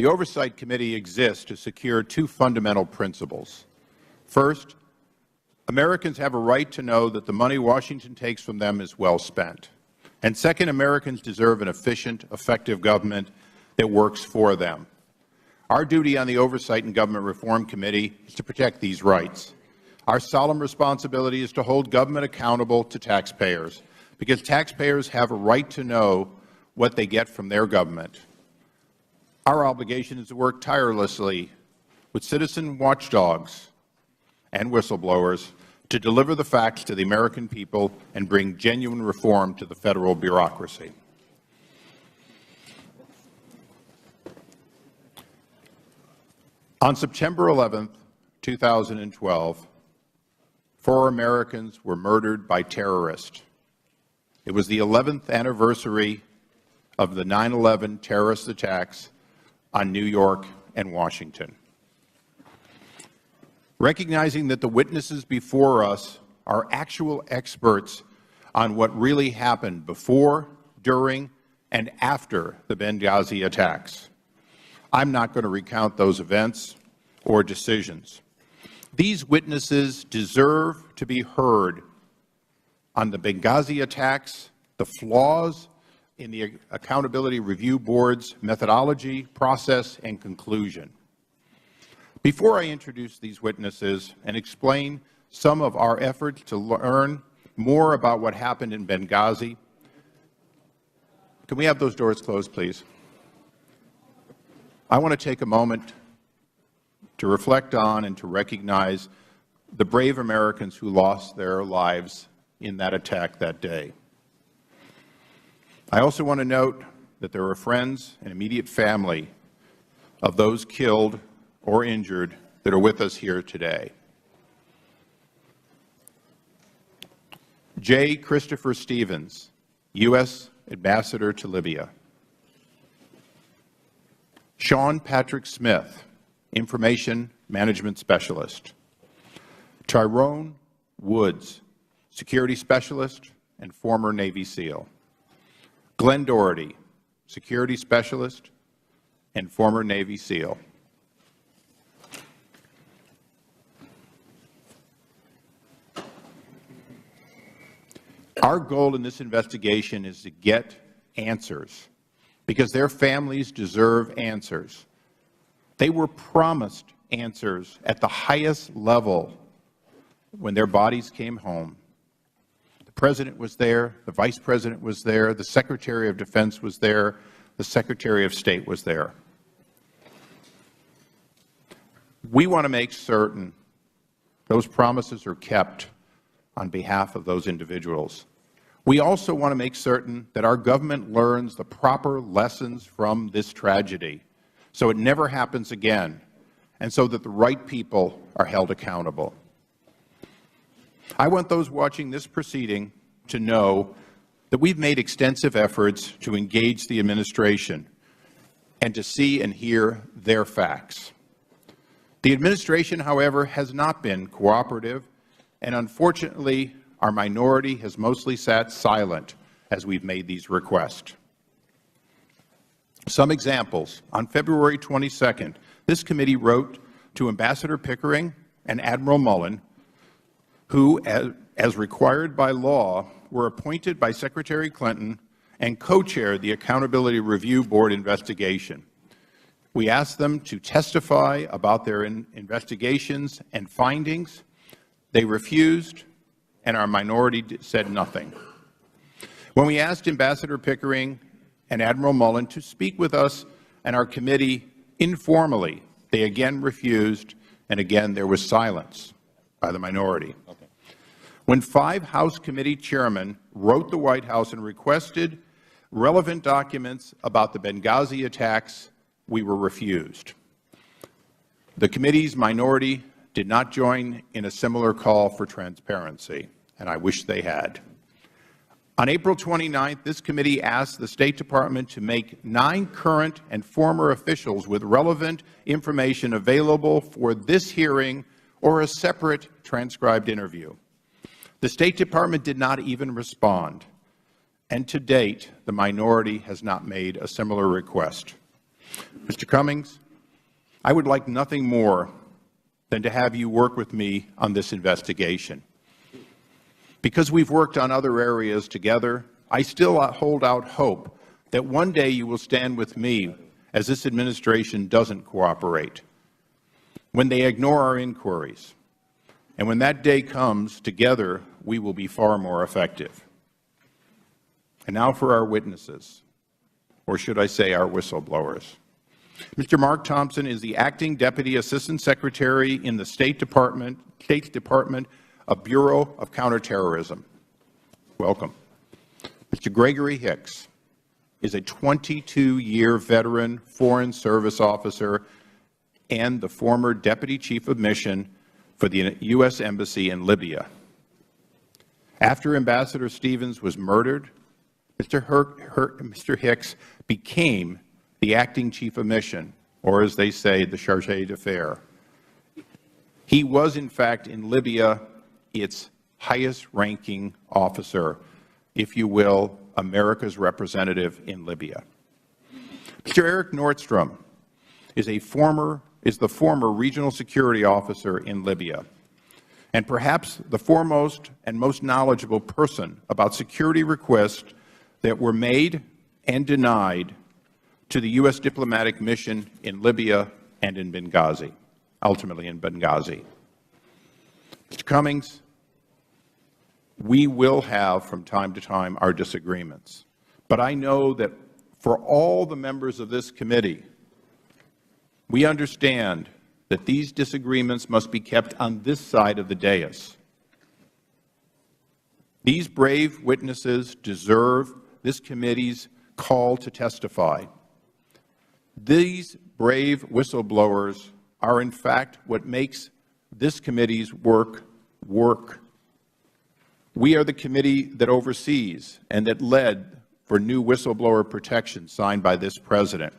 The Oversight Committee exists to secure two fundamental principles. First, Americans have a right to know that the money Washington takes from them is well spent. And second, Americans deserve an efficient, effective government that works for them. Our duty on the Oversight and Government Reform Committee is to protect these rights. Our solemn responsibility is to hold government accountable to taxpayers, because taxpayers have a right to know what they get from their government. Our obligation is to work tirelessly with citizen watchdogs and whistleblowers to deliver the facts to the American people and bring genuine reform to the federal bureaucracy. On September 11, 2012, 4 Americans were murdered by terrorists. It was the 11th anniversary of the 9/11 terrorist attacks on New York and Washington. Recognizing that the witnesses before us are actual experts on what really happened before, during, and after the Benghazi attacks, I'm not going to recount those events or decisions. These witnesses deserve to be heard on the Benghazi attacks, the flaws in the Accountability Review Board's methodology, process, and conclusion. Before I introduce these witnesses and explain some of our efforts to learn more about what happened in Benghazi, can we have those doors closed, please? I want to take a moment to reflect on and to recognize the brave Americans who lost their lives in that attack that day. I also want to note that there are friends and immediate family of those killed or injured that are with us here today. J. Christopher Stevens, U.S. Ambassador to Libya. Sean Patrick Smith, Information Management Specialist. Tyrone Woods, Security Specialist and former Navy SEAL. Glenn Doherty, Security Specialist and former Navy SEAL. Our goal in this investigation is to get answers, because their families deserve answers. They were promised answers at the highest level when their bodies came home. The President was there, the Vice President was there, the Secretary of Defense was there, the Secretary of State was there. We want to make certain those promises are kept on behalf of those individuals. We also want to make certain that our government learns the proper lessons from this tragedy, so it never happens again, and so that the right people are held accountable. I want those watching this proceeding to know that we've made extensive efforts to engage the administration and to see and hear their facts. The administration, however, has not been cooperative, and unfortunately, our minority has mostly sat silent as we've made these requests. Some examples. On February 22nd, this committee wrote to Ambassador Pickering and Admiral Mullen, who, as required by law, were appointed by Secretary Clinton and co-chaired the Accountability Review Board investigation. We asked them to testify about their investigations and findings. They refused, and our minority said nothing. When we asked Ambassador Pickering and Admiral Mullen to speak with us and our committee informally, they again refused, and again there was silence by the minority. Okay. When 5 House committee chairmen wrote the White House and requested relevant documents about the Benghazi attacks, we were refused. The committee's minority did not join in a similar call for transparency, and I wish they had. On April 29th, this committee asked the State Department to make 9 current and former officials with relevant information available for this hearing or a separate transcribed interview. The State Department did not even respond, and to date, the minority has not made a similar request. Mr. Cummings, I would like nothing more than to have you work with me on this investigation. Because we've worked on other areas together, I still hold out hope that one day you will stand with me as this administration doesn't cooperate, when they ignore our inquiries. And when that day comes, together we will be far more effective. And now for our witnesses, or should I say our whistleblowers. Mr. Mark Thompson is the Acting Deputy Assistant Secretary in the State's Department of Bureau of Counterterrorism. Welcome. Mr. Gregory Hicks is a 22-year veteran Foreign Service officer and the former Deputy Chief of Mission for the U.S. Embassy in Libya. After Ambassador Stevens was murdered, Mr. Hicks became the Acting Chief of Mission, or as they say, the Chargé d'Affaires. He was, in fact, in Libya, its highest-ranking officer, if you will, America's representative in Libya. Mr. Eric Nordstrom is the former regional security officer in Libya, and perhaps the foremost and most knowledgeable person about security requests that were made and denied to the U.S. diplomatic mission in Libya and in Benghazi, ultimately in Benghazi. Mr. Cummings, we will have from time to time our disagreements, but I know that for all the members of this committee, we understand that these disagreements must be kept on this side of the dais. These brave witnesses deserve this committee's call to testify. These brave whistleblowers are, in fact, what makes this committee's work work. We are the committee that oversees and that led for new whistleblower protection signed by this President.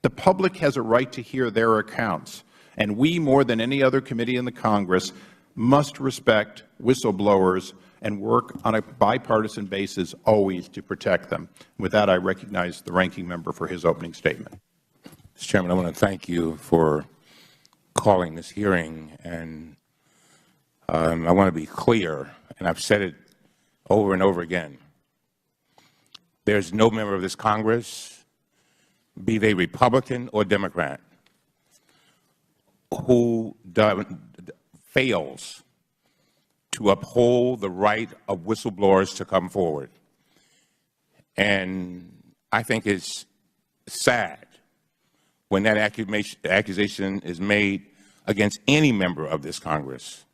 The public has a right to hear their accounts, and we, more than any other committee in the Congress, must respect whistleblowers and work on a bipartisan basis always to protect them. With that, I recognize the ranking member for his opening statement. Mr. Chairman, I want to thank you for calling this hearing, and I want to be clear, and I've said it over and over again. There's no member of this Congress, be they Republican or Democrat, who fails to uphold the right of whistleblowers to come forward. And I think it's sad when that accusation is made against any member of this Congress.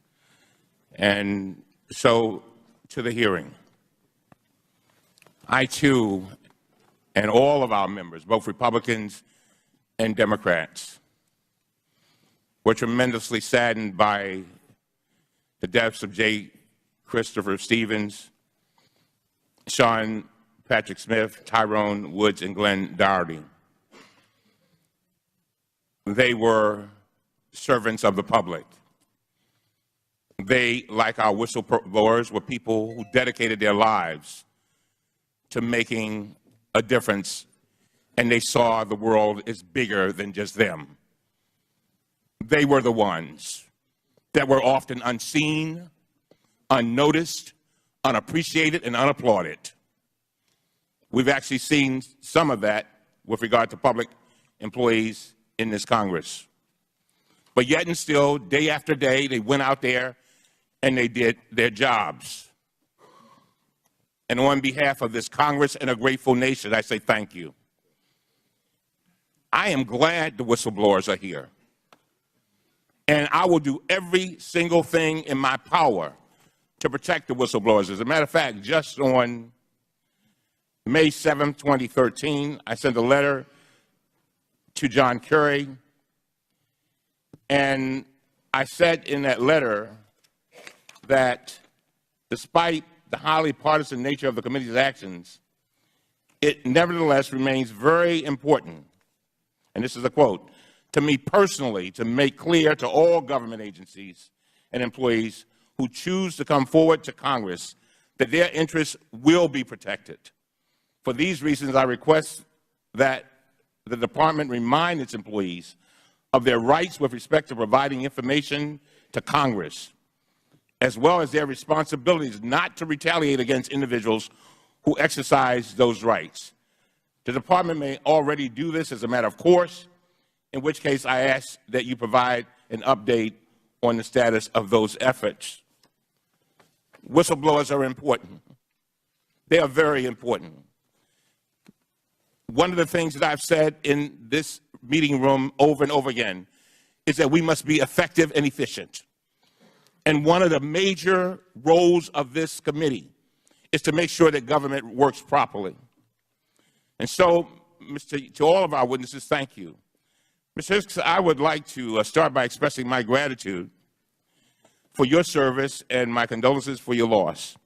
And so, to the hearing, I too, and all of our members, both Republicans and Democrats, were tremendously saddened by the deaths of J. Christopher Stevens, Sean Patrick Smith, Tyrone Woods, and Glenn Doherty. They were servants of the public. They, like our whistleblowers, were people who dedicated their lives to making a difference, and they saw the world as bigger than just them. They were the ones that were often unseen, unnoticed, unappreciated, and unapplauded. We've actually seen some of that with regard to public employees in this Congress. But yet and still, day after day, they went out there and they did their jobs. And on behalf of this Congress and a grateful nation, I say thank you. I am glad the whistleblowers are here. And I will do every single thing in my power to protect the whistleblowers. As a matter of fact, just on May 7, 2013, I sent a letter to John Kerry, and I said in that letter that despite the highly partisan nature of the committee's actions, it nevertheless remains very important, and this is a quote, to me personally, to make clear to all government agencies and employees who choose to come forward to Congress that their interests will be protected. For these reasons, I request that the department remind its employees of their rights with respect to providing information to Congress, as well as their responsibilities not to retaliate against individuals who exercise those rights. The department may already do this as a matter of course, in which case I ask that you provide an update on the status of those efforts. Whistleblowers are important. They are very important. One of the things that I've said in this meeting room over and over again is that we must be effective and efficient. And one of the major roles of this committee is to make sure that government works properly. And so, to all of our witnesses, thank you. Mr. Hicks, I would like to start by expressing my gratitude for your service and my condolences for your loss.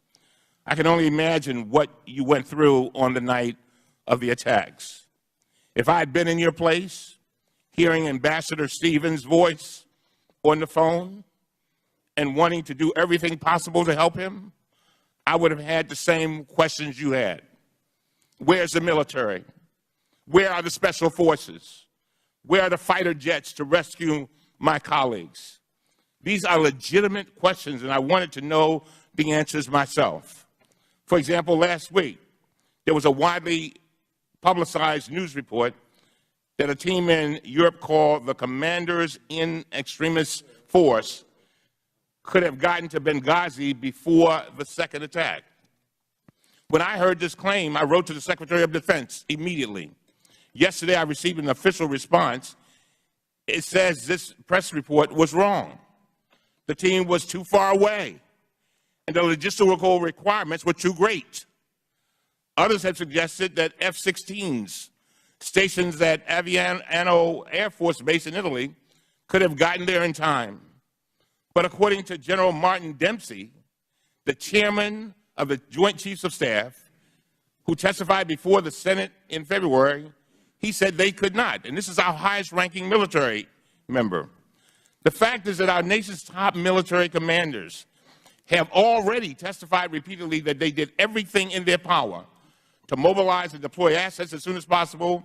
I can only imagine what you went through on the night of the attacks. If I had been in your place, hearing Ambassador Stevens' voice on the phone and wanting to do everything possible to help him, I would have had the same questions you had. Where's the military? Where are the special forces? Where are the fighter jets to rescue my colleagues? These are legitimate questions, and I wanted to know the answers myself. For example, last week, there was a widely publicized news report that a team in Europe called the Commanders in Extremis Force could have gotten to Benghazi before the second attack. When I heard this claim, I wrote to the Secretary of Defense immediately. Yesterday, I received an official response. It says this press report was wrong. The team was too far away, and the logistical requirements were too great. Others have suggested that F-16s stationed at Aviano Air Force Base in Italy could have gotten there in time. But according to General Martin Dempsey, the chairman of the Joint Chiefs of Staff, who testified before the Senate in February, he said they could not. And this is our highest-ranking military member. The fact is that our nation's top military commanders have already testified repeatedly that they did everything in their power to mobilize and deploy assets as soon as possible,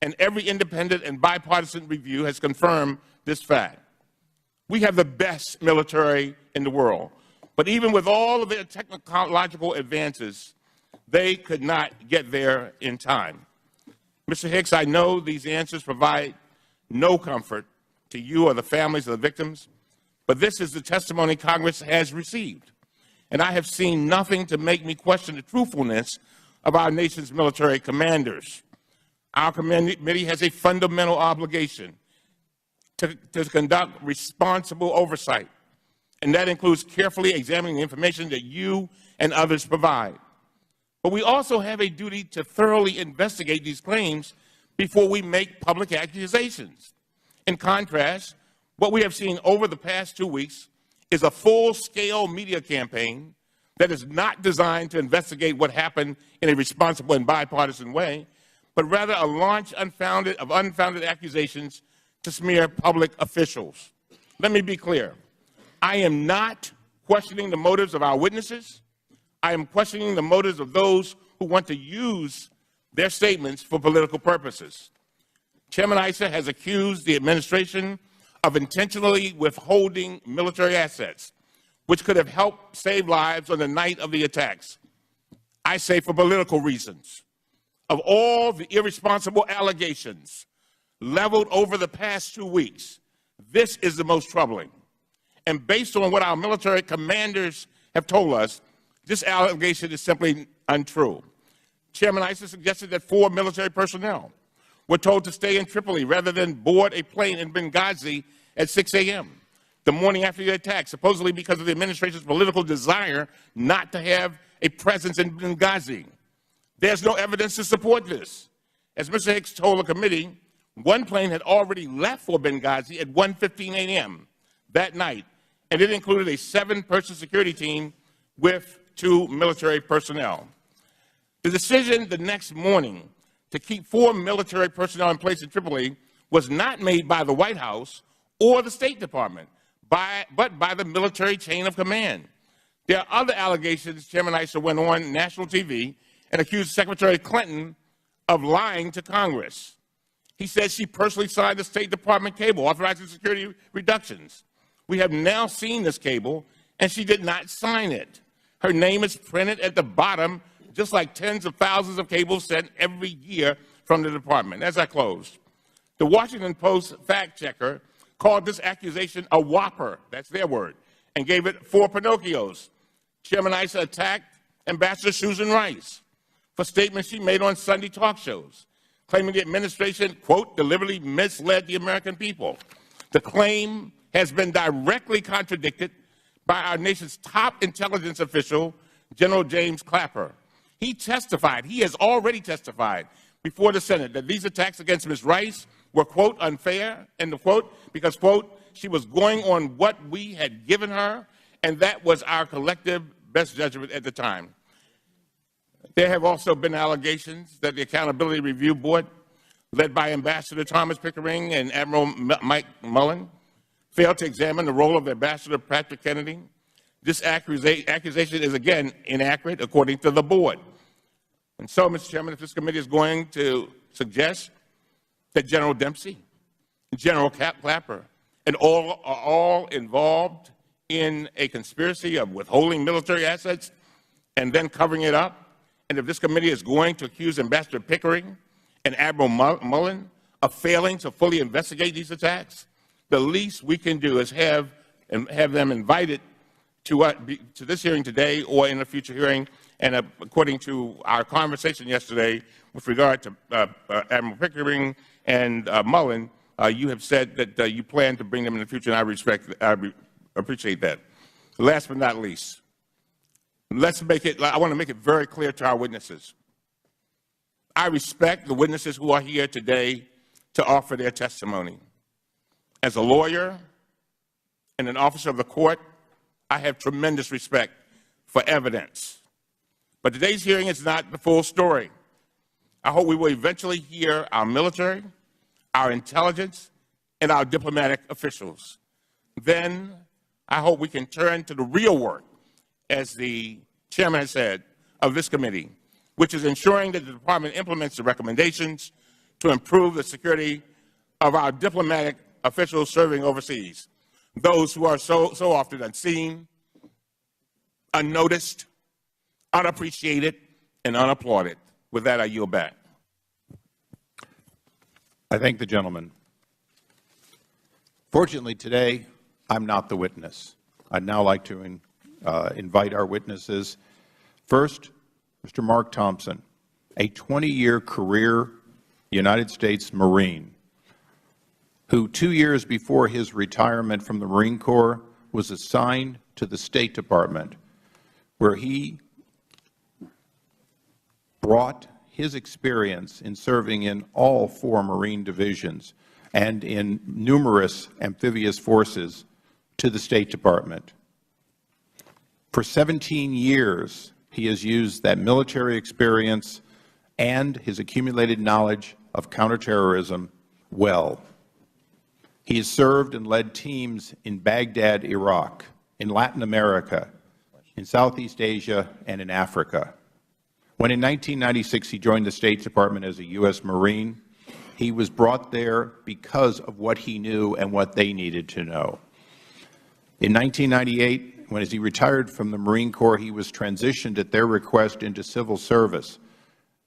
and every independent and bipartisan review has confirmed this fact. We have the best military in the world, but even with all of their technological advances, they could not get there in time. Mr. Hicks, I know these answers provide no comfort to you or the families of the victims, but this is the testimony Congress has received, and I have seen nothing to make me question the truthfulness of our nation's military commanders. Our committee has a fundamental obligation to conduct responsible oversight, and that includes carefully examining the information that you and others provide. But we also have a duty to thoroughly investigate these claims before we make public accusations. In contrast, what we have seen over the past 2 weeks is a full-scale media campaign that is not designed to investigate what happened in a responsible and bipartisan way, but rather a launch of unfounded accusations to smear public officials. Let me be clear. I am not questioning the motives of our witnesses. I am questioning the motives of those who want to use their statements for political purposes. Chairman Issa has accused the administration of intentionally withholding military assets, which could have helped save lives on the night of the attacks. I say for political reasons. Of all the irresponsible allegations leveled over the past 2 weeks, this is the most troubling. And based on what our military commanders have told us, this allegation is simply untrue. Chairman Issa suggested that 4 military personnel were told to stay in Tripoli rather than board a plane in Benghazi at 6 a.m. the morning after the attack, supposedly because of the administration's political desire not to have a presence in Benghazi. There's no evidence to support this. As Mr. Hicks told the committee, one plane had already left for Benghazi at 1:15 a.m. that night, and it included a 7-person security team with 2 military personnel. The decision the next morning to keep 4 military personnel in place in Tripoli was not made by the White House or the State Department, but by the military chain of command. There are other allegations. Chairman Issa went on national TV and accused Secretary Clinton of lying to Congress. He said she personally signed the State Department cable authorizing security reductions. We have now seen this cable, and she did not sign it. Her name is printed at the bottom, just like tens of thousands of cables sent every year from the department. As I close, the Washington Post fact checker called this accusation a whopper, that's their word, and gave it 4 Pinocchios. Chairman Issa attacked Ambassador Susan Rice for statements she made on Sunday talk shows, claiming the administration, quote, deliberately misled the American people. The claim has been directly contradicted by our nation's top intelligence official, General James Clapper. He has already testified before the Senate that these attacks against Ms. Rice were, quote, unfair, end of quote, because, quote, she was going on what we had given her, and that was our collective best judgment at the time. There have also been allegations that the Accountability Review Board, led by Ambassador Thomas Pickering and Admiral Mike Mullen, failed to examine the role of Ambassador Patrick Kennedy. This accusation is, again, inaccurate, according to the board. And so, Mr. Chairman, if this committee is going to suggest that General Dempsey, General Clapper, and all are all involved in a conspiracy of withholding military assets and then covering it up, and if this committee is going to accuse Ambassador Pickering and Admiral Mullen of failing to fully investigate these attacks, the least we can do is have them invited to this hearing today or in a future hearing. And according to our conversation yesterday with regard to Admiral Pickering and Mullen, you have said that you plan to bring them in the future, and I appreciate that. Last but not least, I want to make it very clear to our witnesses. I respect the witnesses who are here today to offer their testimony. As a lawyer and an officer of the court, I have tremendous respect for evidence. But today's hearing is not the full story. I hope we will eventually hear our military, our intelligence, and our diplomatic officials. Then I hope we can turn to the real work, as the chairman has said, of this committee, which is ensuring that the department implements the recommendations to improve the security of our diplomatic officials serving overseas, those who are so often unseen, unnoticed, unappreciated, and unapplauded. With that, I yield back. I thank the gentleman. Fortunately, today, I'm not the witness. I'd now like to invite our witnesses. First, Mr. Mark Thompson, a 20-year career United States Marine, who 2 years before his retirement from the Marine Corps was assigned to the State Department, where he brought his experience in serving in all 4 Marine divisions and in numerous amphibious forces to the State Department. For 17 years, he has used that military experience and his accumulated knowledge of counterterrorism well. He has served and led teams in Baghdad, Iraq, in Latin America, in Southeast Asia, and in Africa. When in 1996 he joined the State Department as a U.S. Marine, he was brought there because of what he knew and what they needed to know. In 1998, as he retired from the Marine Corps, he was transitioned at their request into civil service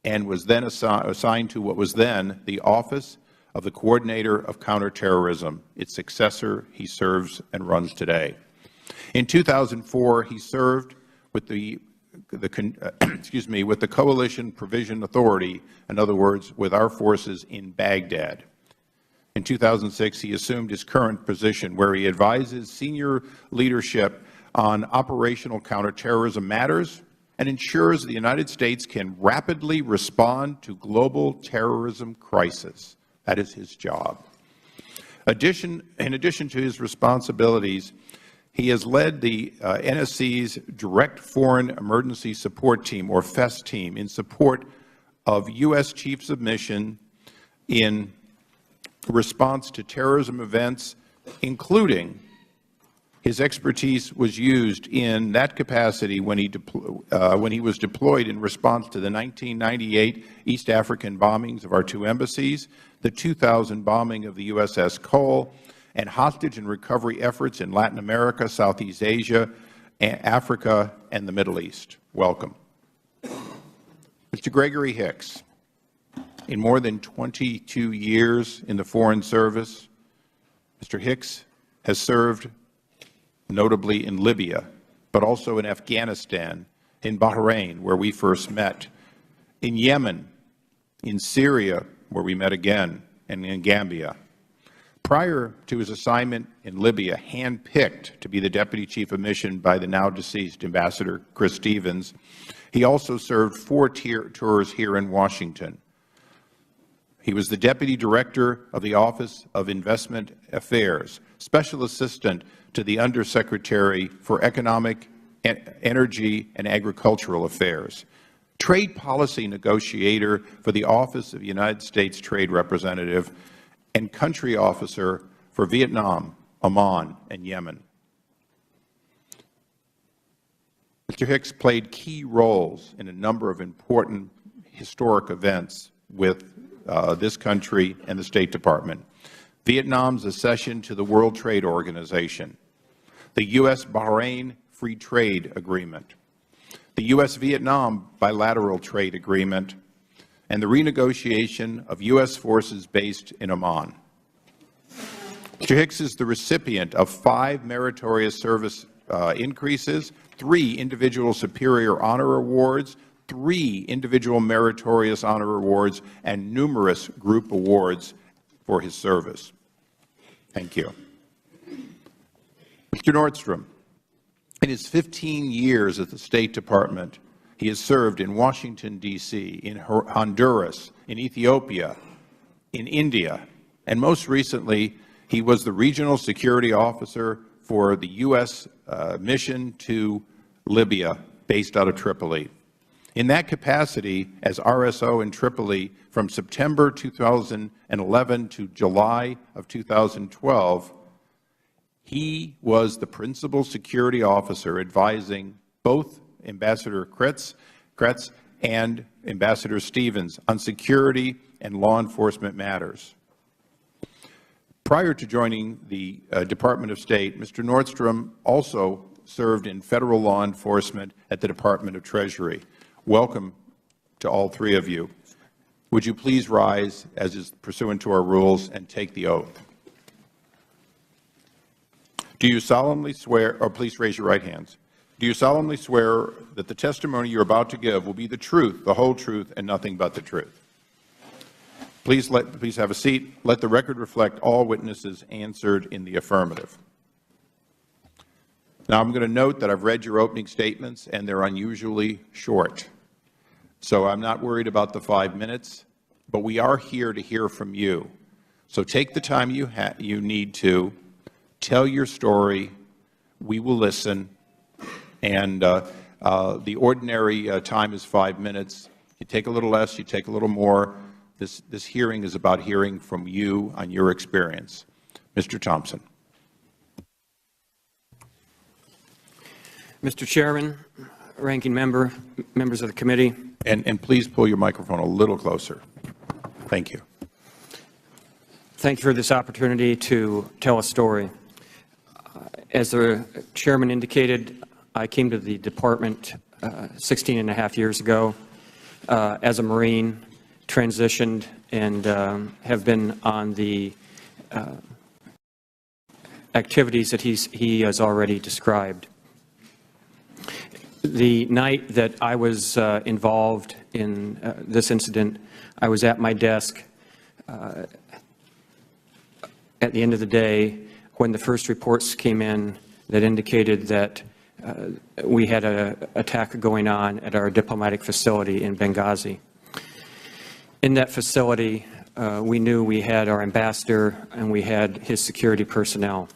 and was then assigned to what was then the Office of the Coordinator of Counterterrorism, its successor he serves and runs today. In 2004, he served with the Coalition Provision Authority, in other words, with our forces in Baghdad. In 2006, he assumed his current position, where he advises senior leadership on operational counterterrorism matters and ensures the United States can rapidly respond to global terrorism crisis. That is his job. In addition to his responsibilities, he has led the NSC's Direct Foreign Emergency Support Team, or FES team, in support of U.S. Chiefs of Mission in response to terrorism events, including His expertise was used in that capacity when he was deployed in response to the 1998 East African bombings of our 2 embassies, the 2000 bombing of the USS Cole, and hostage and recovery efforts in Latin America, Southeast Asia, Africa, and the Middle East. Welcome. Mr. Gregory Hicks, in more than 22 years in the Foreign Service, Mr. Hicks has served notably in Libya, but also in Afghanistan, in Bahrain, where we first met, in Yemen, in Syria, where we met again, and in Gambia. Prior to his assignment in Libya, handpicked to be the Deputy Chief of Mission by the now-deceased Ambassador Chris Stevens, he also served 4 tours here in Washington. He was the Deputy Director of the Office of Investment Affairs, Special Assistant to the Undersecretary for Economic, Energy, and Agricultural Affairs, Trade Policy Negotiator for the Office of United States Trade Representative, and Country Officer for Vietnam, Oman, and Yemen. Mr. Hicks played key roles in a number of important historic events with this country and the State Department. Vietnam's accession to the World Trade Organization, the U.S.-Bahrain Free Trade Agreement, the U.S.-Vietnam Bilateral Trade Agreement, and the renegotiation of U.S. forces based in Oman. Mr. Hicks is the recipient of 5 meritorious service increases, 3 individual superior honor awards, 3 individual meritorious honor awards, and numerous group awards for his service. Thank you. Mr. Nordstrom, in his 15 years at the State Department, he has served in Washington, D.C., in Honduras, in Ethiopia, in India, and most recently, he was the Regional Security Officer for the U.S. mission to Libya, based out of Tripoli. In that capacity, as RSO in Tripoli from September 2011 to July of 2012, he was the Principal Security Officer advising both Ambassador Kretz and Ambassador Stevens on security and law enforcement matters. Prior to joining the Department of State, Mr. Nordstrom also served in federal law enforcement at the Department of Treasury. Welcome to all 3 of you. Would you please rise, as is pursuant to our rules, and take the oath? Do you solemnly swear, or please raise your right hands. Do you solemnly swear that the testimony you are about to give will be the truth, the whole truth, and nothing but the truth? Please have a seat. Let the record reflect all witnesses answered in the affirmative. Now, I'm going to note that I've read your opening statements, and they're unusually short. So I'm not worried about the 5 minutes, but we are here to hear from you. So take the time you need to tell your story. We will listen. And the ordinary time is 5 minutes. You take a little less, you take a little more. This hearing is about hearing from you on your experience. Mr. Thompson. Mr. Chairman, Ranking Member, members of the committee. And please pull your microphone a little closer. Thank you. Thank you for this opportunity to tell a story. As the Chairman indicated, I came to the Department 16.5 years ago as a Marine, transitioned, and have been on the activities that he has already described. The night that I was involved in this incident, I was at my desk at the end of the day when the first reports came in that indicated that we had an attack going on at our diplomatic facility in Benghazi. In that facility, we knew we had our ambassador and we had his security personnel.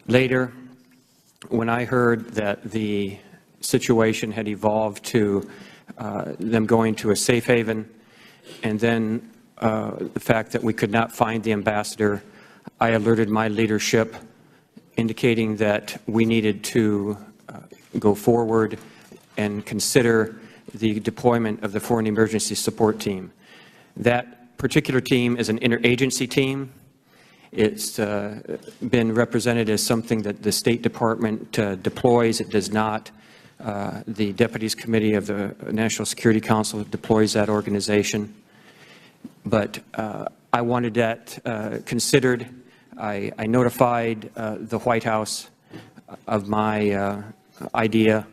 Later, when I heard that the situation had evolved to them going to a safe haven, and then the fact that we could not find the ambassador, I alerted my leadership indicating that we needed to go forward and consider the deployment of the Foreign Emergency Support Team. That particular team is an interagency team. It's been represented as something that the State Department deploys. It does not. The Deputies Committee of the National Security Council deploys that organization. But I wanted that considered. I notified the White House of my idea.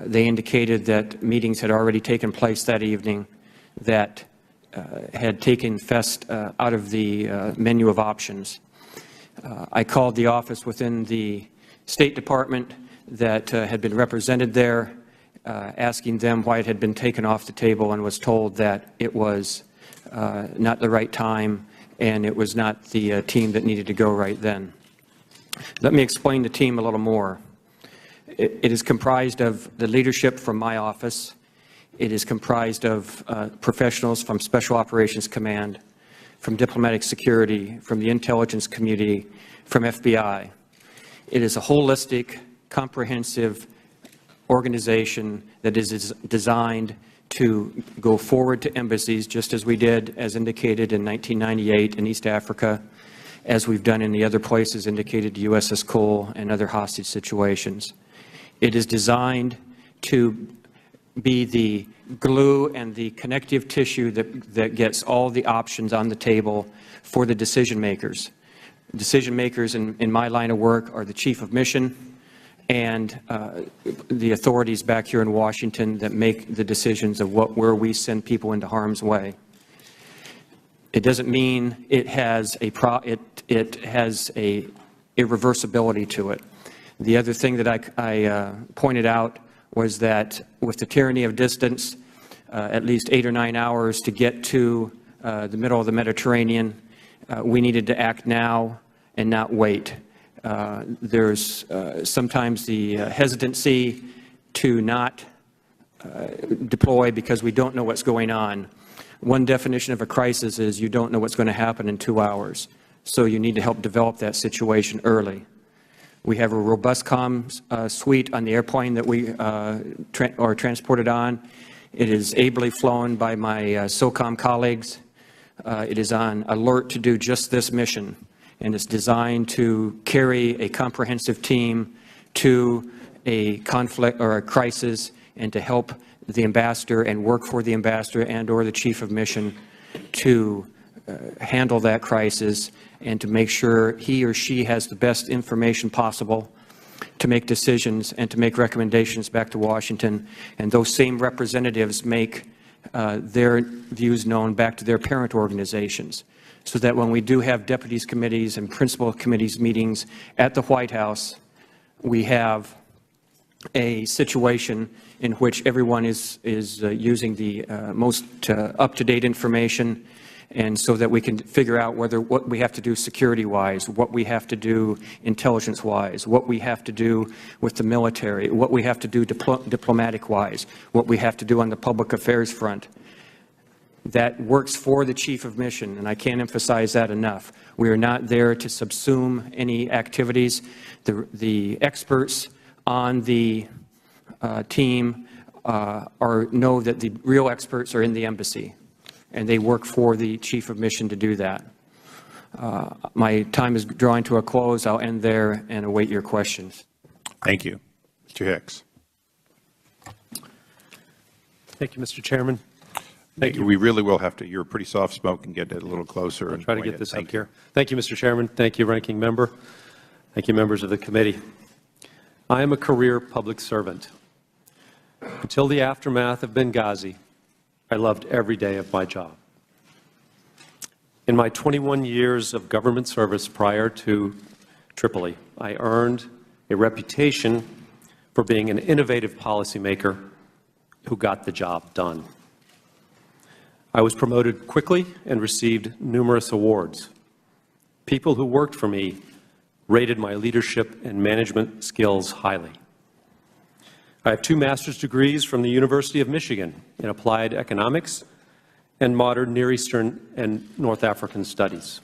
They indicated that meetings had already taken place that evening that had taken FEST out of the menu of options. I called the office within the State Department that had been represented there, asking them why it had been taken off the table, and was told that it was not the right time and it was not the team that needed to go right then. Let me explain the team a little more. It is comprised of the leadership from my office. It is comprised of professionals from Special Operations Command, from Diplomatic Security, from the intelligence community, from FBI. It is a holistic, comprehensive organization that is designed to go forward to embassies, just as we did, as indicated in 1998 in East Africa, as we've done in the other places indicated, USS Cole and other hostage situations. It is designed to be the glue and the connective tissue that gets all the options on the table for the decision makers. Decision makers in my line of work are the Chief of Mission and the authorities back here in Washington that make the decisions of where we send people into harm's way. It doesn't mean it has a irreversibility to it. The other thing that I pointed out was that with the tyranny of distance, at least 8 or 9 hours to get to the middle of the Mediterranean, we needed to act now and not wait. There's sometimes the hesitancy to not deploy because we don't know what's going on. One definition of a crisis is you don't know what's going to happen in 2 hours, so you need to help develop that situation early. We have a robust comms suite on the airplane that we are transported on. It is ably flown by my SOCOM colleagues. It is on alert to do just this mission, and it's designed to carry a comprehensive team to a conflict or a crisis and to help the ambassador and work for the ambassador and or the chief of mission to handle that crisis and to make sure he or she has the best information possible to make decisions and to make recommendations back to Washington. And those same representatives make their views known back to their parent organizations, so that when we do have deputies committees and principal committees meetings at the White House, we have a situation in which everyone is using the most up-to-date information, and so that we can figure out what we have to do security-wise, what we have to do intelligence-wise, what we have to do with the military, what we have to do diplomatic-wise, what we have to do on the public affairs front. That works for the Chief of Mission, and I can't emphasize that enough. We are not there to subsume any activities. The experts on the team know that the real experts are in the embassy, and they work for the Chief of Mission to do that. My time is drawing to a close. I'll end there and await your questions. Thank you. Mr. Hicks. Thank you, Mr. Chairman. Thank you. We really will have to, you're pretty soft-spoken, get it a little closer. I'll try to get this up here. Thank you, Mr. Chairman. Thank you, Ranking Member. Thank you, members of the committee. I am a career public servant. Until the aftermath of Benghazi, I loved every day of my job. In my 21 years of government service prior to Tripoli, I earned a reputation for being an innovative policymaker who got the job done. I was promoted quickly and received numerous awards. People who worked for me rated my leadership and management skills highly. I have 2 master's degrees from the University of Michigan in applied economics and modern Near Eastern and North African studies.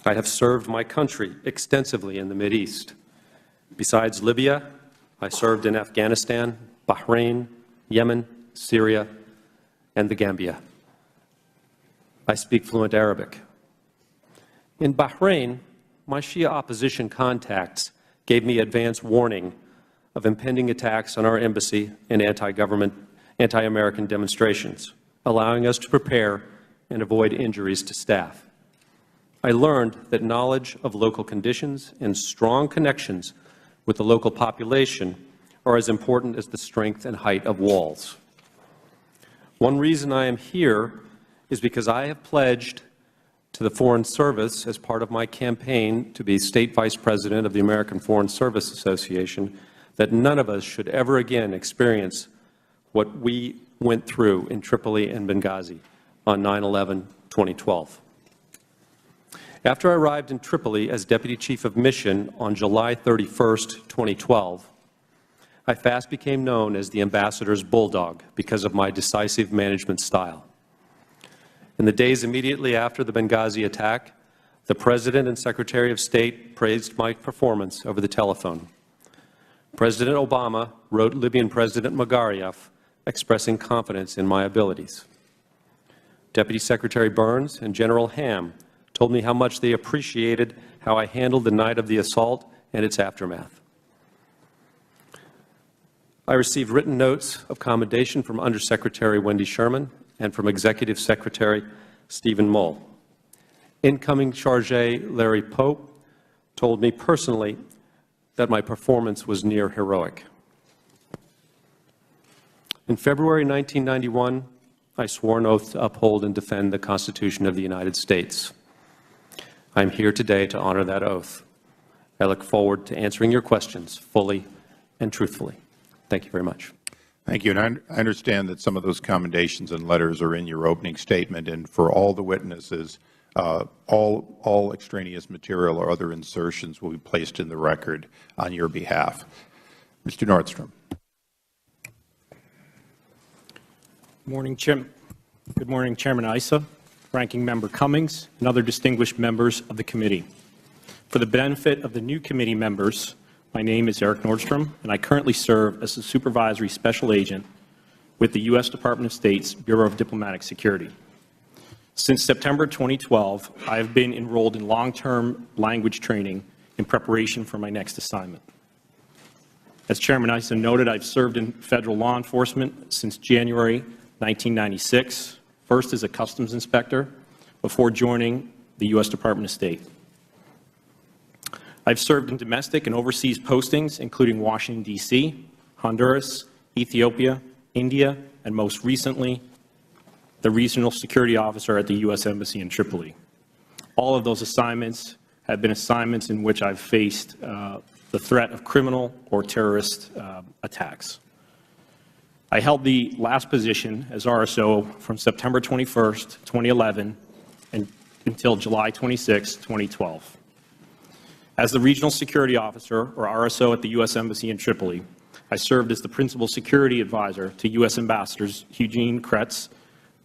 I have served my country extensively in the Mideast. Besides Libya, I served in Afghanistan, Bahrain, Yemen, Syria, and the Gambia. I speak fluent Arabic. In Bahrain, my Shia opposition contacts gave me advance warning of impending attacks on our embassy and anti-American demonstrations, allowing us to prepare and avoid injuries to staff. I learned that knowledge of local conditions and strong connections with the local population are as important as the strength and height of walls. One reason I am here is because I have pledged to the Foreign Service, as part of my campaign to be State Vice President of the American Foreign Service Association, that none of us should ever again experience what we went through in Tripoli and Benghazi on 9/11/2012. After I arrived in Tripoli as Deputy Chief of Mission on July 31st, 2012, I fast became known as the Ambassador's Bulldog because of my decisive management style. In the days immediately after the Benghazi attack, the President and Secretary of State praised my performance over the telephone. President Obama wrote Libyan President Magariaf expressing confidence in my abilities. Deputy Secretary Burns and General Ham told me how much they appreciated how I handled the night of the assault and its aftermath. I received written notes of commendation from Undersecretary Wendy Sherman and from Executive Secretary Stephen Mull. Incoming Chargé Larry Pope told me personally that my performance was near heroic. In February 1991, I swore an oath to uphold and defend the Constitution of the United States. I am here today to honor that oath. I look forward to answering your questions fully and truthfully. Thank you very much. Thank you. And I understand that some of those commendations and letters are in your opening statement, and for all the witnesses, all extraneous material or other insertions will be placed in the record on your behalf. Mr. Nordstrom. Good morning, Chairman Issa, Ranking Member Cummings, and other distinguished members of the committee. For the benefit of the new committee members, my name is Eric Nordstrom, and I currently serve as the Supervisory Special Agent with the U.S. Department of State's Bureau of Diplomatic Security. Since September 2012, I have been enrolled in long-term language training in preparation for my next assignment. As Chairman Issa noted, I've served in federal law enforcement since January 1996, first as a customs inspector before joining the U.S. Department of State. I've served in domestic and overseas postings, including Washington, D.C., Honduras, Ethiopia, India, and most recently, the Regional Security Officer at the U.S. Embassy in Tripoli. All of those assignments have been assignments in which I've faced the threat of criminal or terrorist attacks. I held the last position as RSO from September 21st, 2011 until July 26, 2012. As the Regional Security Officer, or RSO, at the U.S. Embassy in Tripoli, I served as the Principal Security Advisor to U.S. Ambassadors Eugene Kretz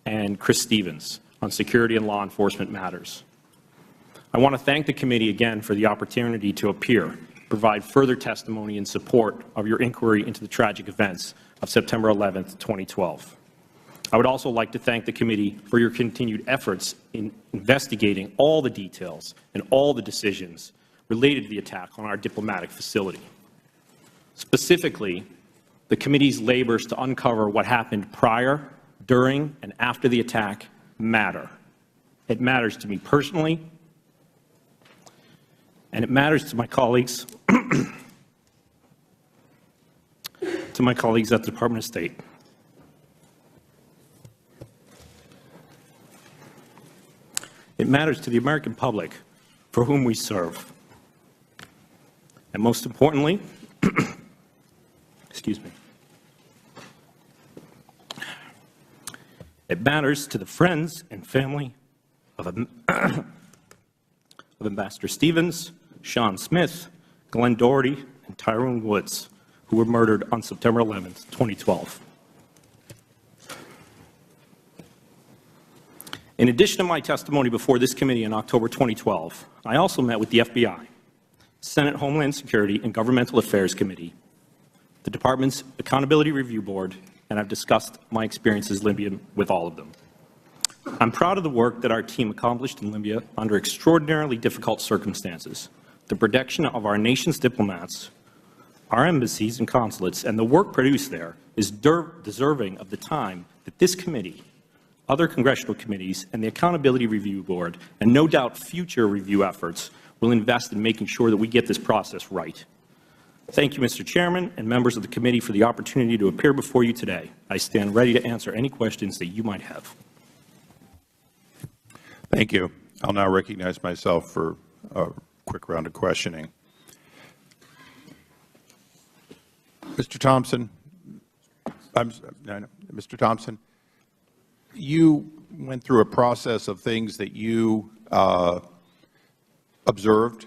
and Chris Stevens on security and law enforcement matters. I want to thank the committee again for the opportunity to appear, provide further testimony in support of your inquiry into the tragic events of September 11, 2012. I would also like to thank the committee for your continued efforts in investigating all the details and all the decisions related to the attack on our diplomatic facility. Specifically, the committee's labors to uncover what happened prior, during, and after the attack matter. It matters to me personally, and it matters to my colleagues, at the Department of State. It matters to the American public for whom we serve. And most importantly, excuse me, it matters to the friends and family of Ambassador Stevens, Sean Smith, Glenn Doherty, and Tyrone Woods, who were murdered on September 11, 2012. In addition to my testimony before this committee in October 2012, I also met with the FBI, Senate Homeland Security and Governmental Affairs Committee, the Department's Accountability Review Board, and I've discussed my experiences in Libya with all of them. I'm proud of the work that our team accomplished in Libya under extraordinarily difficult circumstances. The protection of our nation's diplomats, our embassies and consulates, and the work produced there is deserving of the time that this committee, other congressional committees, and the Accountability Review Board, and no doubt future review efforts, will invest in making sure that we get this process right. Thank you, Mr. Chairman, and members of the committee for the opportunity to appear before you today. I stand ready to answer any questions that you might have. Thank you. I'll now recognize myself for a quick round of questioning. Mr. Thompson, Mr. Thompson, you went through a process of things that you observed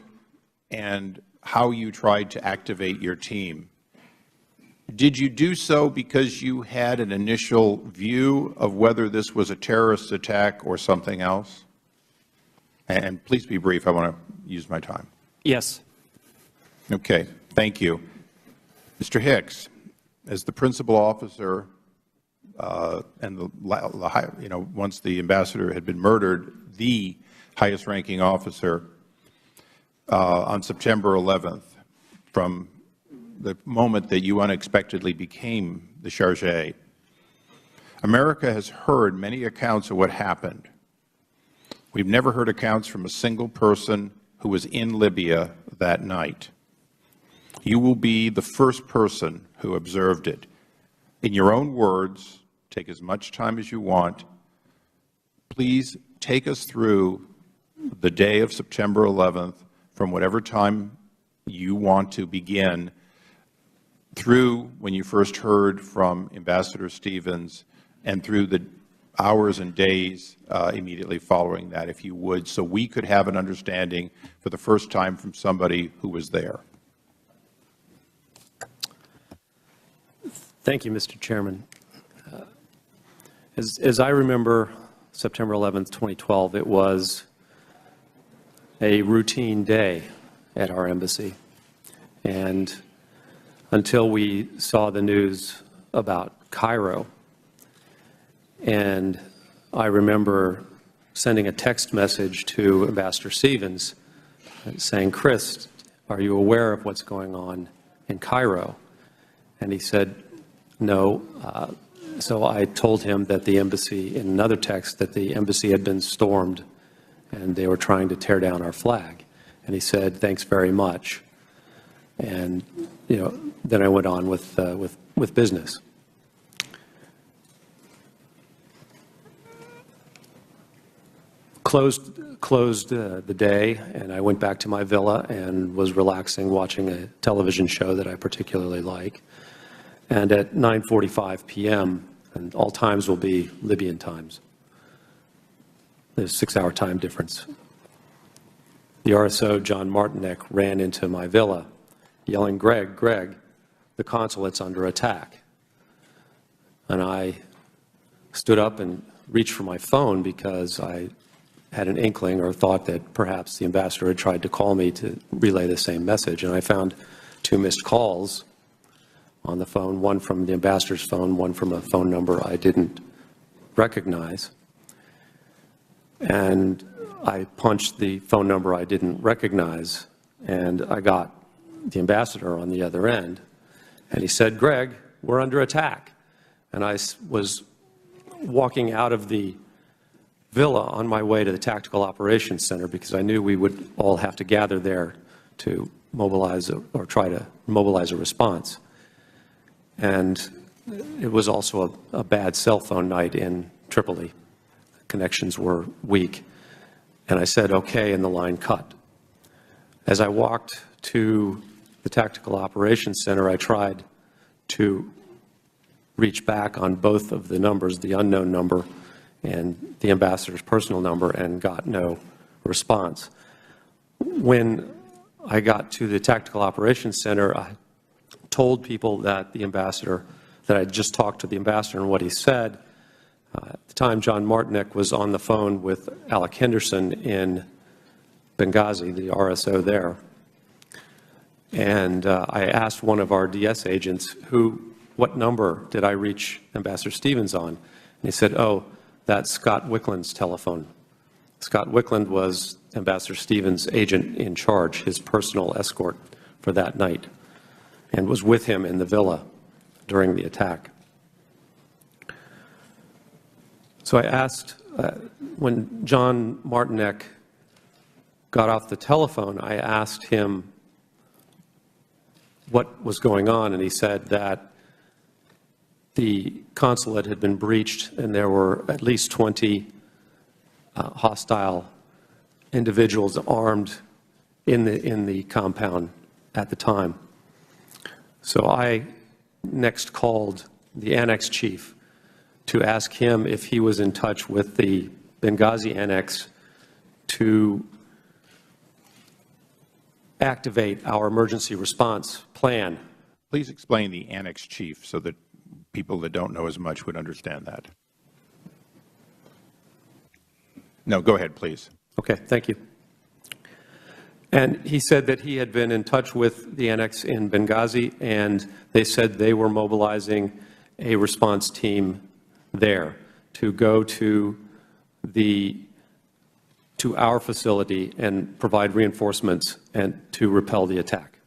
and how you tried to activate your team. Did you do so because you had an initial view of whether this was a terrorist attack or something else? And please be brief. I want to use my time. Yes. Okay. Thank you. Mr. Hicks, as the principal officer and once the ambassador had been murdered, the highest-ranking officer on September 11th, from the moment that you unexpectedly became the chargé, America has heard many accounts of what happened. We've never heard accounts from a single person who was in Libya that night. You will be the first person who observed it. In your own words, take as much time as you want. Please take us through the day of September 11th, from whatever time you want to begin, through when you first heard from Ambassador Stevens, and through the hours and days immediately following that, if you would, so we could have an understanding for the first time from somebody who was there. Thank you, Mr. Chairman. As I remember September 11th, 2012, it was a routine day at our embassy. And until we saw the news about Cairo, and I remember sending a text message to Ambassador Stevens saying, "Chris, are you aware of what's going on in Cairo?" And he said, "No." So I told him that the embassy, in another text, that the embassy had been stormed and they were trying to tear down our flag. And he said, "Thanks very much." And then I went on with business. Closed the day, and I went back to my villa and was relaxing, watching a television show that I particularly like. And at 9:45 p.m., and all times will be Libyan times, there's a 6-hour time difference, the RSO, John Martinek, ran into my villa yelling, "Greg, Greg, the consulate's under attack." And I stood up and reached for my phone because I had an inkling or thought that perhaps the ambassador had tried to call me to relay the same message. And I found 2 missed calls on the phone, one from the ambassador's phone, one from a phone number I didn't recognize. And I punched the phone number I didn't recognize, and I got the ambassador on the other end. And he said, "Greg, we're under attack." And I was walking out of the villa on my way to the Tactical Operations Center because I knew we would all have to gather there to mobilize or try to mobilize a response. And it was also a bad cell phone night in Tripoli. Connections were weak. And I said, "Okay," and the line cut. As I walked to the Tactical Operations Center, I tried to reach back on both of the numbers, the unknown number and the ambassador's personal number, and got no response. When I got to the Tactical Operations Center, I told people that the ambassador, that I just talked to the ambassador and what he said. At the time, John Martinek was on the phone with Alec Henderson in Benghazi, the RSO there. And I asked one of our DS agents, what number did I reach Ambassador Stevens on? And he said, oh, that's Scott Wickland's telephone. Scott Wickland was Ambassador Stevens' agent in charge, his personal escort for that night, and was with him in the villa during the attack. So I asked, when John Martinek got off the telephone, I asked him what was going on, and he said that the consulate had been breached and there were at least 20 hostile individuals armed in the compound at the time. So I next called the annex chief to ask him if he was in touch with the Benghazi annex to activate our emergency response plan. Please explain the annex chief so that people that don't know as much would understand that. No, go ahead, please. Okay, thank you. And he said that he had been in touch with the annex in Benghazi, and they said they were mobilizing a response team there to go to our facility and provide reinforcements and to repel the attack.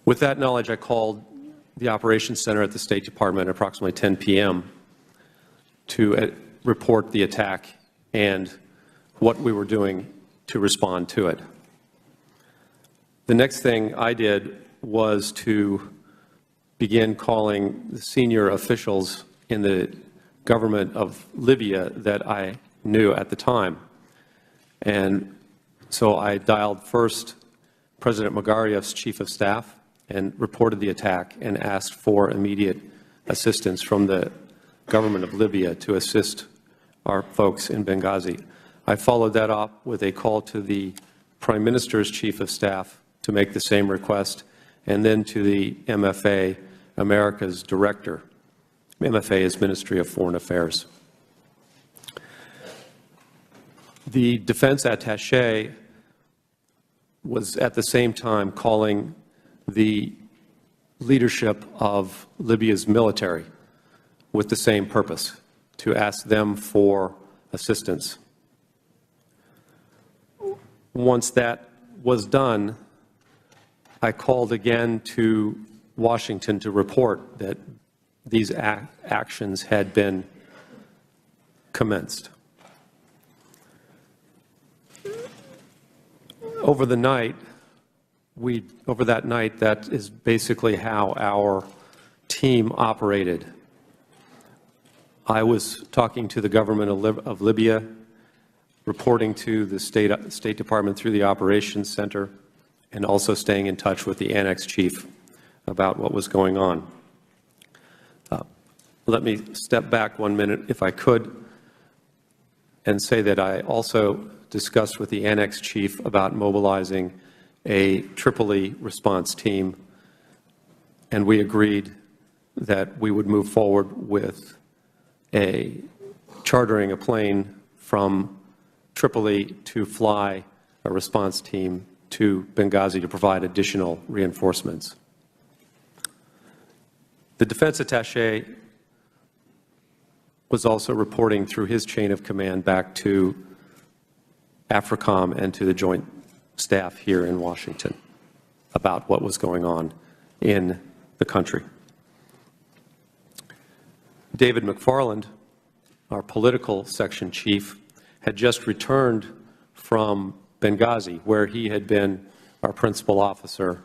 With that knowledge, I called the operations center at the State Department at approximately 10 p.m. to report the attack and what we were doing to respond to it. The next thing I did was to begin calling the senior officials in the government of Libya that I knew at the time. And so I dialed first President Magariev's chief of staff and reported the attack and asked for immediate assistance from the government of Libya to assist our folks in Benghazi. I followed that up with a call to the Prime Minister's chief of staff to make the same request, and then to the MFA, America's director. MFA is Ministry of Foreign Affairs. The defense attaché was at the same time calling the leadership of Libya's military with the same purpose, to ask them for assistance. Once that was done, I called again to Washington to report that these actions had been commenced. Over that night, that is basically how our team operated. I was talking to the government of Libya, reporting to the State Department through the Operations Center, and also staying in touch with the annex chief about what was going on. Let me step back 1 minute, if I could, and say that I also discussed with the annex chief about mobilizing a Tripoli response team, and we agreed that we would move forward with chartering a plane from Tripoli to fly a response team to Benghazi to provide additional reinforcements. The defense attaché was also reporting through his chain of command back to AFRICOM and to the Joint Staff here in Washington about what was going on in the country. David McFarland, our political section chief, had just returned from Benghazi, where he had been our principal officer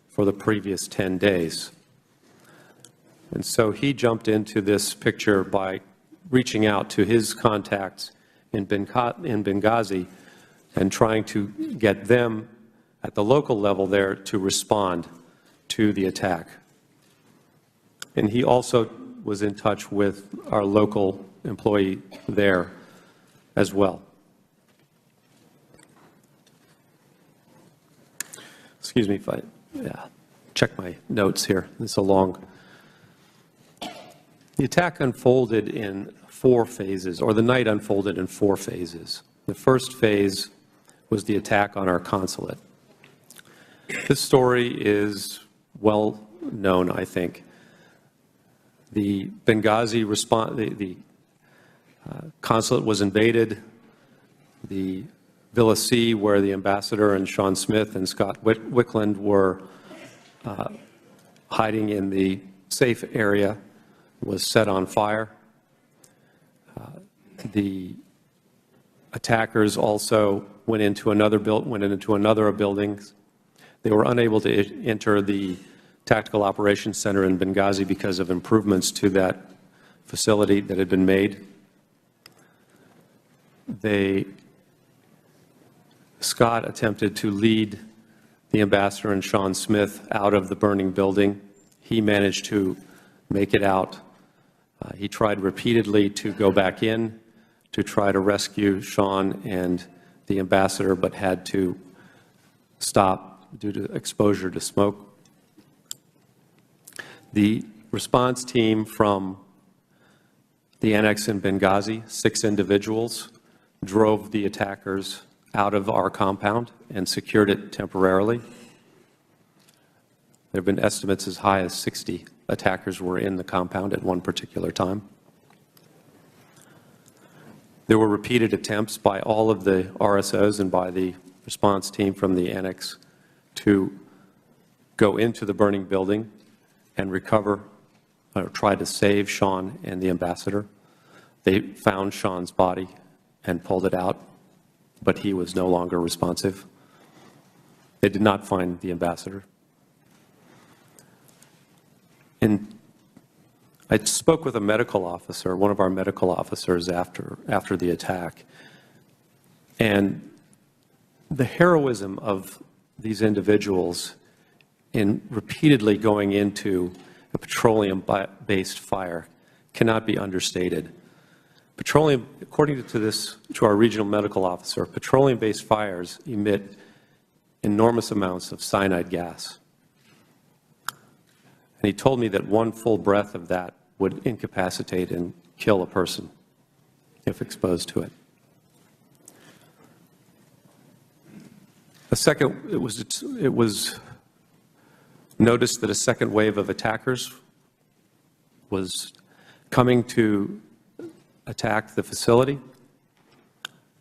for the previous 10 days. And so he jumped into this picture by reaching out to his contacts in Benghazi and trying to get them at the local level there to respond to the attack. And he also was in touch with our local employee there as well. Excuse me if I check my notes here. It's a long. The attack unfolded in 4 phases, or the night unfolded in 4 phases. The first phase was the attack on our consulate. This story is well known, I think. The Benghazi response, the consulate was invaded. The Villa C, where the ambassador and Sean Smith and Scott Wickland were hiding in the safe area, was set on fire. The attackers also went into another building. They were unable to enter the Tactical Operations Center in Benghazi because of improvements to that facility that had been made. Scott attempted to lead the ambassador and Sean Smith out of the burning building. He managed to make it out. He tried repeatedly to go back in to try to rescue Sean and the ambassador, but had to stop due to exposure to smoke. The response team from the annex in Benghazi, 6 individuals, drove the attackers out of our compound and secured it temporarily. There have been estimates as high as 60 attackers were in the compound at one particular time. There were repeated attempts by all of the RSOs and by the response team from the annex to go into the burning building and recover or try to save Sean and the ambassador. They found Sean's body and pulled it out, but he was no longer responsive. They did not find the ambassador. And I spoke with a medical officer, one of our medical officers after the attack, and the heroism of these individuals in repeatedly going into a petroleum-based fire cannot be understated. Petroleum, according to our regional medical officer, petroleum-based fires emit enormous amounts of cyanide gas. And he told me that one full breath of that would incapacitate and kill a person if exposed to it. It was noticed that a second wave of attackers was coming to attack the facility,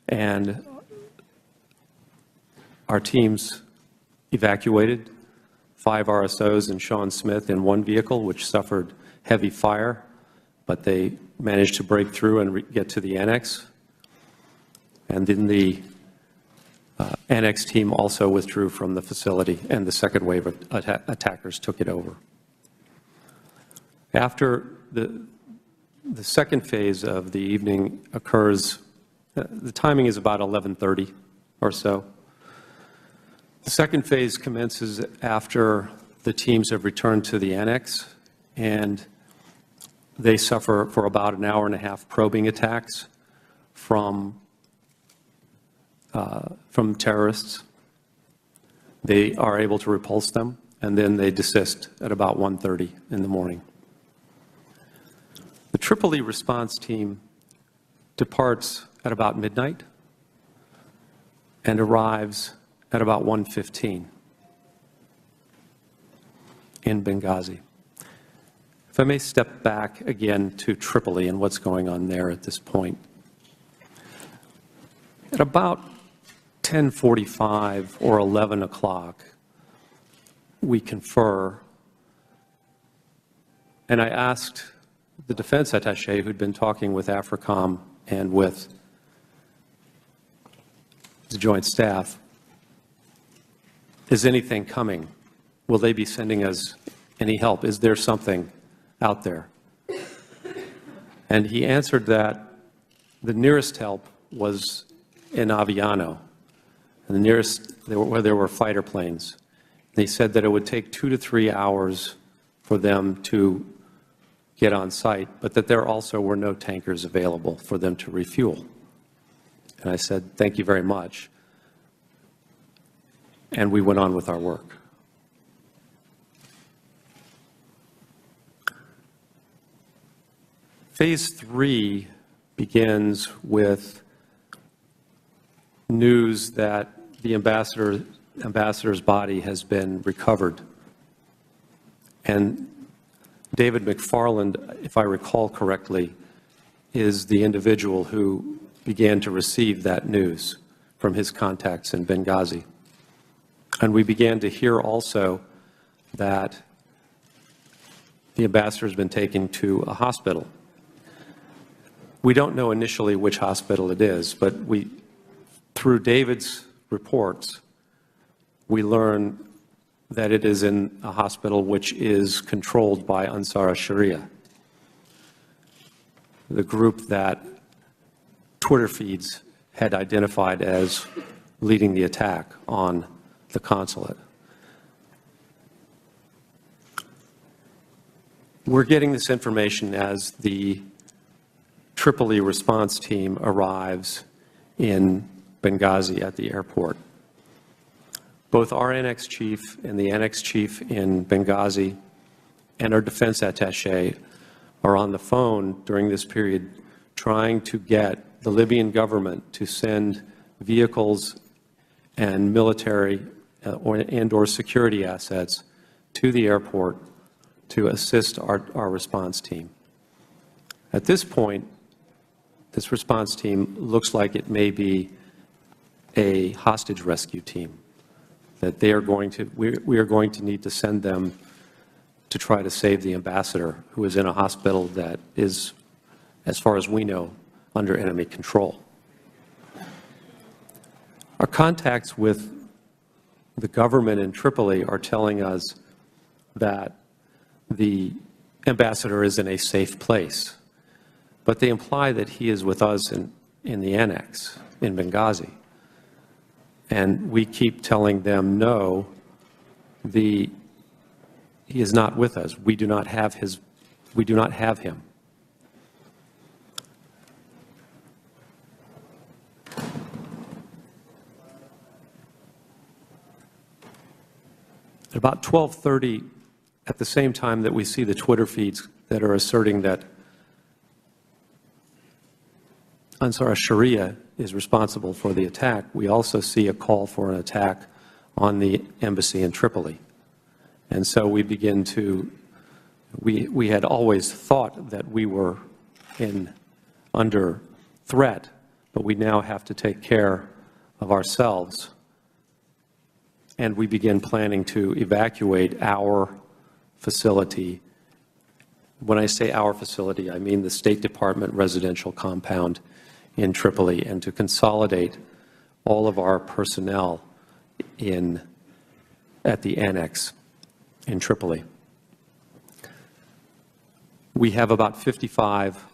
and our teams evacuated 5 RSOs and Sean Smith in one vehicle, which suffered heavy fire, but they managed to break through and get to the annex. And then the annex team also withdrew from the facility, and the second wave of attackers took it over. After the second phase of the evening occurs, the timing is about 11:30 or so. The second phase commences after the teams have returned to the annex, and they suffer for about an hour and a half probing attacks from terrorists. They are able to repulse them, and then they desist at about 1:30 in the morning. The Tripoli response team departs at about midnight and arrives at about 1:15 in Benghazi. If I may step back again to Tripoli and what's going on there at this point. At about 10:45 or 11 o'clock, we confer, and I asked the defense attaché who'd been talking with AFRICOM and with the Joint Staff, is anything coming? Will they be sending us any help? Is there something out there? And he answered that the nearest help was in Aviano, and the nearest where there were fighter planes. They said that it would take 2 to 3 hours for them to get on site, but that there also were no tankers available for them to refuel. And I said, thank you very much. And we went on with our work. Phase 3 begins with news that the ambassador's body has been recovered. And David McFarland, if I recall correctly, is the individual who began to receive that news from his contacts in Benghazi. And we began to hear also that the ambassador has been taken to a hospital. We don't know initially which hospital it is, but through David's reports, we learn that it is in a hospital which is controlled by Ansar al-Sharia, the group that Twitter feeds had identified as leading the attack on the consulate. We're getting this information as the Tripoli response team arrives in Benghazi at the airport. Both our annex chief and the annex chief in Benghazi and our defense attaché are on the phone during this period trying to get the Libyan government to send vehicles and military and/or security assets to the airport to assist our response team. At this point, this response team looks like it may be a hostage rescue team, that we are going to need to send them to try to save the ambassador, who is in a hospital that is, as far as we know, under enemy control. Our contacts with the government in Tripoli are telling us that the ambassador is in a safe place, but they imply that he is with us in the annex in Benghazi. And we keep telling them, no, he is not with us. We do not have him. At about 12:30, at the same time that we see the Twitter feeds that are asserting that Ansar al-Sharia is responsible for the attack, we also see a call for an attack on the embassy in Tripoli. And so we begin to, we had always thought that we were under threat, but we now have to take care of ourselves. And we begin planning to evacuate our facility. When I say our facility, I mean the State Department residential compound in Tripoli, and to consolidate all of our personnel at the annex in Tripoli. We have about 55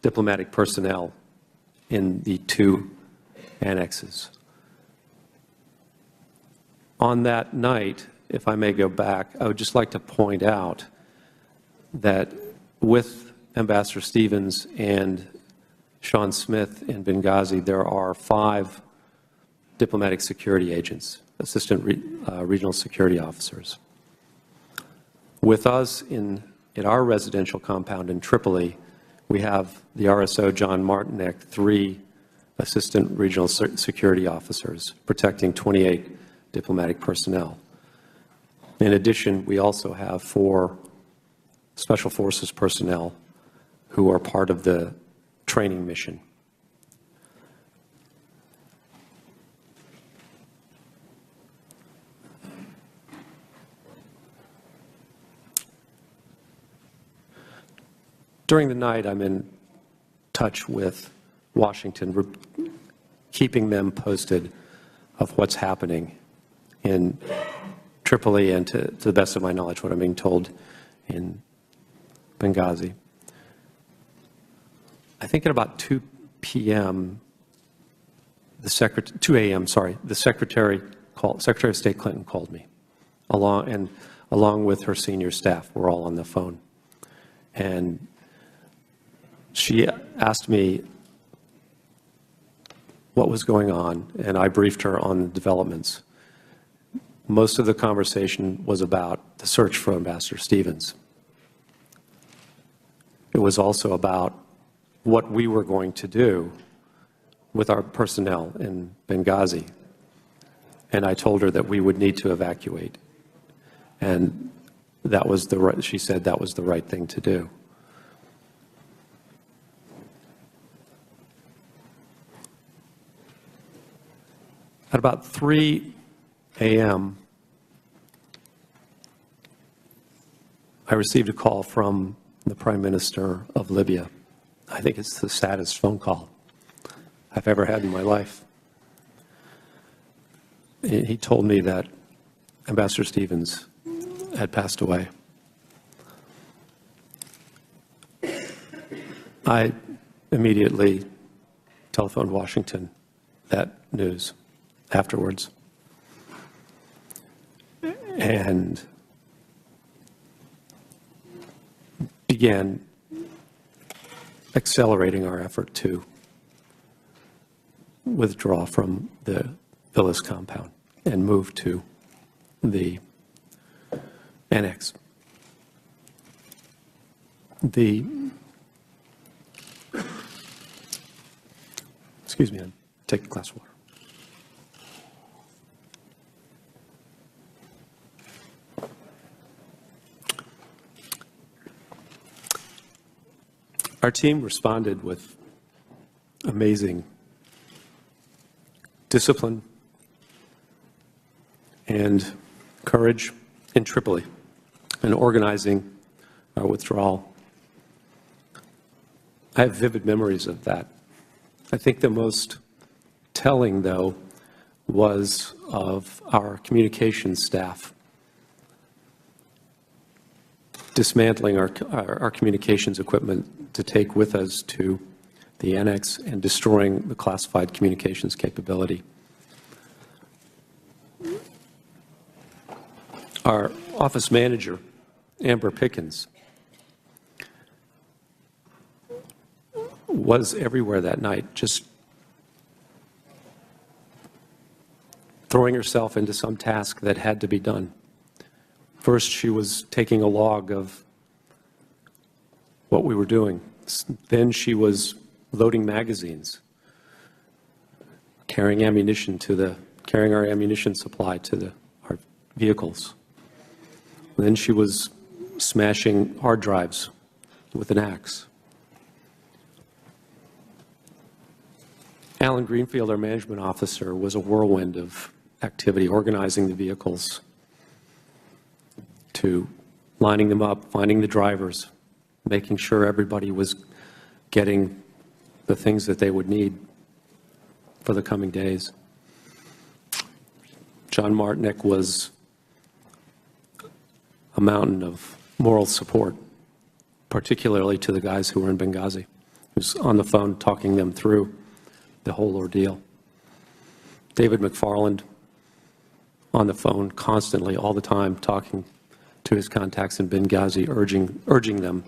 diplomatic personnel in the two annexes. On that night, if I may go back, I would just like to point out that with Ambassador Stevens and Sean Smith in Benghazi, there are 5 diplomatic security agents, assistant regional security officers. With us at our residential compound in Tripoli, we have the RSO John Martinek, 3 assistant regional security officers protecting 28 diplomatic personnel. In addition, we also have 4 Special Forces personnel who are part of the training mission. During the night, I'm in touch with Washington, keeping them posted of what's happening in Tripoli and, to the best of my knowledge, what I'm being told in Benghazi. I think at about 2 p.m., 2 a.m., sorry, the Secretary of State Clinton called me, along with her senior staff. We're all on the phone. And she asked me what was going on, and I briefed her on the developments. Most of the conversation was about the search for Ambassador Stevens. It was also about what we were going to do with our personnel in Benghazi. And I told her that we would need to evacuate. And that was she said that was the right thing to do. At about 3 a.m., I received a call from the Prime Minister of Libya. I think it's the saddest phone call I've ever had in my life. He told me that Ambassador Stevens had passed away. I immediately telephoned Washington that news afterwards. And began accelerating our effort to withdraw from the Villas compound and move to the annex. Excuse me, I'll take a glass of water. Our team responded with amazing discipline and courage in Tripoli and organizing our withdrawal. I have vivid memories of that. I think the most telling, though, was of our communications staff dismantling our communications equipment to take with us to the annex and destroying the classified communications capability. Our office manager, Amber Pickens, was everywhere that night, just throwing herself into some task that had to be done. First, she was taking a log of what we were doing. Then she was loading magazines, carrying our ammunition supply to our vehicles. And then she was smashing hard drives with an axe. Alan Greenfield, our management officer, was a whirlwind of activity, organizing the vehicles, to lining them up, finding the drivers, making sure everybody was getting the things that they would need for the coming days. John Martinick was a mountain of moral support, particularly to the guys who were in Benghazi. He was on the phone talking them through the whole ordeal. David McFarland on the phone constantly, all the time, talking to his contacts in Benghazi, urging them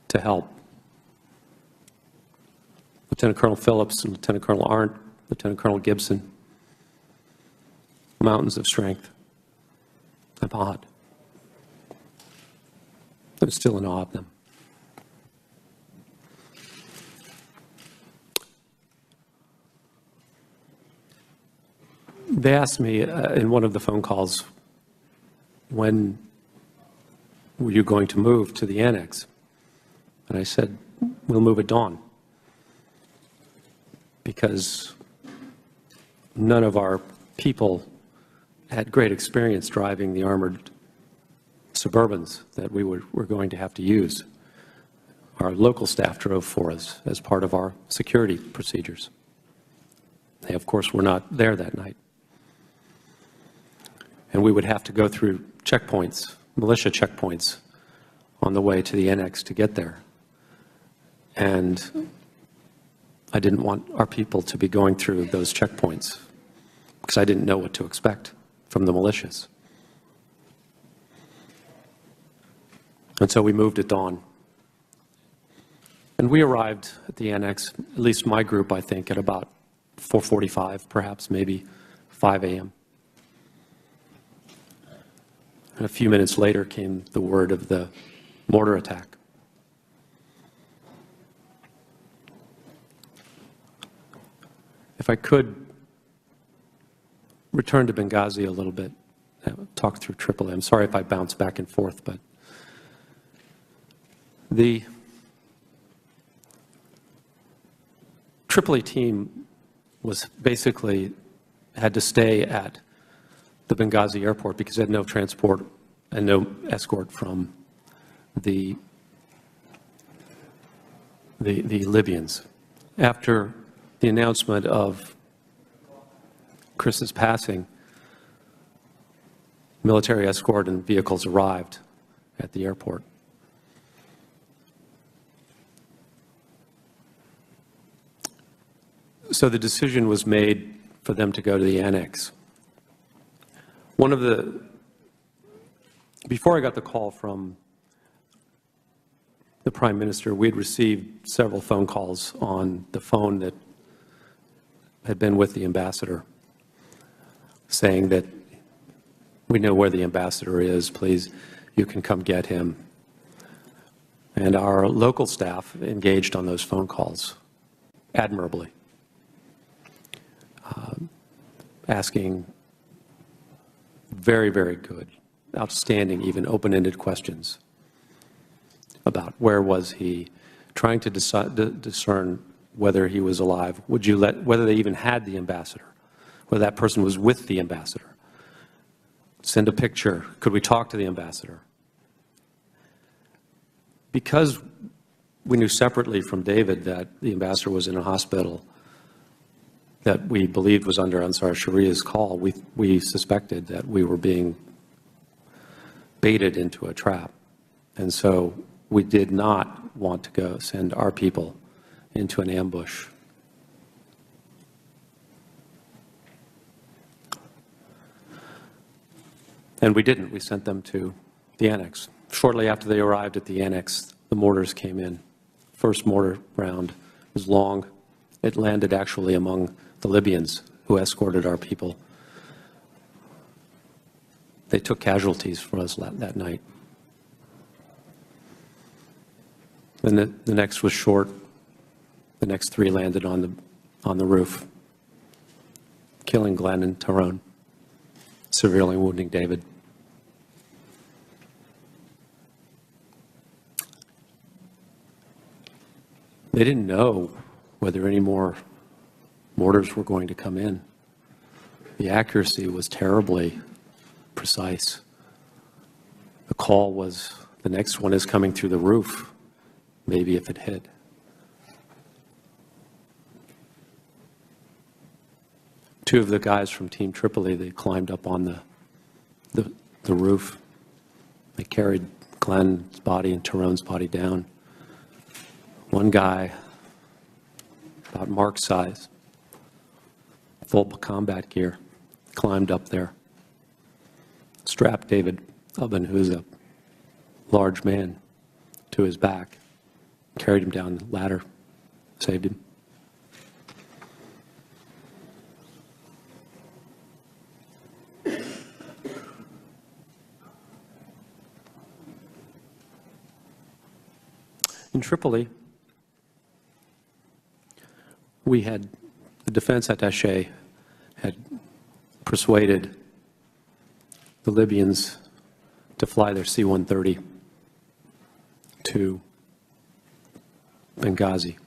to help. Lieutenant Colonel Phillips and Lieutenant Colonel Arndt, Lieutenant Colonel Gibson, mountains of strength. I'm awed. I'm still in awe of them. They asked me in one of the phone calls, when were you going to move to the annex? And I said, we'll move at dawn. Because none of our people had great experience driving the armored Suburbans that we were going to have to use. Our local staff drove for us as part of our security procedures. They, of course, were not there that night. And we would have to go through checkpoints, militia checkpoints, on the way to the annex to get there. And I didn't want our people to be going through those checkpoints because I didn't know what to expect from the militias. And so we moved at dawn. And we arrived at the annex, at least my group, I think, at about 4:45, perhaps, maybe 5 a.m. And a few minutes later came the word of the mortar attack. If I could return to Benghazi a little bit, talk through Tripoli. I'm sorry if I bounce back and forth, but the Tripoli team was basically had to stay at the Benghazi airport because they had no transport and no escort from the Libyans. After the announcement of Chris's passing, military escort and vehicles arrived at the airport. So the decision was made for them to go to the annex. Before I got the call from the Prime Minister, we had received several phone calls on the phone that had been with the ambassador, saying that we know where the ambassador is, please, you can come get him. And our local staff engaged on those phone calls admirably, asking very, very good, outstanding, even open-ended questions about where was he, trying to discern whether he was alive, whether they even had the ambassador, whether that person was with the ambassador. Send a picture. Could we talk to the ambassador? Because we knew separately from David that the ambassador was in a hospital that we believed was under Ansar Sharia's call, we suspected that we were being baited into a trap. And so we did not want to go send our people into an ambush. And we didn't. We sent them to the annex. Shortly after they arrived at the annex, the mortars came in. First mortar round was long. It landed actually among the Libyans who escorted our people. They took casualties for us that night. Then the next was short. The next three landed on the roof, killing Glenn and Tyrone, severely wounding David. They didn't know whether any more mortars were going to come in. The accuracy was terribly precise. The call was, the next one is coming through the roof, maybe if it hit. Two of the guys from Team Tripoli, they climbed up on the roof. They carried Glenn's body and Tyrone's body down. One guy, about Mark's size, full combat gear, climbed up there, strapped David Ubben, who's a large man, to his back, carried him down the ladder, saved him. In Tripoli, the defense attaché had persuaded the Libyans to fly their C-130 to Benghazi.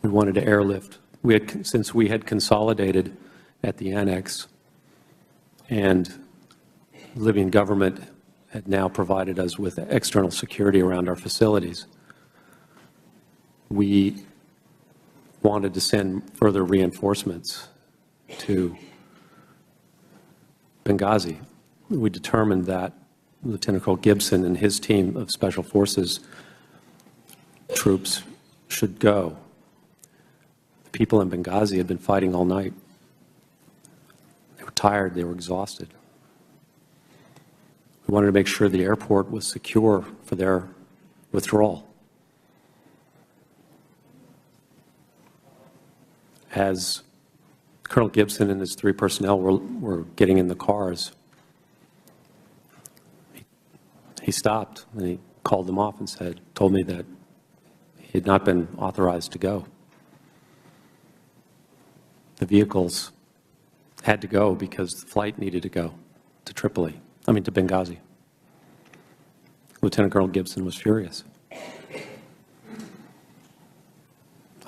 We wanted to airlift. Since we had consolidated at the annex, and the Libyan government had now provided us with external security around our facilities, we wanted to send further reinforcements to Benghazi. We determined that Lieutenant Colonel Gibson and his team of Special Forces troops should go. The people in Benghazi had been fighting all night. They were tired, they were exhausted. We wanted to make sure the airport was secure for their withdrawal. As Colonel Gibson and his three personnel were getting in the cars, he stopped and he called them off and told me that he had not been authorized to go. the vehicles had to go because the flight needed to go to to Benghazi. Lieutenant Colonel Gibson was furious.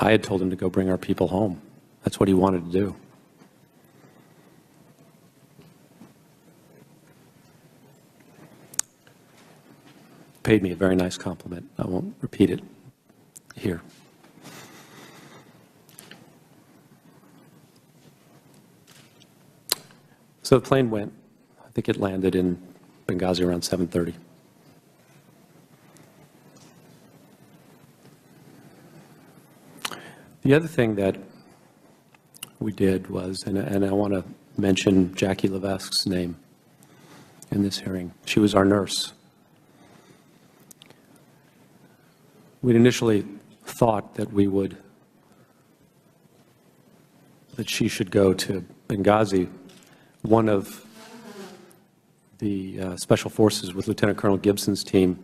I had told him to go bring our people home. That's what he wanted to do. Paid me a very nice compliment. I won't repeat it here. So the plane went. I think it landed in Benghazi around 7:30. The other thing that we did was, and I want to mention Jackie Levesque's name in this hearing. She was our nurse. We'd initially thought that she should go to Benghazi. One of the Special Forces with Lieutenant Colonel Gibson's team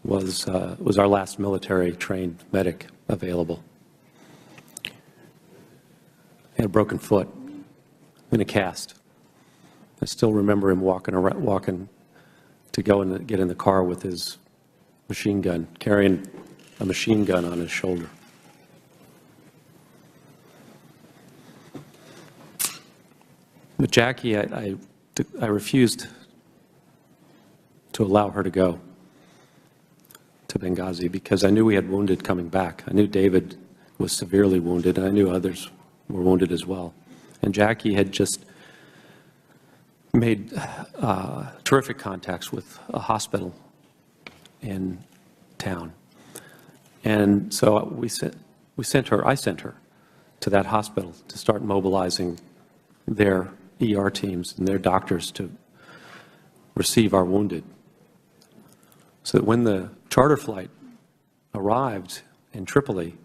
was our last military-trained medic available. He had a broken foot in a cast. I still remember him walking to go and get in the car with his machine gun, carrying a machine gun on his shoulder. But Jackie, I refused to allow her to go to Benghazi because I knew we had wounded coming back. I knew David was severely wounded, and I knew others were wounded as well. And Jackie had just made terrific contacts with a hospital in town. And so I sent her to that hospital to start mobilizing their ER teams and their doctors to receive our wounded. So that when the charter flight arrived in Tripoli,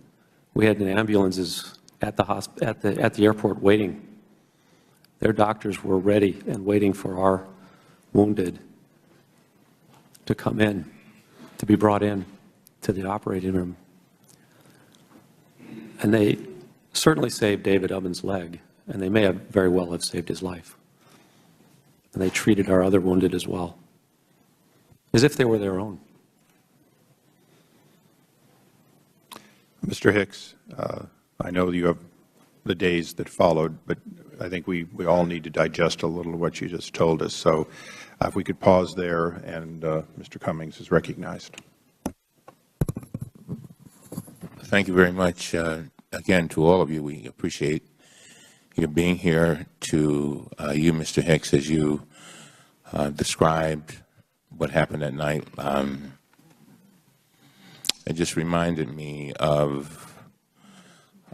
we had ambulances at the airport waiting. Their doctors were ready and waiting for our wounded to come in, to be brought in to the operating room. And they certainly saved David Ubben's leg, and they may have very well have saved his life. And they treated our other wounded as well, as if they were their own. Mr. Hicks, I know you have the days that followed, but I think we all need to digest a little of what you just told us. So if we could pause there, and Mr. Cummings is recognized. Thank you very much. Again, to all of you, we appreciate your being here. To you, Mr. Hicks, as you described what happened that night, it just reminded me of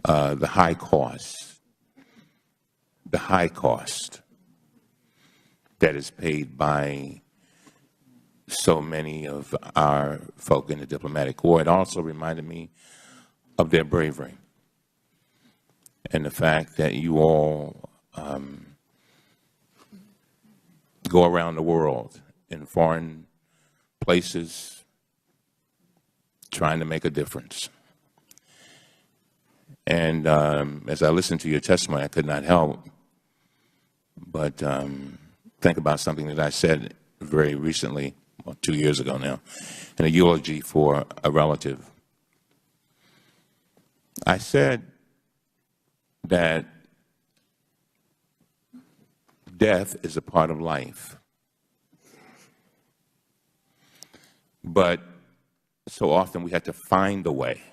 the high cost that is paid by so many of our folk in the diplomatic corps. It also reminded me of their bravery and the fact that you all go around the world in foreign places trying to make a difference. And as I listened to your testimony, I could not help but think about something that I said very recently, well, 2 years ago now, in a eulogy for a relative. I said that death is a part of life, but so often we have to find a way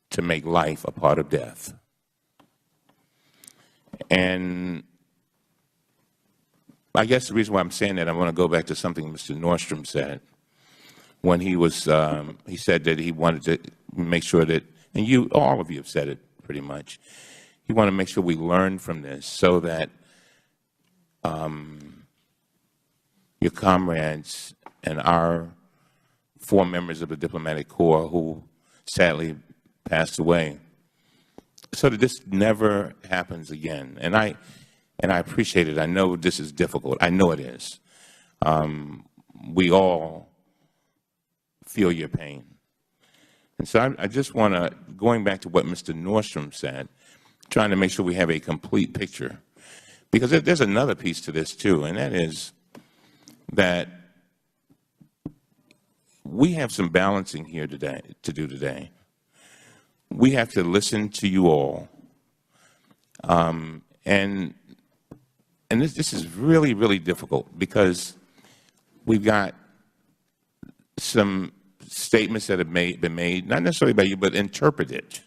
to make life a part of death. And I guess the reason why I'm saying that, I want to go back to something Mr. Nordstrom said when he said that he wanted to make sure that, and all of you have said it pretty much, he wanted to make sure we learn from this so that your comrades and our 4 members of the diplomatic corps who sadly passed away, so that this never happens again. And I appreciate it. I know this is difficult. I know it is. We all feel your pain. And so I just want to, going back to what Mr. Nordstrom said, trying to make sure we have a complete picture. Because there's another piece to this, too, and that is that we have some balancing here today to do today. We have to listen to you all, and this is really, really difficult because we've got some statements that have been made, not necessarily by you, but interpreted.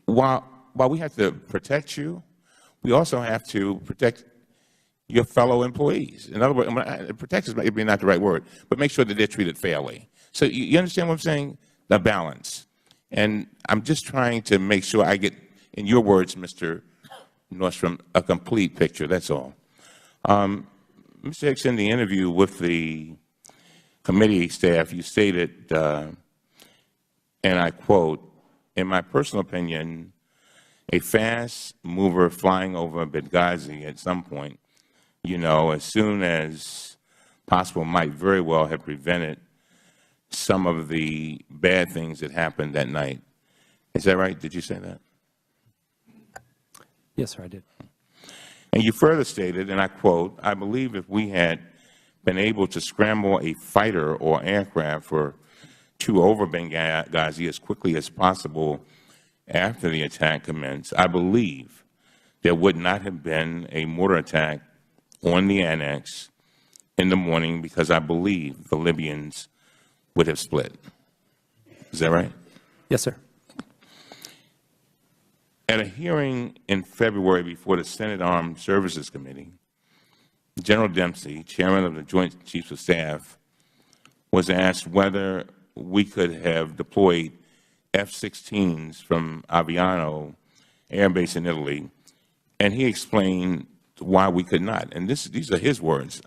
While we have to protect you, we also have to protect your fellow employees. In other words, protect is maybe not the right word, but make sure that they're treated fairly. So you understand what I'm saying? The balance. And I'm just trying to make sure I get, in your words, Mr. Nordstrom, a complete picture, that's all. Mr. Hicks, in the interview with the committee staff, you stated, and I quote, "In my personal opinion, a fast mover flying over Benghazi at some point, as soon as possible, might very well have prevented some of the bad things that happened that night." Is that right? Did you say that? Yes, sir, I did. And you further stated, and I quote, "I believe if we had been able to scramble a fighter or aircraft to over Benghazi as quickly as possible after the attack commenced, I believe there would not have been a mortar attack on the annex in the morning because I believe the Libyans would have split." Is that right? Yes, sir. At a hearing in February before the Senate Armed Services Committee, General Dempsey, Chairman of the Joint Chiefs of Staff, was asked whether we could have deployed F-16s from Aviano Air Base in Italy, and he explained why we could not. And these are his words,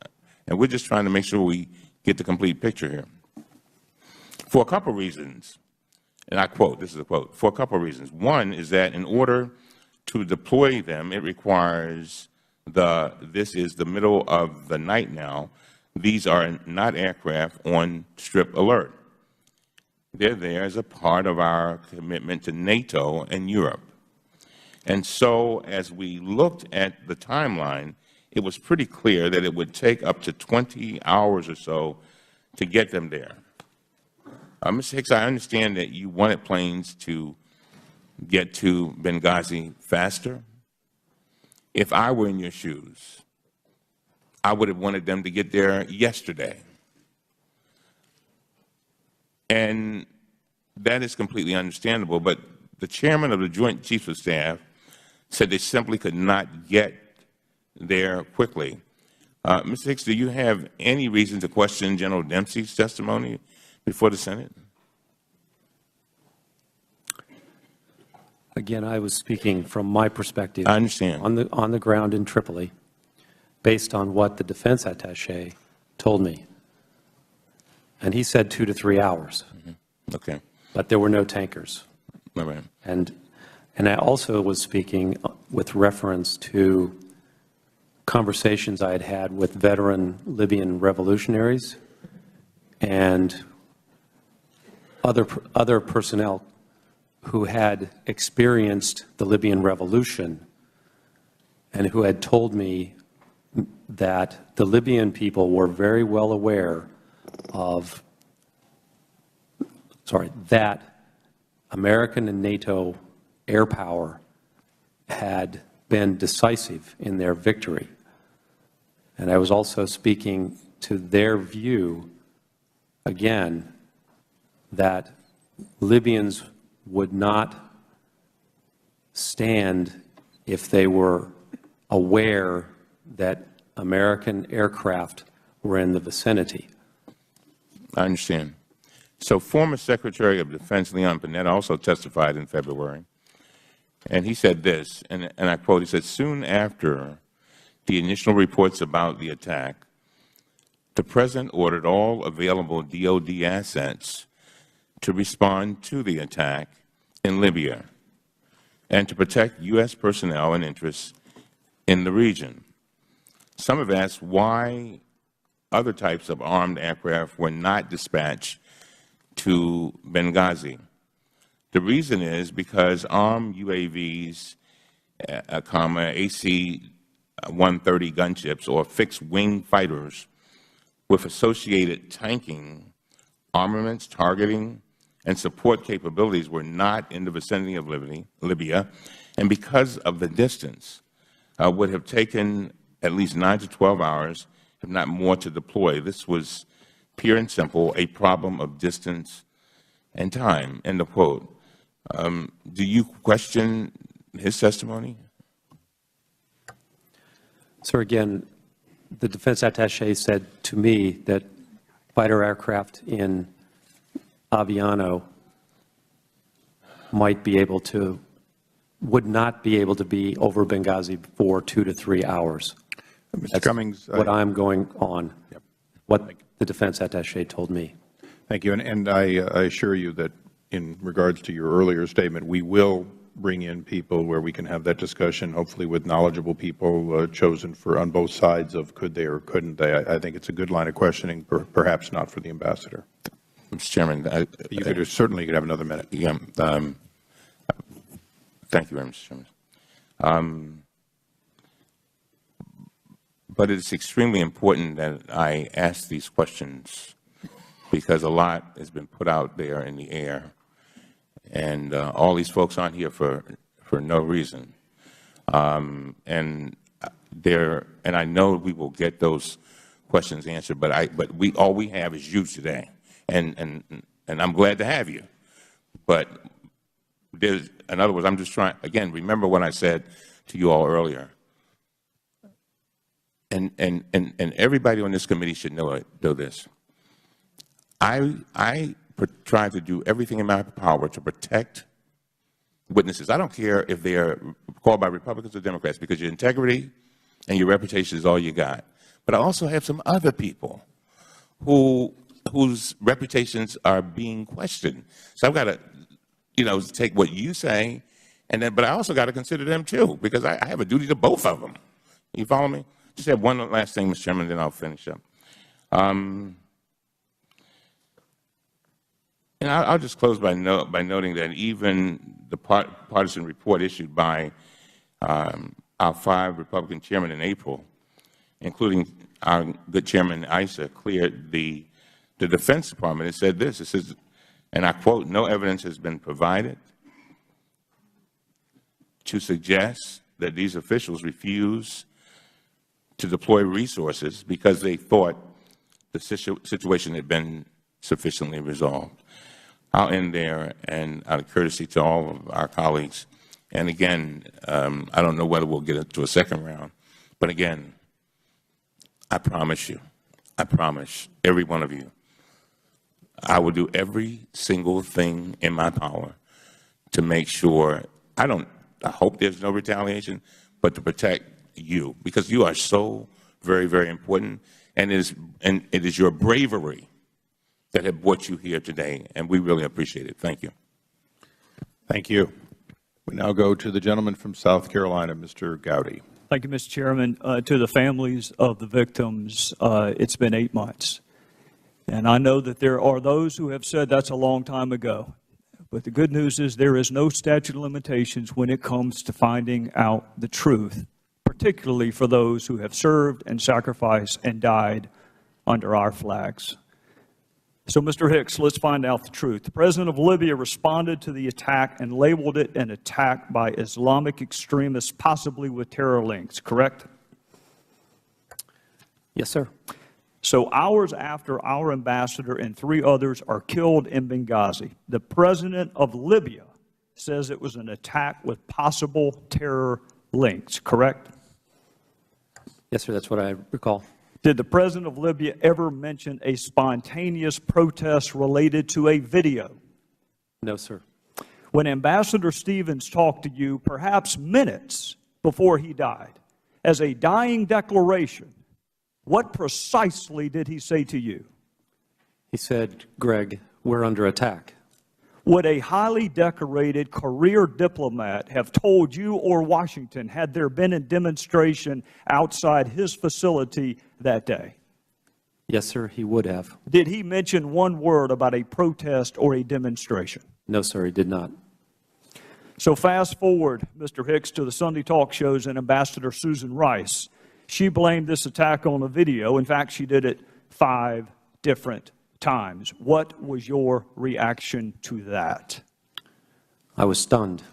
and we're just trying to make sure we get the complete picture here. For a couple of reasons, and I quote, this is a quote, "For a couple of reasons. One is that in order to deploy them, it requires this is the middle of the night now. These are not aircraft on strip alert. They're there as a part of our commitment to NATO and Europe. And so as we looked at the timeline, it was pretty clear that it would take up to 20 hours or so to get them there." Mr. Hicks, I understand that you wanted planes to get to Benghazi faster. If I were in your shoes, I would have wanted them to get there yesterday. And that is completely understandable, but the chairman of the Joint Chiefs of Staff said they simply could not get there quickly. Mr. Hicks, do you have any reason to question General Dempsey's testimony before the Senate? Again, I was speaking from my perspective. I understand. On the ground in Tripoli, based on what the defense attaché told me. And he said 2 to 3 hours. Mm-hmm. Okay. But there were no tankers. All right. And I also was speaking with reference to conversations I had had with veteran Libyan revolutionaries and other personnel who had experienced the Libyan revolution and who had told me that the Libyan people were very well aware of, that American and NATO air power had been decisive in their victory. And I was also speaking to their view, again, that Libyans would not stand if they were aware that American aircraft were in the vicinity. I understand. So former Secretary of Defense Leon Panetta also testified in February, and he said this, and I quote, he said, "Soon after the initial reports about the attack, the President ordered all available DoD assets to respond to the attack in Libya and to protect U.S. personnel and interests in the region. Some have asked why other types of armed aircraft were not dispatched to Benghazi. The reason is because armed UAVs, AC-130 gunships or fixed-wing fighters with associated tanking, armaments, targeting, and support capabilities were not in the vicinity of Libya, and because of the distance, would have taken at least 9 to 12 hours, if not more, to deploy. This was pure and simple, a problem of distance and time, end of quote. Do you question his testimony? Sir, again, the defense attaché said to me that fighter aircraft in Aviano would not be able to be over Benghazi for 2 to 3 hours. Mr. Cummings. What I'm going on, what the defense attaché told me. Thank you. And I assure you that in regards to your earlier statement, we will bring in people where we can have that discussion, hopefully with knowledgeable people chosen on both sides of could they or couldn't they. I think it's a good line of questioning, perhaps not for the Ambassador. Mr. Chairman. You certainly could have another minute. Yeah. Thank you very much, Mr. Chairman. But it's extremely important that I ask these questions because a lot has been put out there in the air, and all these folks aren't here for no reason. And I know we will get those questions answered, but all we have is you today, and I'm glad to have you. But in other words, I'm just trying, again, remember what I said to you all earlier. And everybody on this committee should know this. I try to do everything in my power to protect witnesses. I don't care if they're called by Republicans or Democrats, because your integrity and your reputation is all you got. But I also have some other people whose reputations are being questioned. So I've got to, take what you say, but I also got to consider them too, because I have a duty to both of them. You follow me? Just have one last thing, Mr. Chairman, then I'll finish up. And I'll just close by noting that even the partisan report issued by our 5 Republican chairmen in April, including our good Chairman Issa, cleared the Defense Department. It said this, it says, and I quote, "No evidence has been provided to suggest that these officials refuse to deploy resources because they thought the situation had been sufficiently resolved." I'll end there, and out of courtesy to all of our colleagues, and again, I don't know whether we'll get to a second round, but again, I promise you, I promise every one of you, I will do every single thing in my power to make sure, I hope there's no retaliation, but to protect you, because you are so very, very important, and it is your bravery that have brought you here today, and we really appreciate it. Thank you. Thank you. We now go to the gentleman from South Carolina, Mr. Gowdy. Thank you, Mr. Chairman. To the families of the victims, it's been 8 months. And I know that there are those who have said that's a long time ago. But the good news is there is no statute of limitations when it comes to finding out the truth, particularly for those who have served and sacrificed and died under our flags. So, Mr. Hicks, let's find out the truth. The president of Libya responded to the attack and labeled it an attack by Islamic extremists, possibly with terror links, correct? Yes, sir. So hours after our ambassador and 3 others are killed in Benghazi, the president of Libya says it was an attack with possible terror links, correct? Yes, sir, that's what I recall. Did the president of Libya ever mention a spontaneous protest related to a video? No, sir. When Ambassador Stevens talked to you, perhaps minutes before he died, as a dying declaration, what precisely did he say to you? He said, "Greg, we're under attack." Would a highly decorated career diplomat have told you or Washington had there been a demonstration outside his facility that day? Yes, sir, he would have. Did he mention one word about a protest or a demonstration? No, sir, he did not. So fast forward, Mr. Hicks, to the Sunday talk shows and Ambassador Susan Rice. She blamed this attack on a video. In fact, she did it 5 different times. What was your reaction to that? I was stunned.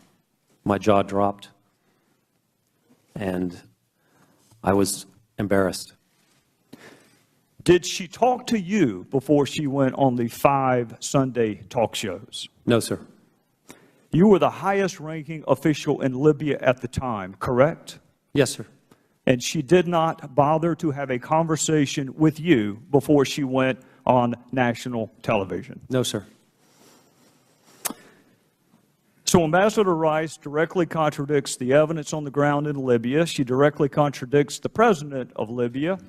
My jaw dropped, and I was embarrassed. Did she talk to you before she went on the 5 Sunday talk shows? No, sir. You were the highest-ranking official in Libya at the time, correct? Yes, sir. And she did not bother to have a conversation with you before she went on national television? No, sir. So Ambassador Rice directly contradicts the evidence on the ground in Libya. She directly contradicts the president of Libya.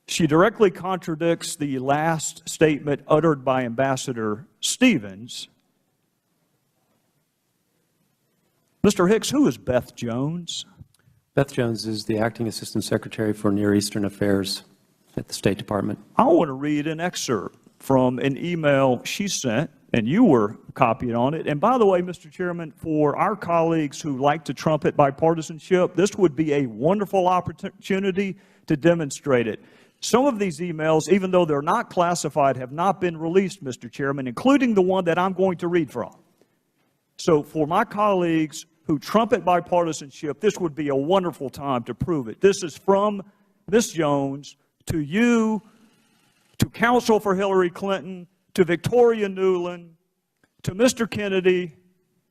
She directly contradicts the last statement uttered by Ambassador Stevens. Mr. Hicks, who is Beth Jones? Beth Jones is the Acting Assistant Secretary for Near Eastern Affairs at the State Department. I want to read an excerpt from an email she sent, and you were copied on it. And by the way, Mr. Chairman, for our colleagues who like to trumpet bipartisanship, this would be a wonderful opportunity to demonstrate it. Some of these emails, even though they're not classified, have not been released, Mr. Chairman, including the one that I'm going to read from. So for my colleagues who trumpet bipartisanship, this would be a wonderful time to prove it. This is from Ms. Jones to you, to counsel for Hillary Clinton, to Victoria Nuland, to Mr. Kennedy,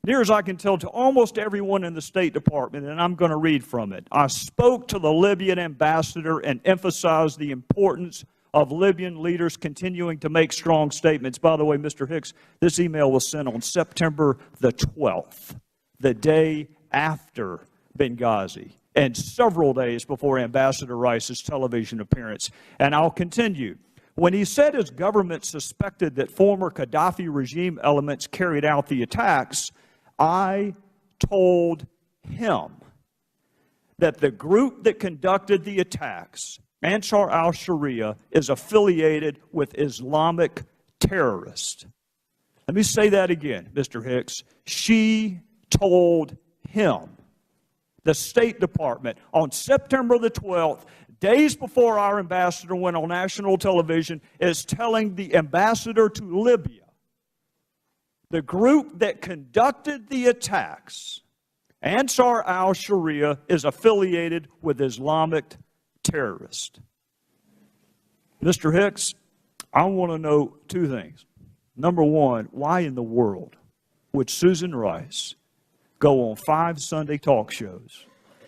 near as I can tell, to almost everyone in the State Department, and I'm going to read from it. I spoke to the Libyan ambassador and emphasized the importance of Libyan leaders continuing to make strong statements. By the way, Mr. Hicks, this email was sent on September the 12th, the day after Benghazi, and several days before Ambassador Rice's television appearance. And I'll continue. When he said his government suspected that former Gaddafi regime elements carried out the attacks, I told him that the group that conducted the attacks, Ansar al-Sharia, is affiliated with Islamic terrorists. Let me say that again, Mr. Hicks. She told him, the State Department, on September the 12th, days before our ambassador went on national television, is telling the ambassador to Libya, the group that conducted the attacks, Ansar al-Sharia, is affiliated with Islamic terrorists. Mr. Hicks, I want to know 2 things. Number one, why in the world would Susan Rice go on 5 Sunday talk shows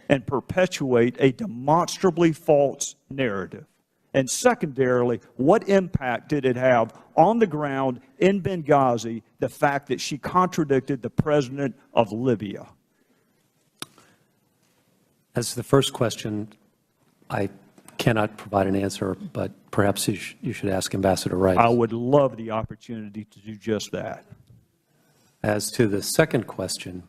and perpetuate a demonstrably false narrative? And secondarily, what impact did it have on the ground in Benghazi, the fact that she contradicted the president of Libya? As to the first question, I cannot provide an answer, but perhaps you should ask Ambassador Rice. I would love the opportunity to do just that. As to the second question,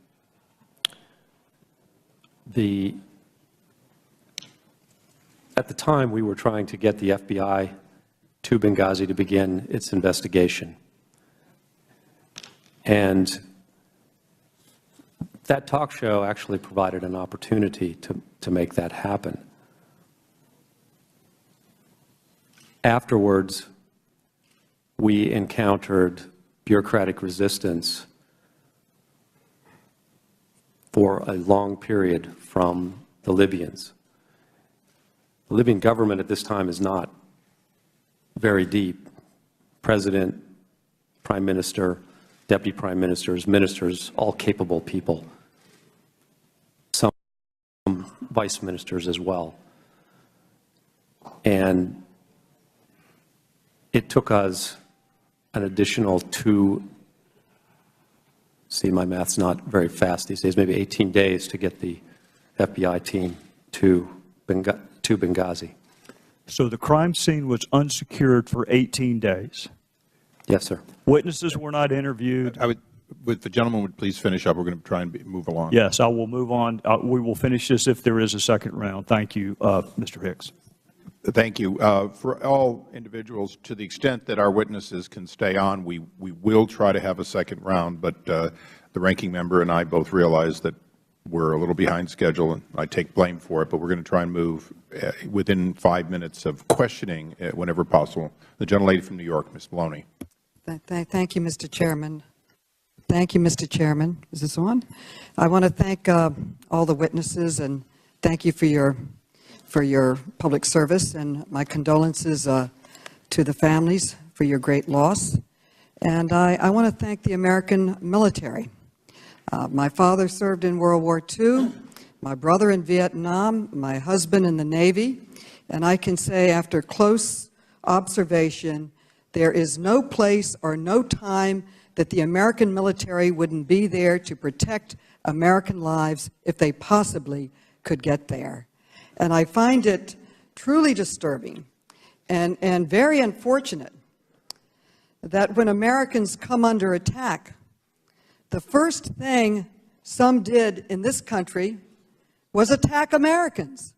at the time, we were trying to get the FBI to Benghazi to begin its investigation. And that talk show actually provided an opportunity to make that happen. Afterwards, we encountered bureaucratic resistance for a long period from the Libyans. The Libyan government at this time is not very deep. President, Prime Minister, Deputy Prime Ministers, ministers, all capable people. Some vice ministers as well. And it took us an additional 2, see, my math's not very fast these days, maybe 18 days to get the FBI team to Benghazi. So the crime scene was unsecured for 18 days. Yes, sir. Witnesses were not interviewed. If the gentleman would please finish up, we're going to try and move along. Yes, I will move on. We will finish this if there is a second round. Thank you, Mr. Hicks. Thank you. For all individuals, to the extent that our witnesses can stay on, we will try to have a second round, but the ranking member and I both realize that we're a little behind schedule, and I take blame for it, but we're going to try and move within 5 minutes of questioning whenever possible. The gentlelady from New York, Ms. Maloney. Thank you, Mr. Chairman. Thank you, Mr. Chairman. Is this on? I want to thank all the witnesses and thank you for your public service, and my condolences to the families for your great loss. And I want to thank the American military. My father served in World War II, my brother in Vietnam, my husband in the Navy, and I can say after close observation, there is no place or no time that the American military wouldn't be there to protect American lives if they possibly could get there. And I find it truly disturbing and very unfortunate that when Americans come under attack, the first thing some did in this country was attack Americans,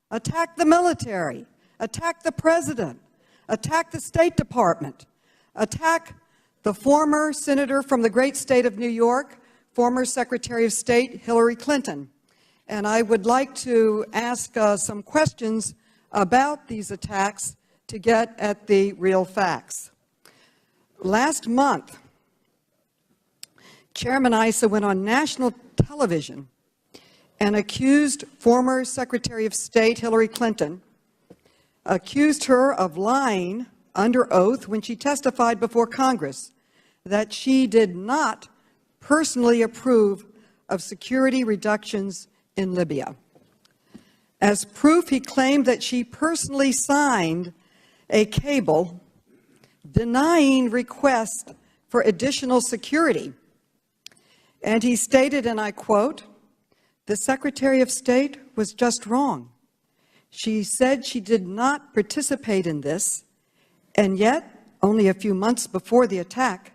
attack the military, attack the president, attack the State Department, attack the former senator from the great state of New York, former Secretary of State Hillary Clinton. And I would like to ask some questions about these attacks to get at the real facts. Last month, Chairman Issa went on national television and accused former Secretary of State Hillary Clinton, accused her of lying under oath when she testified before Congress that she did not personally approve of security reductions in Libya. As proof, he claimed that she personally signed a cable denying requests for additional security. And he stated, and I quote, "The Secretary of State was just wrong. She said she did not participate in this, and yet, only a few months before the attack,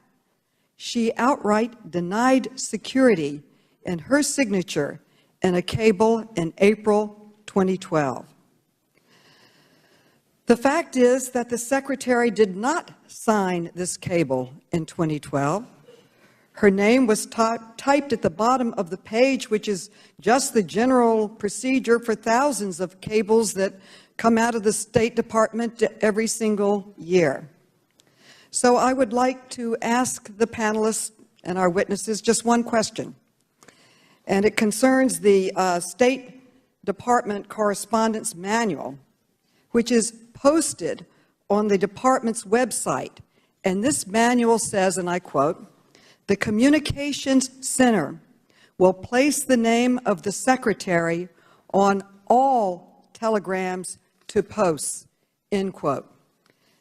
she outright denied security in her signature in a cable in April 2012. The fact is that the Secretary did not sign this cable in 2012. Her name was typed at the bottom of the page, which is just the general procedure for thousands of cables that come out of the State Department every single year. So I would like to ask the panelists and our witnesses just one question, and it concerns the State Department Correspondence Manual, which is posted on the Department's website. And this manual says, and I quote, "The Communications Center will place the name of the Secretary on all telegrams to posts," end quote.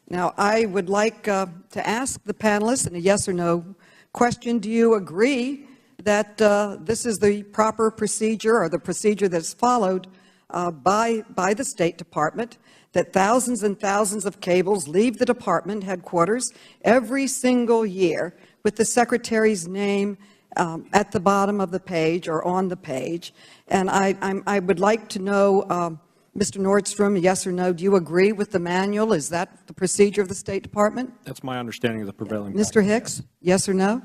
Now, I would like to ask the panelists in a yes or no question, do you agree that this is the proper procedure or the procedure that's followed by the State Department, that thousands and thousands of cables leave the department headquarters every single year with the Secretary's name at the bottom of the page or on the page? And I would like to know, Mr. Nordstrom, yes or no, do you agree with the manual? Is that the procedure of the State Department? That's my understanding of the prevailing Mr. Hicks, yes or no?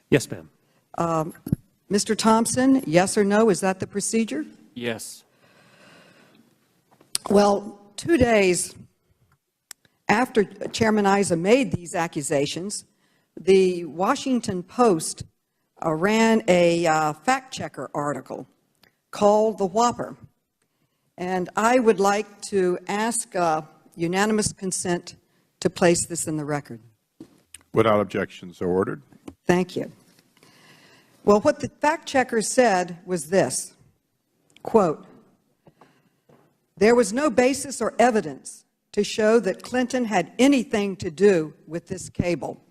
Yes, ma'am. Mr. Thompson, yes or no, is that the procedure? Yes. Well, 2 days after Chairman Issa made these accusations, the Washington Post ran a fact-checker article called The Whopper. And I would like to ask unanimous consent to place this in the record. Without objection, so ordered. Thank you. Well, what the fact-checker said was this, quote, "There was no basis or evidence to show that Clinton had anything to do with this cable,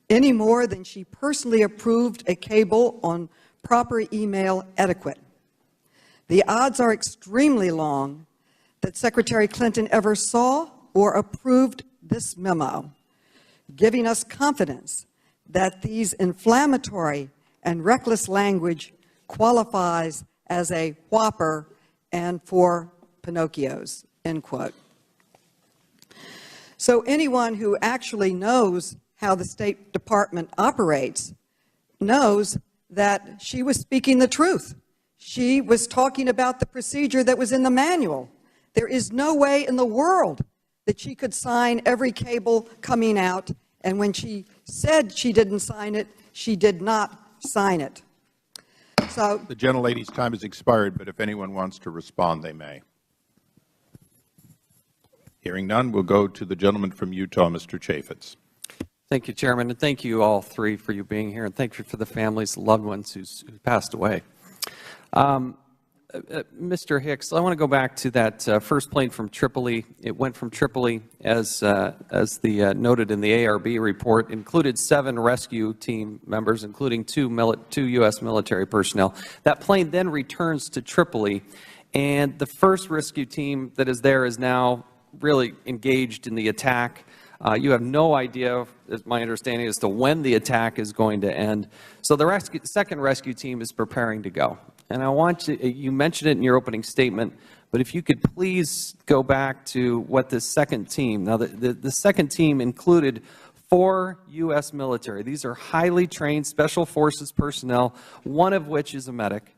any more than she personally approved a cable on proper email etiquette. The odds are extremely long that Secretary Clinton ever saw or approved this memo, giving us confidence that these inflammatory and reckless language qualifies as a whopper and for Pinocchios," end quote. So anyone who actually knows how the State Department operates knows that she was speaking the truth. She was talking about the procedure that was in the manual. There is no way in the world that she could sign every cable coming out, and when she said she didn't sign it, she did not sign it. So The gentlelady's time has expired, but if anyone wants to respond, they may. Hearing none, we'll go to the gentleman from Utah, Mr. Chaffetz. Thank you, Chairman, and thank you all three for you being here, and thank you for the families, loved ones who passed away. Mr. Hicks, I want to go back to that first plane from Tripoli. It went from Tripoli, as noted in the ARB report, included 7 rescue team members, including two U.S. military personnel. That plane then returns to Tripoli, and the first rescue team that is there is now really engaged in the attack. You have no idea, is my understanding, as to when the attack is going to end. So the second rescue team is preparing to go. And I want you mentioned it in your opening statement, but if you could please go back to what the second team, now the second team included 4 U.S. military. These are highly trained Special Forces personnel, one of which is a medic.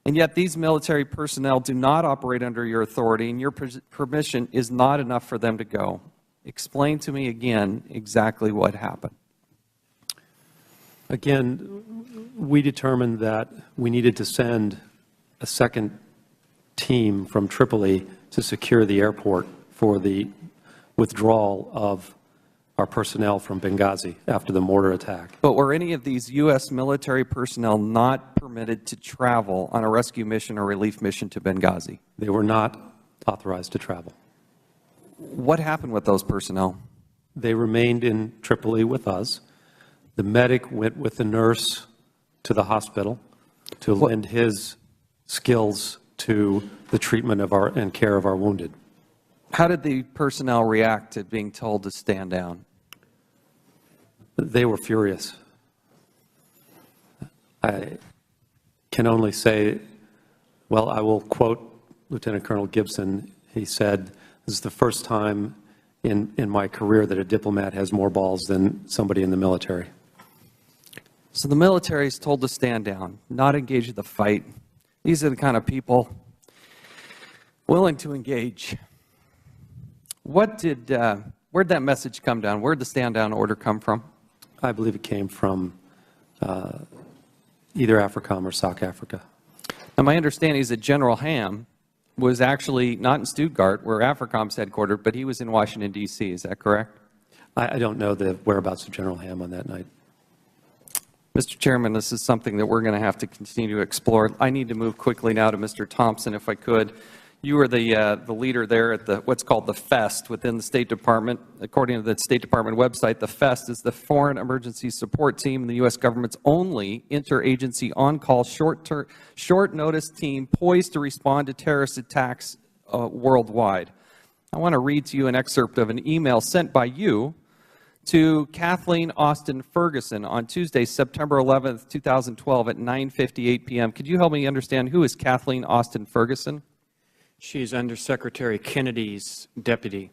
And yet these military personnel do not operate under your authority, and your permission is not enough for them to go. Explain to me again exactly what happened. Again, we determined that we needed to send a second team from Tripoli to secure the airport for the withdrawal of our personnel from Benghazi after the mortar attack. But were any of these U.S. military personnel not permitted to travel on a rescue mission or relief mission to Benghazi? They were not authorized to travel. What happened with those personnel? They remained in Tripoli with us. The medic went with the nurse to the hospital to lend his skills to the treatment of and care of our wounded. How did the personnel react to being told to stand down? They were furious. I can only say, well, I will quote Lieutenant Colonel Gibson. He said, "This is the first time in my career that a diplomat has more balls than somebody in the military." So the military is told to stand down, not engage in the fight. These are the kind of people willing to engage. Where'd that message come down? Where'd the stand down order come from? I believe it came from either AFRICOM or SOC Africa. Now, my understanding is that General Ham was actually not in Stuttgart, where AFRICOM's headquartered, but he was in Washington, D.C. Is that correct? I don't know the whereabouts of General Ham on that night. Mr. Chairman, this is something that we're going to have to continue to explore. I need to move quickly now to Mr. Thompson, if I could. You were the leader there at what's called the FEST within the State Department. According to the State Department website, the FEST is the Foreign Emergency Support Team, and the U.S. government's only interagency on-call short-notice team poised to respond to terrorist attacks worldwide. I want to read to you an excerpt of an email sent by you to Kathleen Austin Ferguson on Tuesday, September 11th, 2012 at 9:58 p.m. Could you help me understand who is Kathleen Austin Ferguson? She's Undersecretary Kennedy's deputy.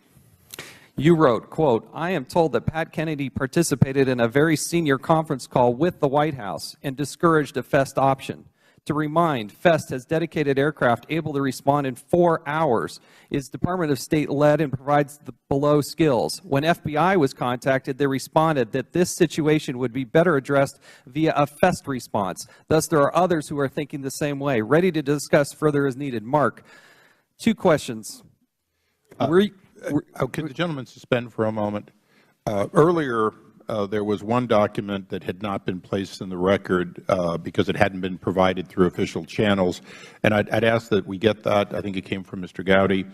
You wrote, quote, "I am told that Pat Kennedy participated in a very senior conference call with the White House and discouraged a FEST option. To remind, FEST has dedicated aircraft able to respond in 4 hours, is Department of State led and provides the below skills. When FBI was contacted, they responded that this situation would be better addressed via a FEST response. Thus, there are others who are thinking the same way. Ready to discuss further as needed." Mark, 2 questions. Could the gentleman suspend for a moment? Earlier, there was one document that had not been placed in the record because it hadn't been provided through official channels, and I'd ask that we get that. I think it came from Mr. Gowdy.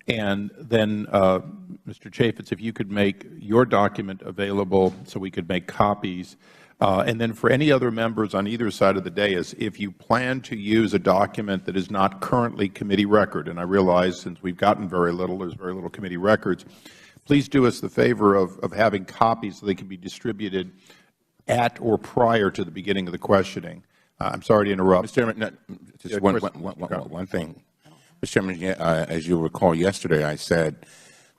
And then, Mr. Chaffetz, if you could make your document available so we could make copies. And then for any other members on either side of the dais, if you plan to use a document that is not currently committee record, and I realize since we've gotten very little, there's very little committee records, please do us the favor of having copies so they can be distributed at or prior to the beginning of the questioning. I'm sorry to interrupt. Mr. Chairman, just one thing. Mr. Chairman, as you recall, yesterday I said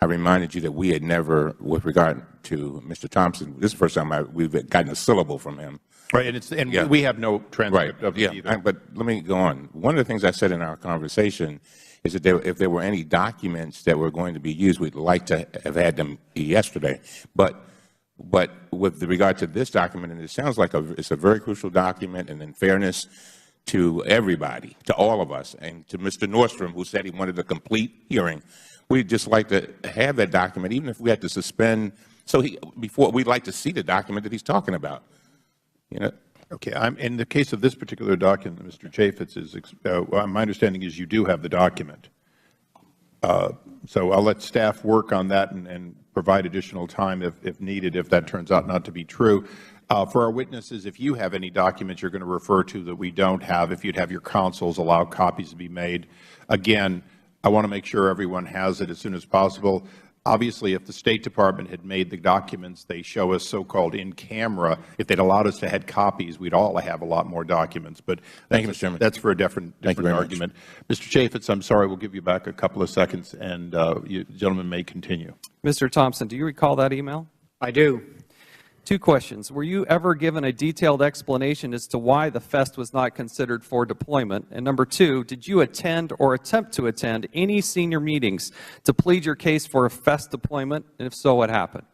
I reminded you that we had never, with regard to Mr. Thompson, this is the first time we've gotten a syllable from him. Right, and Yeah. we have no transcript Right, of it yeah, either. but let me go on. One of the things I said in our conversation is that if there were any documents that were going to be used, we'd like to have had them yesterday. But with regard to this document, and it sounds like it's a very crucial document, and in fairness to everybody, to all of us, and to Mr. Nordstrom, who said he wanted a complete hearing, we'd just like to have that document, even if we had to suspend. So we'd like to see the document that he's talking about. You know. Okay, in the case of this particular document, Mr. Chaffetz, my understanding is you do have the document. So I'll let staff work on that and provide additional time if needed, if that turns out not to be true. For our witnesses, if you have any documents you're going to refer to that we don't have, if you'd have your counsels allow copies to be made. Again, I want to make sure everyone has it as soon as possible. Obviously, if the State Department had made the documents they show us so-called in camera, if they'd allowed us to have copies, we'd all have a lot more documents. But Thank you, Mr. Chairman. That's for a different argument. Mr. Chaffetz, I'm sorry, we'll give you back a couple of seconds, and you gentlemen may continue. Mr. Thompson, do you recall that email? I do. 2 questions. Were you ever given a detailed explanation as to why the FEST was not considered for deployment? And number 2, did you attend or attempt to attend any senior meetings to plead your case for a FEST deployment? And if so, what happened?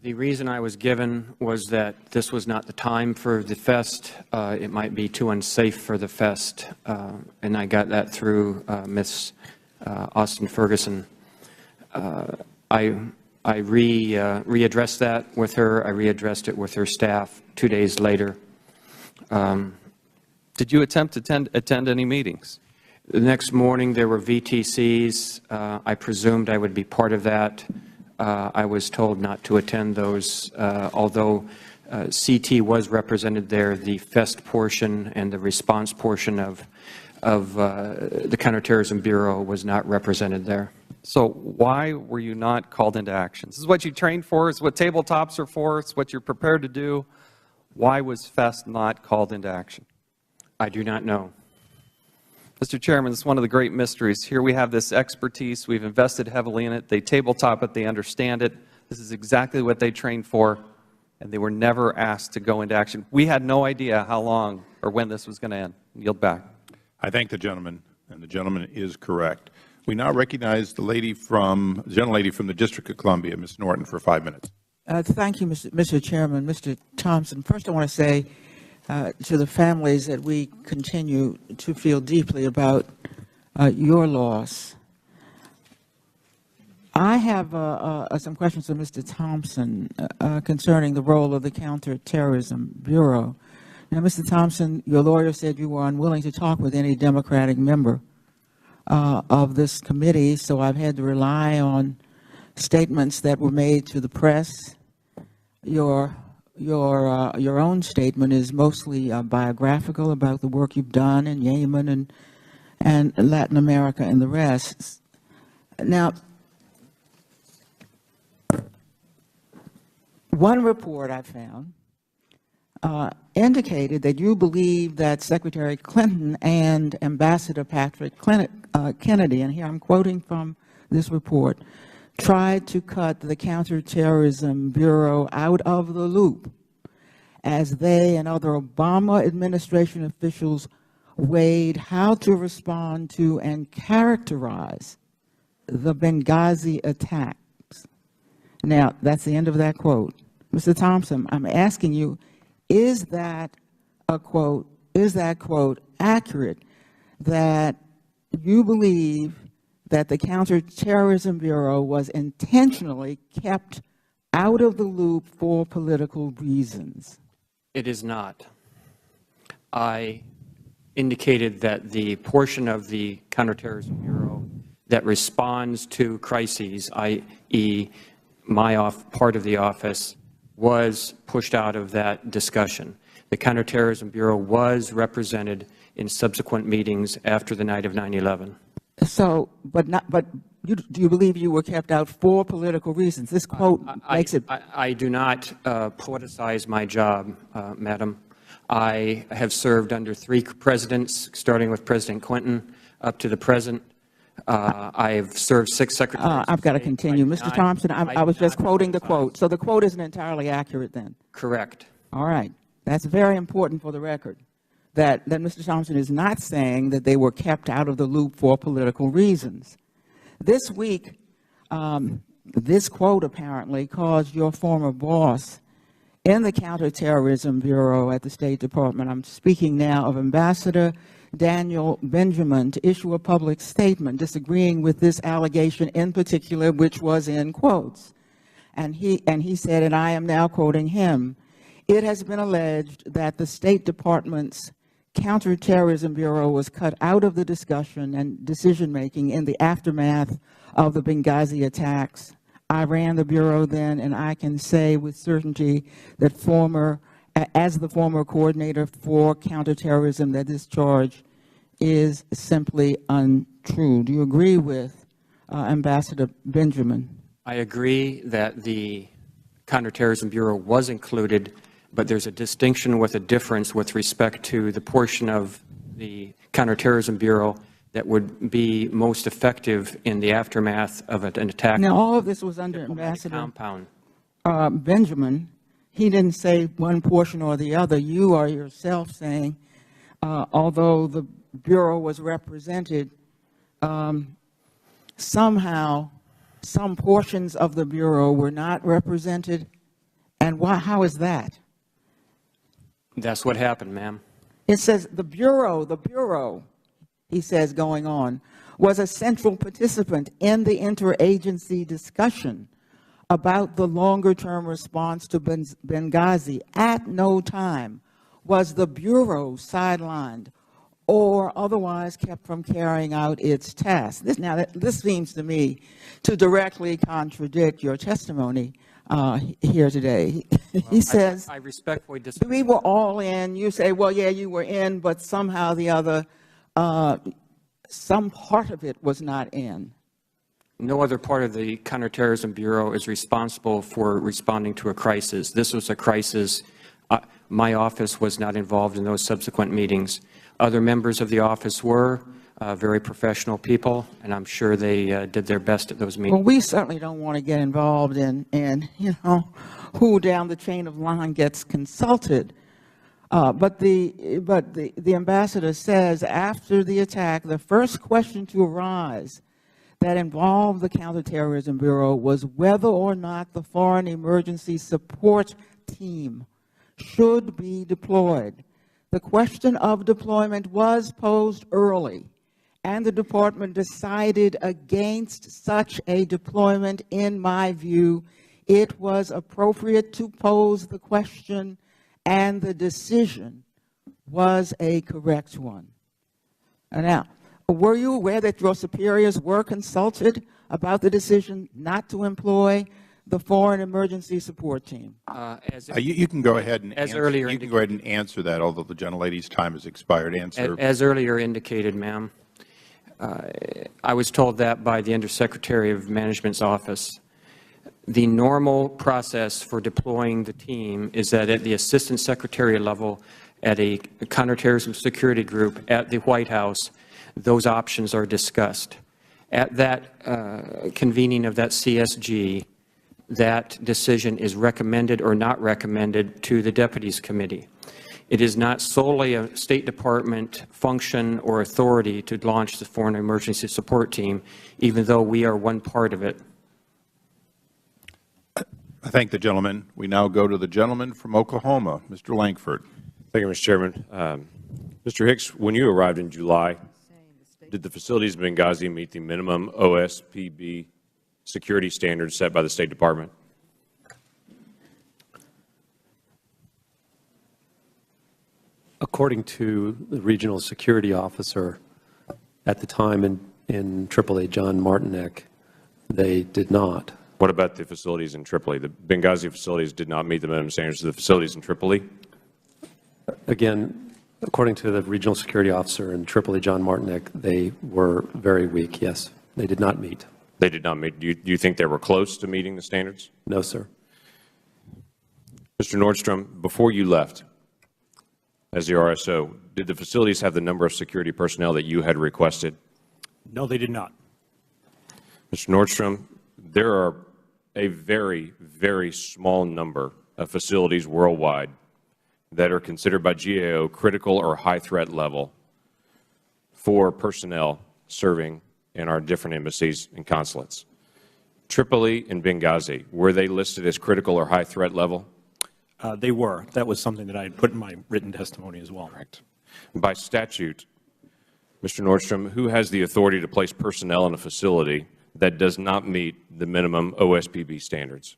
The reason I was given was that this was not the time for the FEST. It might be too unsafe for the FEST. And I got that through Ms. Austin Ferguson. I readdressed that with her. I readdressed it with her staff 2 days later. Did you attempt to attend any meetings? The next morning there were VTCs. I presumed I would be part of that. I was told not to attend those, although CT was represented there. The FEST portion and the response portion of the Counterterrorism Bureau was not represented there. So why were you not called into action? This is what you trained for. It's what tabletops are for. It's what you're prepared to do. Why was FEST not called into action? I do not know. Mr. Chairman, this is one of the great mysteries. Here we have this expertise. We've invested heavily in it. They tabletop it. They understand it. This is exactly what they trained for, and they were never asked to go into action. We had no idea how long or when this was going to end. Yield back. I thank the gentleman, and the gentleman is correct. We now recognize the gentlelady from the District of Columbia, Ms. Norton, for 5 minutes. Thank you, Mr. Chairman. Mr. Thompson, first I want to say to the families that we continue to feel deeply about your loss. I have some questions for Mr. Thompson concerning the role of the Counterterrorism Bureau. Now, Mr. Thompson, your lawyer said you were unwilling to talk with any Democratic member of this committee, so I've had to rely on statements that were made to the press. Your own statement is mostly biographical about the work you've done in Yemen and Latin America and the rest. Now, one report I found indicated that you believe that Secretary Clinton and Ambassador Patrick Kennedy, and here I'm quoting from this report, tried to cut the Counterterrorism Bureau out of the loop as they and other Obama administration officials weighed how to respond to and characterize the Benghazi attacks. Now, that's the end of that quote. Mr. Thompson, I'm asking you, is that quote accurate, that you believe that the Counterterrorism Bureau was intentionally kept out of the loop for political reasons? It is not. I indicated that the portion of the Counterterrorism Bureau that responds to crises, i.e., my part of the office, was pushed out of that discussion. The Counterterrorism Bureau was represented in subsequent meetings after the night of 9/11. So, do you believe you were kept out for political reasons? This quote makes it. I do not politicize my job, Madam. I have served under 3 presidents, starting with President Clinton up to the present. I've served 6 secretaries. I've got to continue. Mr. Thompson, I was just quoting the quote. So the quote isn't entirely accurate then? Correct. All right. That's very important for the record, that Mr. Thompson is not saying that they were kept out of the loop for political reasons. This week, this quote apparently caused your former boss in the Counterterrorism Bureau at the State Department, I'm speaking now of Ambassador Daniel Benjamin, to issue a public statement disagreeing with this allegation in particular, which was in quotes. And he said, and I am now quoting him, "It has been alleged that the State Department's Counterterrorism Bureau was cut out of the discussion and decision-making in the aftermath of the Benghazi attacks. I ran the Bureau then, and I can say with certainty that as the former coordinator for counterterrorism, that this charge is simply untrue." Do you agree with Ambassador Benjamin? I agree that the Counterterrorism Bureau was included, but there's a distinction with a difference with respect to the portion of the Counterterrorism Bureau that would be most effective in the aftermath of an attack. Now, all of this was under Ambassador compound. Benjamin. He didn't say one portion or the other. You are yourself saying, although the Bureau was represented, somehow some portions of the Bureau were not represented. And how is that? That's what happened, ma'am. It says the Bureau, he says going on, was a central participant in the interagency discussion about the longer-term response to Benghazi. At no time was the Bureau sidelined or otherwise kept from carrying out its tasks. This seems to me to directly contradict your testimony here today. He says, I respectfully disagree. We were all in. You say, well, yeah, you were in, but somehow the other, some part of it was not in. No other part of the Counterterrorism Bureau is responsible for responding to a crisis. This was a crisis. My office was not involved in those subsequent meetings. Other members of the office were very professional people, and I'm sure they did their best at those meetings. Well, we certainly don't want to get involved in who down the chain of line gets consulted. But the ambassador says after the attack, the first question to arise that involved the Counterterrorism Bureau was whether or not the Foreign Emergency Support Team should be deployed. The question of deployment was posed early, and the Department decided against such a deployment. In my view, it was appropriate to pose the question, and the decision was a correct one. Now, were you aware that your superiors were consulted about the decision not to employ the Foreign Emergency Support Team? You can go ahead and answer that, although the gentlelady's time has expired. As earlier indicated, ma'am, I was told that by the Undersecretary of Management's office. The normal process for deploying the team is that at the Assistant Secretary level, at a counterterrorism security group at the White House, those options are discussed. At that convening of that CSG, that decision is recommended or not recommended to the Deputies Committee. It is not solely a State Department function or authority to launch the Foreign Emergency Support Team, even though we are one part of it. I thank the gentleman. We now go to the gentleman from Oklahoma, Mr. Lankford. Thank you, Mr. Chairman. Mr. Hicks, when you arrived in July, did the facilities in Benghazi meet the minimum OSPB security standards set by the State Department? According to the regional security officer at the time in Tripoli, John Martinek, they did not. What about the facilities in Tripoli? The Benghazi facilities did not meet the minimum standards of the facilities in Tripoli? Again, according to the regional security officer in Tripoli, John Martinek, they were very weak, yes. They did not meet. They did not meet. Do you think they were close to meeting the standards? No, sir. Mr. Nordstrom, before you left as the RSO, did the facilities have the number of security personnel that you had requested? No, they did not. Mr. Nordstrom, there are a very, very small number of facilities worldwide that are considered by GAO critical or high threat level for personnel serving in our different embassies and consulates. Tripoli and Benghazi, were they listed as critical or high threat level? They were. That was something that I had put in my written testimony as well. Correct. By statute, Mr. Nordstrom, who has the authority to place personnel in a facility that does not meet the minimum OSPB standards?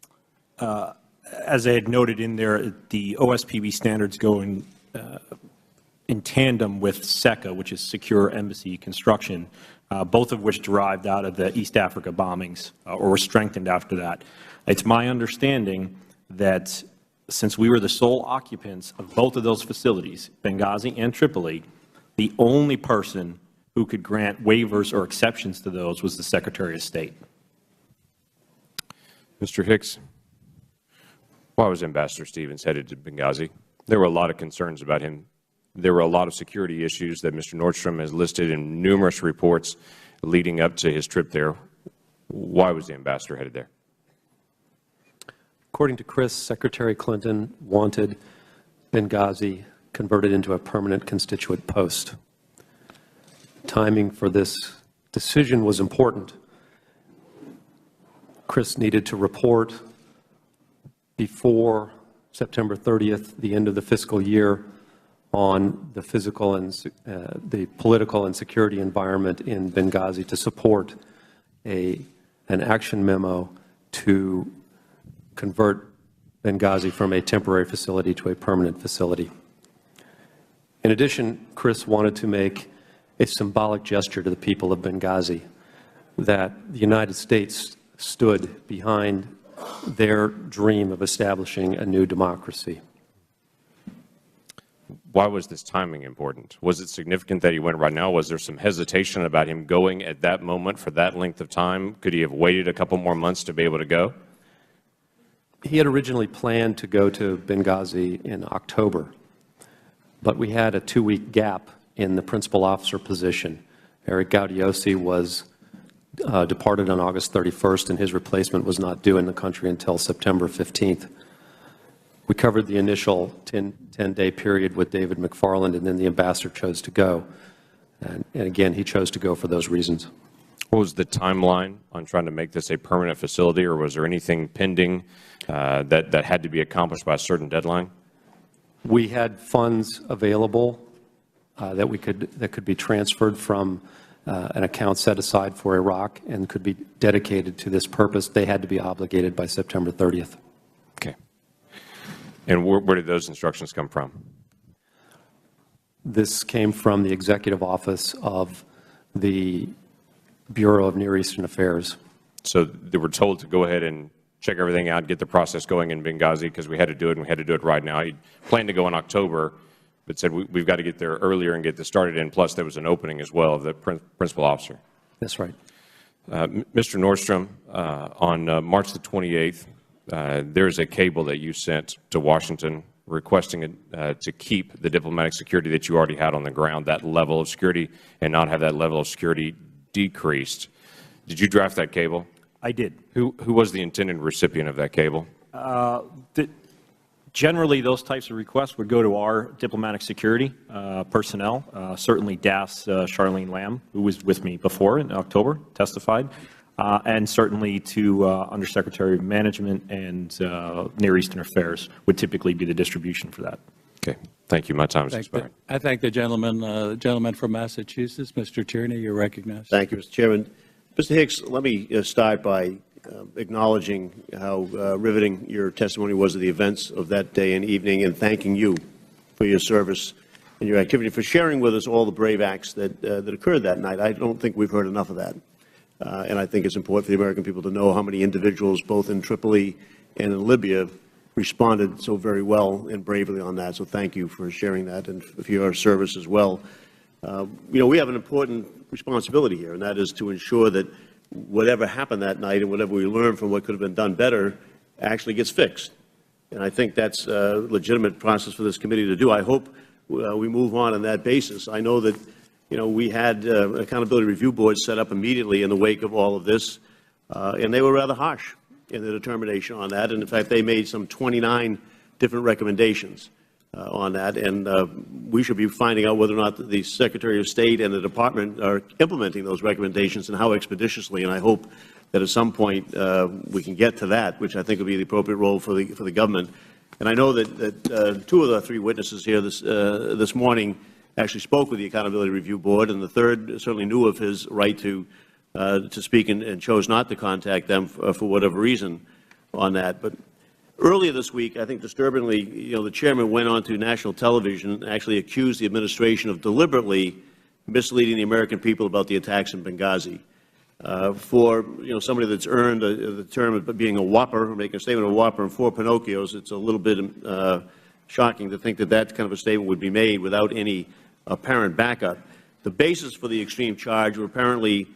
As I had noted in there, the OSPB standards go in tandem with SECA, which is Secure Embassy Construction, both of which derived out of the East Africa bombings or were strengthened after that. It's my understanding that since we were the sole occupants of both of those facilities, Benghazi and Tripoli, the only person who could grant waivers or exceptions to those was the Secretary of State. Mr. Hicks, why was Ambassador Stevens headed to Benghazi? There were a lot of concerns about him. There were a lot of security issues that Mr. Nordstrom has listed in numerous reports leading up to his trip there. Why was the ambassador headed there? According to Chris, Secretary Clinton wanted Benghazi converted into a permanent constituent post. Timing for this decision was important. Chris needed to report before September 30th, the end of the fiscal year, on the physical and the political and security environment in Benghazi to support an action memo to convert Benghazi from a temporary facility to a permanent facility. In addition, Chris wanted to make a symbolic gesture to the people of Benghazi that the United States stood behind their dream of establishing a new democracy. Why was this timing important? Was it significant that he went right now? Was there some hesitation about him going at that moment for that length of time? Could he have waited a couple more months to be able to go? He had originally planned to go to Benghazi in October, but we had a 2-week gap in the principal officer position. Eric Gaudiosi was departed on August 31st, and his replacement was not due in the country until September 15th. We covered the initial 10-day period with David McFarland, and then the ambassador chose to go. And again, he chose to go for those reasons. What was the timeline on trying to make this a permanent facility, or was there anything pending that had to be accomplished by a certain deadline? We had funds available that could be transferred from an account set aside for Iraq and could be dedicated to this purpose. They had to be obligated by September 30th. Okay. And where did those instructions come from? This came from the Executive Office of the Bureau of Near Eastern Affairs. So they were told to go ahead and check everything out, get the process going in Benghazi because we had to do it, and we had to do it right now. He planned to go in October, but said we've got to get there earlier and get this started in. Plus, there was an opening as well of the principal officer. That's right. Mr. Nordstrom, on March the 28th, there's a cable that you sent to Washington requesting to keep the diplomatic security that you already had on the ground, that level of security, and not have that level of security decreased. Did you draft that cable? I did. Who was the intended recipient of that cable? Generally, those types of requests would go to our diplomatic security personnel, certainly DAS Charlene Lamb, who was with me before in October, testified, and certainly to Undersecretary of Management and Near Eastern Affairs would typically be the distribution for that. Okay. Thank you. My time is expired. I thank the gentleman from Massachusetts. Mr. Tierney, you're recognized. Thank you, Mr. Chairman. Mr. Hicks, let me start by acknowledging how riveting your testimony was of the events of that day and evening, and thanking you for your service and your activity, for sharing with us all the brave acts that occurred that night. I don't think we've heard enough of that. And I think it's important for the American people to know how many individuals, both in Tripoli and in Libya, responded so very well and bravely on that. So thank you for sharing that and for your service as well. We have an important responsibility here, and that is to ensure that whatever happened that night and whatever we learned from what could have been done better actually gets fixed. And I think that's a legitimate process for this committee to do. I hope we move on that basis. I know that we had accountability review boards set up immediately in the wake of all of this. and they were rather harsh in the determination on that. And in fact, they made some 29 different recommendations on that, and we should be finding out whether or not the Secretary of State and the Department are implementing those recommendations and how expeditiously. And I hope that at some point we can get to that, which I think would be the appropriate role for the government. And I know that two of the three witnesses here this morning actually spoke with the Accountability Review Board, and the third certainly knew of his right to speak and chose not to contact them for whatever reason on that. But earlier this week, I think disturbingly, the chairman went on to national television and actually accused the administration of deliberately misleading the American people about the attacks in Benghazi. For somebody that's earned the term of being a whopper, or making a statement of a whopper and 4 Pinocchios, it's a little bit shocking to think that that kind of a statement would be made without any apparent backup. The basis for the extreme charge were apparently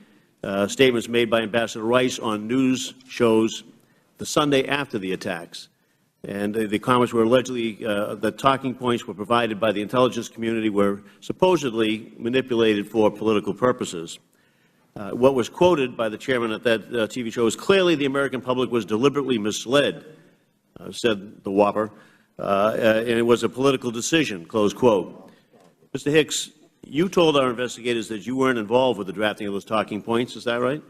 statements made by Ambassador Rice on news shows the Sunday after the attacks. And the comments were allegedly that talking points were provided by the intelligence community were supposedly manipulated for political purposes. What was quoted by the chairman at that TV show is, "Clearly the American public was deliberately misled," said the whopper, "and it was a political decision," close quote. Mr. Hicks, you told our investigators that you weren't involved with the drafting of those talking points. Is that right?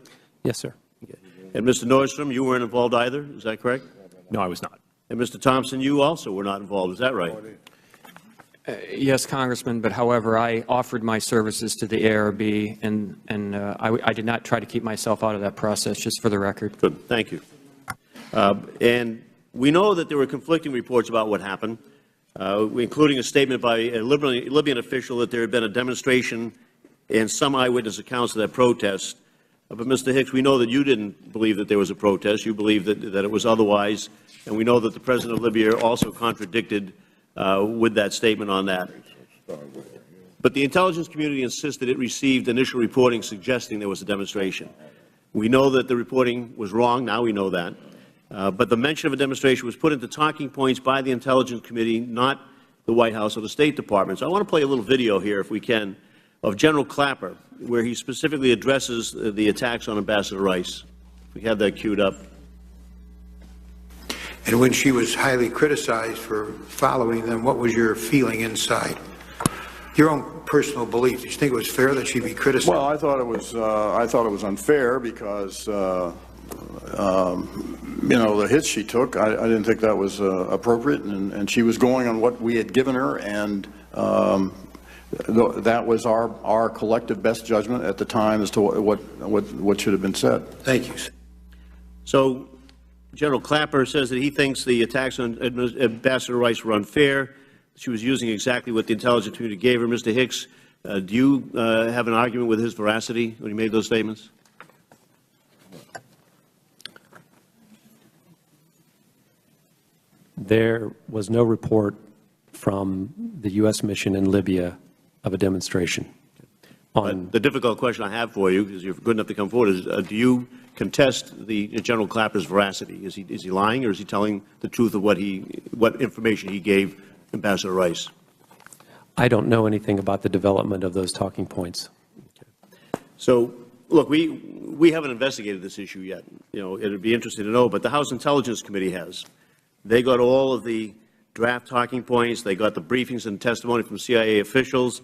Yes, sir. Okay. And Mr. Nordstrom, you weren't involved either. Is that correct? No, I was not. And Mr. Thompson, you also were not involved. Is that right? Yes, Congressman, but however, I offered my services to the ARB, and I did not try to keep myself out of that process, just for the record. Good. Thank you. And we know that there were conflicting reports about what happened, including a statement by a Libyan official that there had been a demonstration and some eyewitness accounts of that protest. But, Mr. Hicks, we know that you didn't believe that there was a protest. You believed that it was otherwise. And we know that the President of Libya also contradicted with that statement on that. But the intelligence community insisted it received initial reporting suggesting there was a demonstration. We know that the reporting was wrong. Now we know that. But the mention of a demonstration was put into talking points by the intelligence committee, not the White House or the State Department. So I want to play a little video here, if we can, of General Clapper, where he specifically addresses the attacks on Ambassador Rice. We have that queued up. And when she was highly criticized for following them, what was your feeling inside? Your own personal belief. Did you think it was fair that she be criticized? Well, I thought it was unfair because the hits she took, I didn't think that was appropriate, and she was going on what we had given her, and that was our collective best judgment at the time as to what should have been said. Thank you. So General Clapper says that he thinks the attacks on Ambassador Rice were unfair. She was using exactly what the intelligence community gave her. Mr. Hicks, do you have an argument with his veracity when he made those statements? There was no report from the U.S. mission in Libya of a demonstration. The difficult question I have for you, because you're good enough to come forward, is do you contest the General Clapper's veracity? Is he lying, or is he telling the truth of what information he gave Ambassador Rice? I don't know anything about the development of those talking points. Okay. So, look, we haven't investigated this issue yet. It would be interesting to know, but the House Intelligence Committee has. They got all of the draft talking points. They got the briefings and testimony from CIA officials.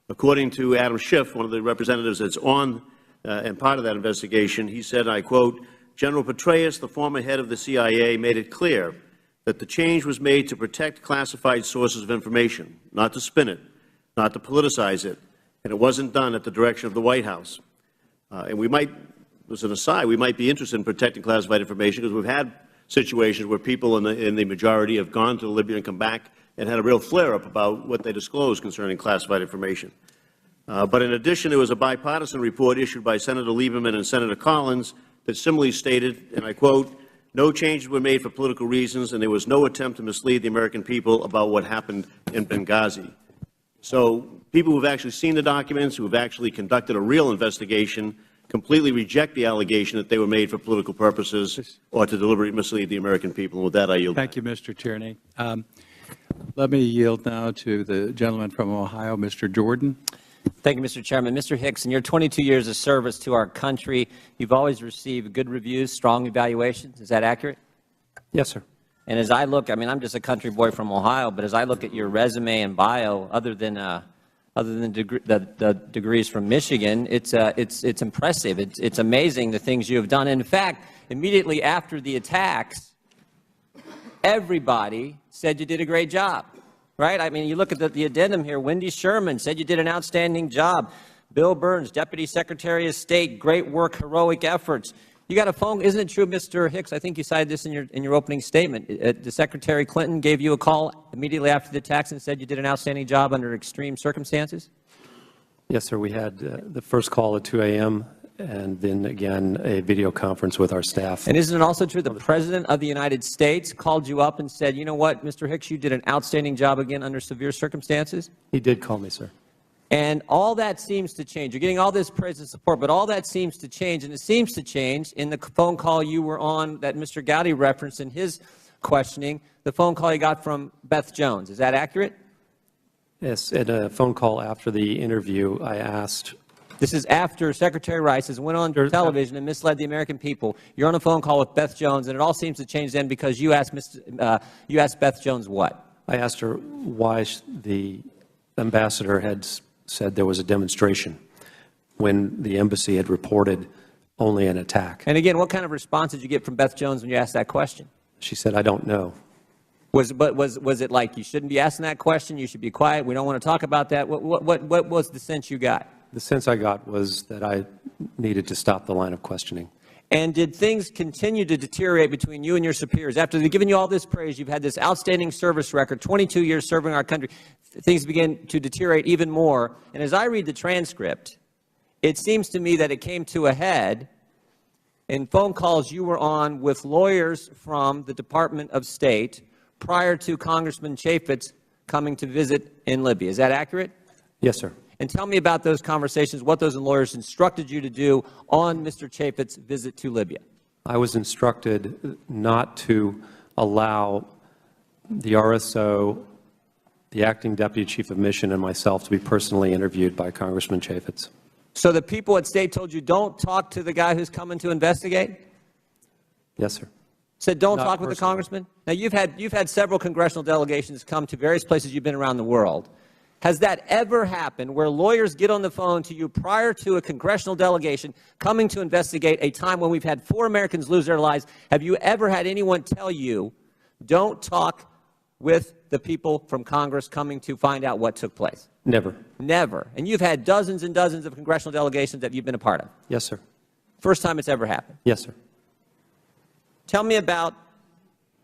According to Adam Schiff, one of the representatives that's on and part of that investigation, he said, I quote, "General Petraeus, the former head of the CIA, made it clear that the change was made to protect classified sources of information, not to spin it, not to politicize it, and it wasn't done at the direction of the White House." And we might, as an aside, we might be interested in protecting classified information because we've had situations where people in the majority have gone to Libya and come back and had a real flare-up about what they disclosed concerning classified information. But in addition, there was a bipartisan report issued by Senator Lieberman and Senator Collins that similarly stated, and I quote, "No changes were made for political reasons, and there was no attempt to mislead the American people about what happened in Benghazi." So people who have actually seen the documents, who have actually conducted a real investigation, completely reject the allegation that they were made for political purposes or to deliberately mislead the American people. And with that, I yield. Thank you, Mr. Tierney. Let me yield now to the gentleman from Ohio, Mr. Jordan. Thank you, Mr. Chairman. Mr. Hicks, in your 22 years of service to our country, you've always received good reviews, strong evaluations. Is that accurate? Yes, sir. And as I look, I mean, I'm just a country boy from Ohio, but as I look at your resume and bio, other than the degrees from Michigan, it's impressive. It's amazing the things you have done. In fact, immediately after the attacks, everybody said you did a great job, right? I mean, you look at the addendum here. Wendy Sherman said you did an outstanding job. Bill Burns, Deputy Secretary of State, great work, heroic efforts. You got a phone, isn't it true, Mr. Hicks? I think you cited this in your opening statement. The Secretary Clinton gave you a call immediately after the attacks and said you did an outstanding job under extreme circumstances? Yes, sir. We had the first call at 2 a.m. and then again a video conference with our staff. And isn't it also true the President of the United States called you up and said, you know what, Mr. Hicks, you did an outstanding job again under severe circumstances? He did call me, sir. And all that seems to change. You're getting all this praise and support, but all that seems to change, and it seems to change in the phone call you were on that Mr. Gowdy referenced in his questioning, the phone call you got from Beth Jones. Is that accurate? Yes, at a phone call after the interview, I asked. This is after Secretary Rice has went on television and misled the American people. You're on a phone call with Beth Jones, and it all seems to change then because you asked Beth Jones what? I asked her why the ambassador had said there was a demonstration when the embassy had reported only an attack. And again, what kind of response did you get from Beth Jones when you asked that question? She said, I don't know. Was it like you shouldn't be asking that question, you should be quiet, we don't want to talk about that? What was the sense you got? The sense I got was that I needed to stop the line of questioning. And did things continue to deteriorate between you and your superiors? After they've given you all this praise, you've had this outstanding service record, 22 years serving our country, things began to deteriorate even more. And as I read the transcript, it seems to me that it came to a head in phone calls you were on with lawyers from the Department of State prior to Congressman Chaffetz coming to visit in Libya. Is that accurate? Yes, sir. And tell me about those conversations, what those lawyers instructed you to do on Mr. Chaffetz's visit to Libya. I was instructed not to allow the RSO, the acting deputy chief of mission, and myself to be personally interviewed by Congressman Chaffetz. So the people at State told you don't talk to the guy who's coming to investigate? Yes, sir. Said don't talk with the congressman? Now you've had several congressional delegations come to various places you've been around the world. Has that ever happened where lawyers get on the phone to you prior to a congressional delegation coming to investigate a time when we've had 4 Americans lose their lives? Have you ever had anyone tell you, don't talk with the people from Congress coming to find out what took place? Never. Never. And you've had dozens and dozens of congressional delegations that you've been a part of? Yes, sir. First time it's ever happened? Yes, sir. Tell me about,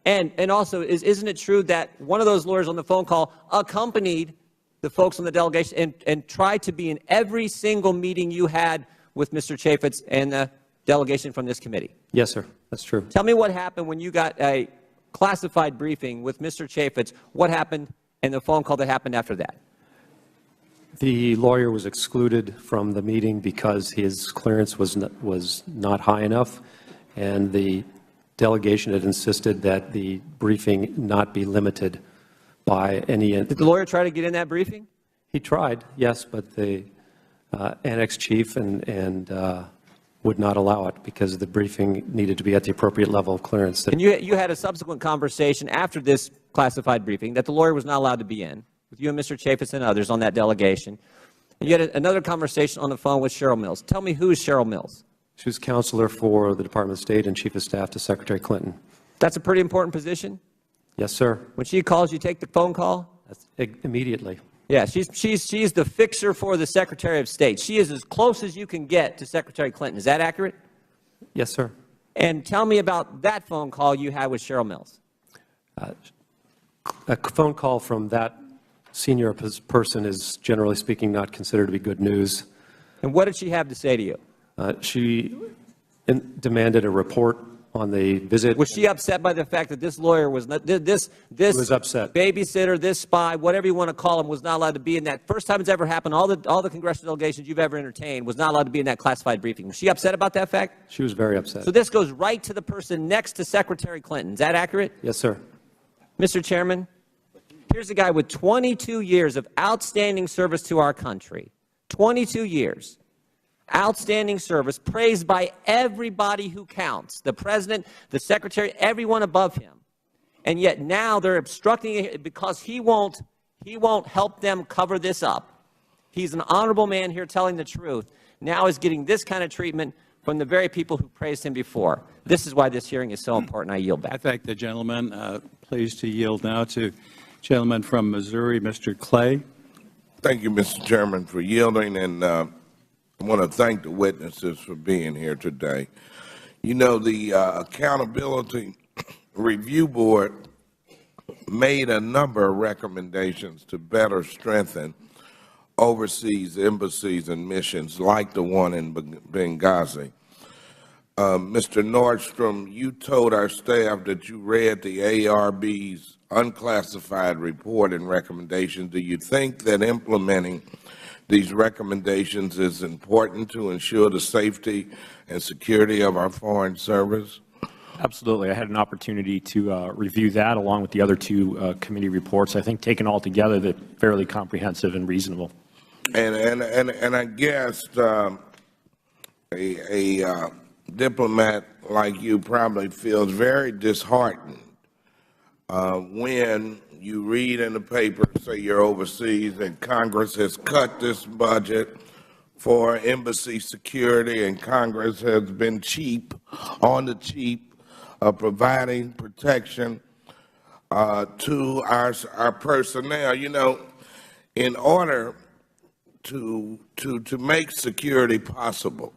and also, isn't it true that one of those lawyers on the phone call accompanied the folks on the delegation and tried to be in every single meeting you had with Mr. Chaffetz and the delegation from this committee? Yes, sir. That's true. Tell me what happened when you got a classified briefing with Mr. Chaffetz. What happened and the phone call that happened after that? The lawyer was excluded from the meeting because his clearance was not high enough, and the delegation had insisted that the briefing not be limited by any. Did the lawyer try to get in that briefing? He tried, yes, but the annex chief and would not allow it because the briefing needed to be at the appropriate level of clearance. And you had a subsequent conversation after this classified briefing that the lawyer was not allowed to be in, with you and Mr. Chaffetz and others on that delegation. And you had another conversation on the phone with Cheryl Mills. Tell me, who is Cheryl Mills? She was counselor for the Department of State and chief of staff to Secretary Clinton. That's a pretty important position? Yes, sir. When she calls, you take the phone call? Immediately. Yeah, she's the fixer for the Secretary of State. She is as close as you can get to Secretary Clinton. Is that accurate? Yes, sir. And tell me about that phone call you had with Cheryl Mills. A phone call from that senior person is, generally speaking, not considered to be good news. And what did she have to say to you? She demanded a report on the visit. Was she upset by the fact that this lawyer was not, this was upset. Babysitter, this spy, whatever you want to call him, was not allowed to be in that? First time it's ever happened, all the congressional delegations you've ever entertained was not allowed to be in that classified briefing. Was she upset about that fact? She was very upset. So this goes right to the person next to Secretary Clinton. Is that accurate? Yes, sir. Mr. Chairman, here's a guy with 22 years of outstanding service to our country 22 years. Outstanding service, praised by everybody who counts, the President, the Secretary, everyone above him. And yet now they're obstructing it because he won't help them cover this up. He's an honorable man here telling the truth. Now is getting this kind of treatment from the very people who praised him before. This is why this hearing is so important. I yield back. I thank the gentleman. Pleased to yield now to gentleman from Missouri, Mr. Clay. Thank you, Mr. Chairman, for yielding, and I want to thank the witnesses for being here today. You know, the Accountability Review Board made a number of recommendations to better strengthen overseas embassies and missions like the one in Benghazi. Mr. Nordstrom, you told our staff that you read the ARB's unclassified report and recommendations. Do you think that implementing these recommendations is important to ensure the safety and security of our foreign service? Absolutely. I had an opportunity to review that along with the other two committee reports. I think taken all together, they're fairly comprehensive and reasonable. And I guess a diplomat like you probably feels very disheartened when you read in the paper, say you're overseas, and Congress has cut this budget for embassy security, and Congress has been cheap, on the cheap, providing protection to our personnel. You know, in order to make security possible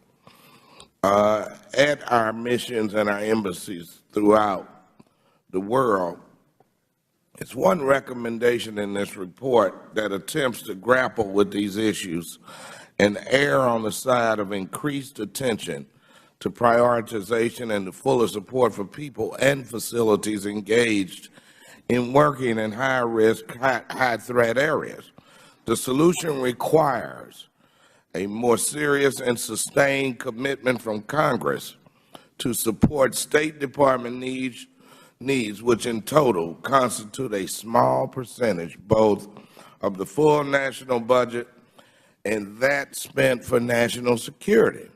at our missions and our embassies throughout the world, it's one recommendation in this report that attempts to grapple with these issues and err on the side of increased attention to prioritization and the fuller support for people and facilities engaged in working in high-risk, high-threat areas. The solution requires a more serious and sustained commitment from Congress to support State Department needs, which in total constitute a small percentage both of the full national budget and that spent for national security.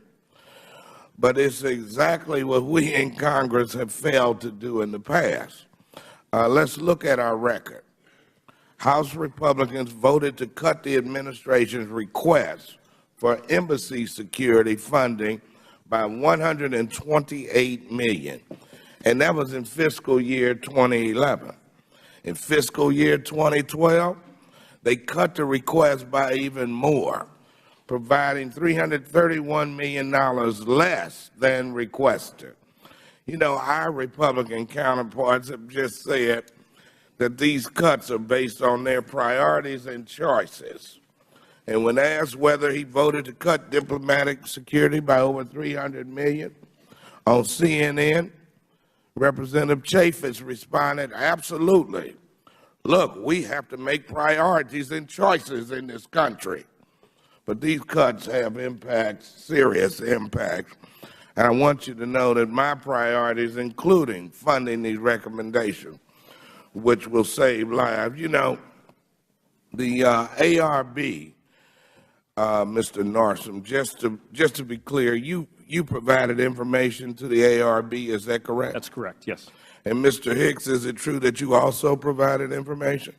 But it's exactly what we in Congress have failed to do in the past. Let's look at our record. House Republicans voted to cut the administration's request for embassy security funding by $128 million, and that was in fiscal year 2011. In fiscal year 2012, they cut the request by even more, providing $331 million less than requested. You know, our Republican counterparts have just said that these cuts are based on their priorities and choices. And when asked whether he voted to cut diplomatic security by over $300 million on CNN, Representative Chaffetz responded, absolutely. Look, we have to make priorities and choices in this country. But these cuts have impacts, serious impacts. And I want you to know that my priorities, including funding these recommendations, which will save lives. You know, the ARB, Mr. Nordstrom, just to be clear, you provided information to the ARB, is that correct? That's correct, yes. And Mr. Hicks, is it true that you also provided information?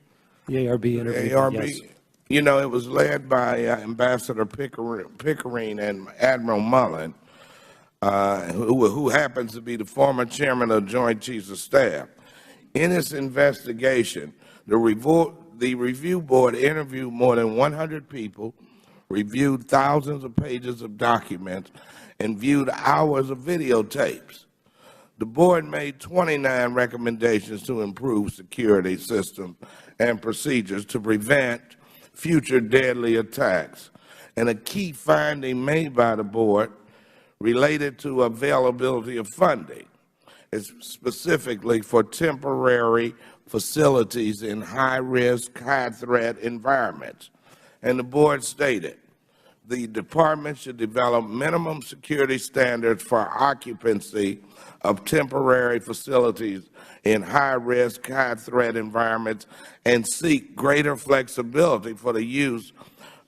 The ARB interviewed, ARB, yes. You know, it was led by Ambassador Pickering and Admiral Mullen, who happens to be the former chairman of Joint Chiefs of Staff. In its investigation, the review board interviewed more than 100 people, reviewed thousands of pages of documents, and viewed hours of videotapes. The board made 29 recommendations to improve security systems and procedures to prevent future deadly attacks. And a key finding made by the board related to availability of funding, specifically for temporary facilities in high-risk, high-threat environments. And the board stated, the department should develop minimum security standards for occupancy of temporary facilities in high-risk, high-threat environments and seek greater flexibility for the use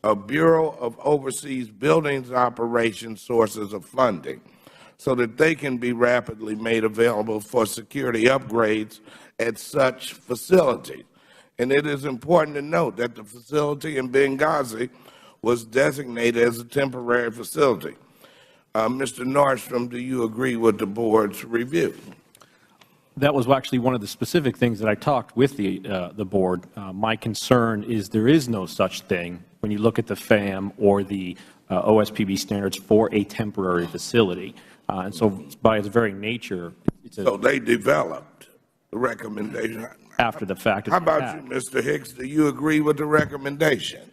of Bureau of Overseas Buildings Operations sources of funding so that they can be rapidly made available for security upgrades at such facilities. And it is important to note that the facility in Benghazi was designated as a temporary facility. Mr. Nordstrom, do you agree with the board's review? That was actually one of the specific things that I talked with the board. My concern is there is no such thing when you look at the FAM or the OSPB standards for a temporary facility. And so by its very nature, so they developed the recommendation. After the fact. How about you, Mr. Hicks? Do you agree with the recommendation?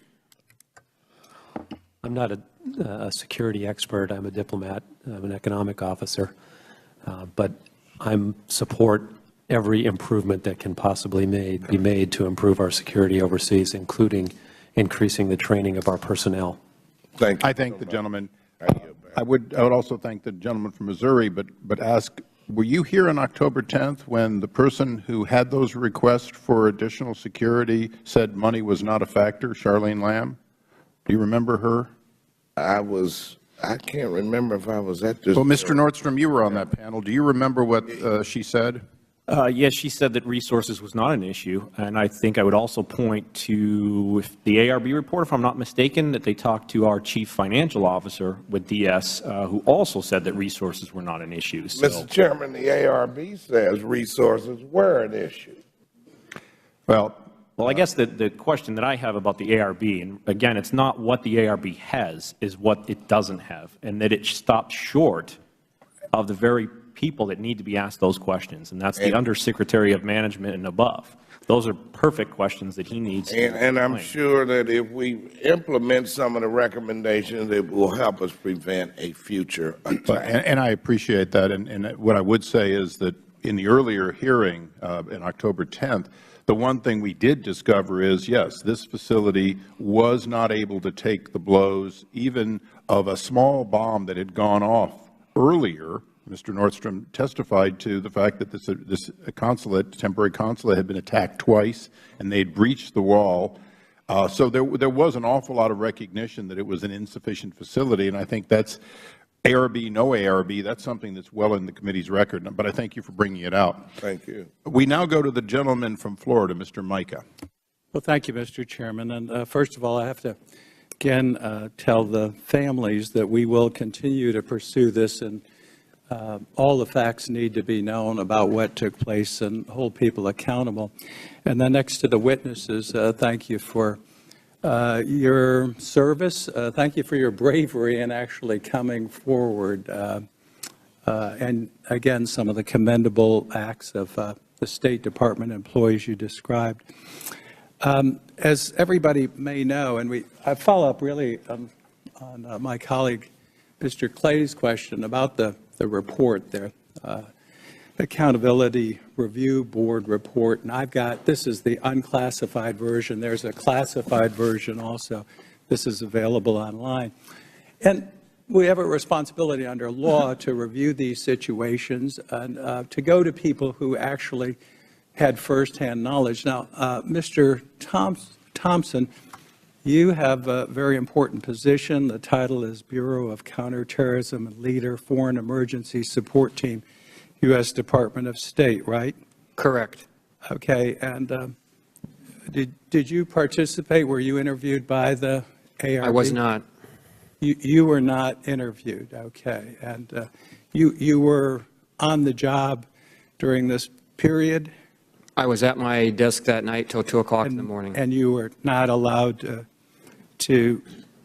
I'm not a security expert. I'm a diplomat. I'm an economic officer. But I support every improvement that can possibly be made to improve our security overseas, including increasing the training of our personnel. Thank you. I thank the gentleman. I would also thank the gentleman from Missouri, but ask, were you here on October 10th when the person who had those requests for additional security said money was not a factor, Charlene Lamb? Do you remember her? I can't remember if I was at this. Well, Mr. Nordstrom, you were on that panel. Do you remember what she said? Yes, she said that resources was not an issue, and I think I would also point to the ARB report, if I'm not mistaken, that they talked to our chief financial officer with DS, who also said that resources were not an issue. So. Mr. Chairman, the ARB says resources were an issue. Well, I guess the question that I have about the ARB, and again, it's not what the ARB has, is what it doesn't have, and that it stops short of the very people that need to be asked those questions, and that's the Undersecretary of Management and above. Those are perfect questions that he needs. And I'm sure that if we implement some of the recommendations, it will help us prevent a future attack. And I appreciate that. And what I would say is that in the earlier hearing in October 10th, the one thing we did discover is, yes, this facility was not able to take the blows even of a small bomb that had gone off earlier. Mr. Nordstrom testified to the fact that this consulate, temporary consulate, had been attacked twice, and they had breached the wall. So there was an awful lot of recognition that it was an insufficient facility, and I think that's ARB, no ARB, that's something that's well in the committee's record, but I thank you for bringing it out. Thank you. We now go to the gentleman from Florida, Mr. Micah. Well, thank you, Mr. Chairman. And first of all, I have to again tell the families that we will continue to pursue this, and all the facts need to be known about what took place and hold people accountable. And then next to the witnesses, thank you for your service. Thank you for your bravery in actually coming forward. And again, some of the commendable acts of the State Department employees you described. As everybody may know, and I follow up really on my colleague Mr. Clay's question about the report there, Accountability Review Board report, and I've got, this is the unclassified version. There's a classified version also. This is available online. And we have a responsibility under law to review these situations and to go to people who actually had firsthand knowledge. Now, Mr. Thompson, you have a very important position. The title is Bureau of Counterterrorism and Leader, Foreign Emergency Support Team, U.S. Department of State, right? Correct. Okay. And did you participate? Were you interviewed by the ARB? I was not. You were not interviewed. Okay. And you were on the job during this period? I was at my desk that night till 2 o'clock in the morning. And you were not allowed to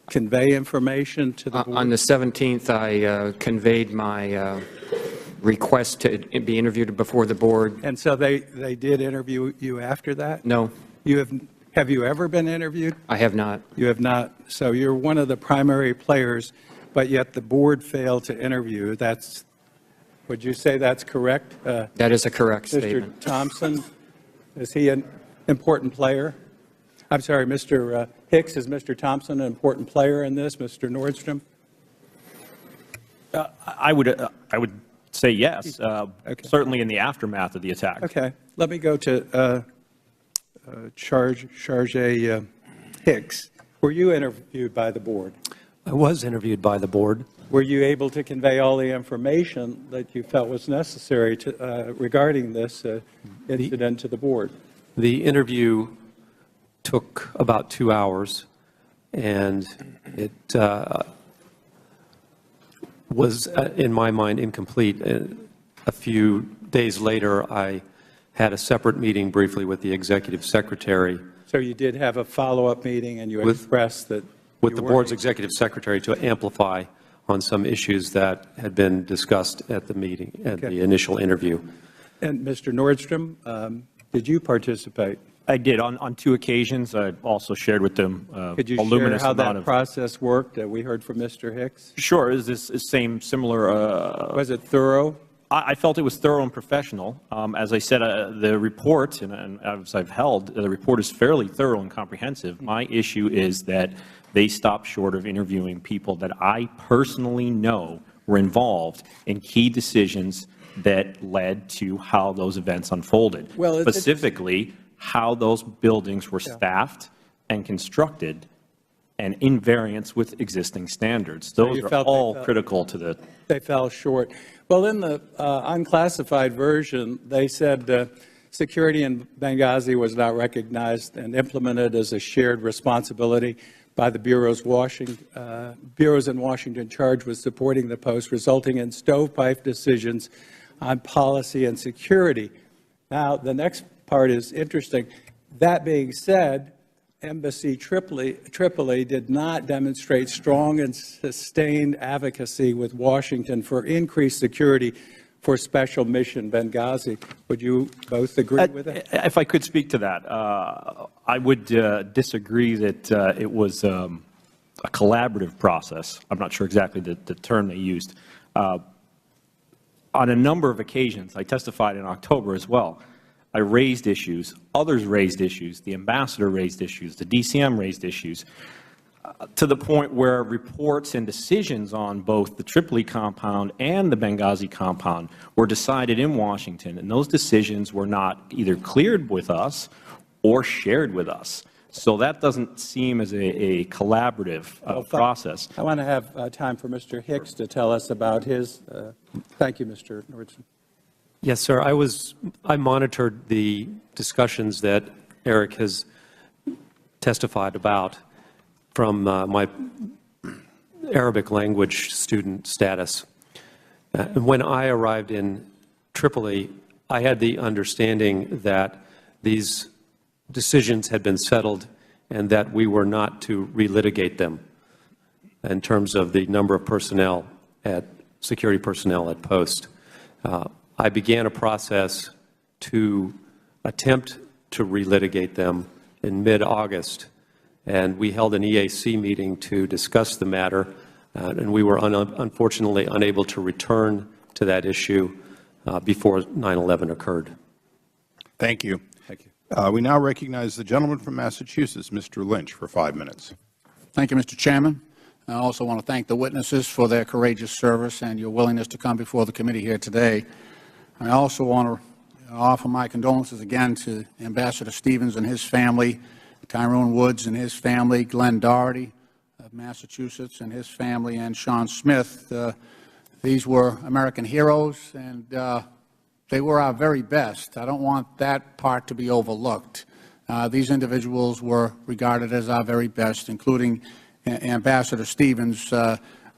convey information to the board? On the 17th, I conveyed my request to be interviewed before the board. And so they did interview you after that? No. Have you ever been interviewed? I have not. You have not. So you're one of the primary players, but yet the board failed to interview. Would you say that's correct? That is a correct statement. Mr. Thompson, is he an important player? I'm sorry, Mr. Hicks, is Mr. Thompson an important player in this, Mr. Nordstrom? I would say yes, okay. Certainly in the aftermath of the attack. Okay. Let me go to Charge Hicks. Were you interviewed by the board? I was interviewed by the board. Were you able to convey all the information that you felt was necessary to, regarding this incident to the board? The interview took about 2 hours, and it was, in my mind, incomplete. A few days later, I had a separate meeting briefly with the executive secretary. So you did have a follow-up meeting, and you expressed that with the board's executive secretary to amplify on some issues that had been discussed at the meeting, at the initial interview. And Mr. Nordstrom, did you participate? I did on 2 occasions. I also shared with them Could you a share luminous how amount that of process worked? We heard from Mr. Hicks. Sure. Is this similar? Was it thorough? I felt it was thorough and professional. As I said, the report, and as I've held, the report is fairly thorough and comprehensive. My issue is that they stopped short of interviewing people that I personally know were involved in key decisions that led to how those events unfolded. Well, specifically, how those buildings were staffed and constructed and in variance with existing standards. Those are all critical to the... They fell short. Well, in the unclassified version, they said security in Benghazi was not recognized and implemented as a shared responsibility by the bureaus in Washington charged with supporting the post, resulting in stovepipe decisions on policy and security. Now, the next part is interesting. That being said, Embassy Tripoli did not demonstrate strong and sustained advocacy with Washington for increased security for Special Mission Benghazi. Would you both agree with that? If I could speak to that, I would disagree that it was a collaborative process. I'm not sure exactly the term they used. On a number of occasions, I testified in October as well, I raised issues, others raised issues, the ambassador raised issues, the DCM raised issues, to the point where reports and decisions on both the Tripoli compound and the Benghazi compound were decided in Washington, and those decisions were not either cleared with us or shared with us. So that doesn't seem as a collaborative process. I want to have time for Mr. Hicks to tell us about his. Thank you, Mr. Nordstrom. Yes, sir. I monitored the discussions that Eric has testified about from my Arabic language student status. When I arrived in Tripoli, I had the understanding that these decisions had been settled and that we were not to relitigate them in terms of the number of personnel security personnel at post. I began a process to attempt to relitigate them in mid-August, and we held an EAC meeting to discuss the matter, and we were unfortunately unable to return to that issue before 9/11 occurred. Thank you. Thank you. We now recognize the gentleman from Massachusetts, Mr. Lynch, for 5 minutes. Thank you, Mr. Chairman. I also want to thank the witnesses for their courageous service and your willingness to come before the committee here today. I also want to offer my condolences again to Ambassador Stevens and his family, Tyrone Woods and his family, Glenn Doherty of Massachusetts and his family, and Sean Smith. These were American heroes, and they were our very best. I don't want that part to be overlooked. These individuals were regarded as our very best, including Ambassador Stevens,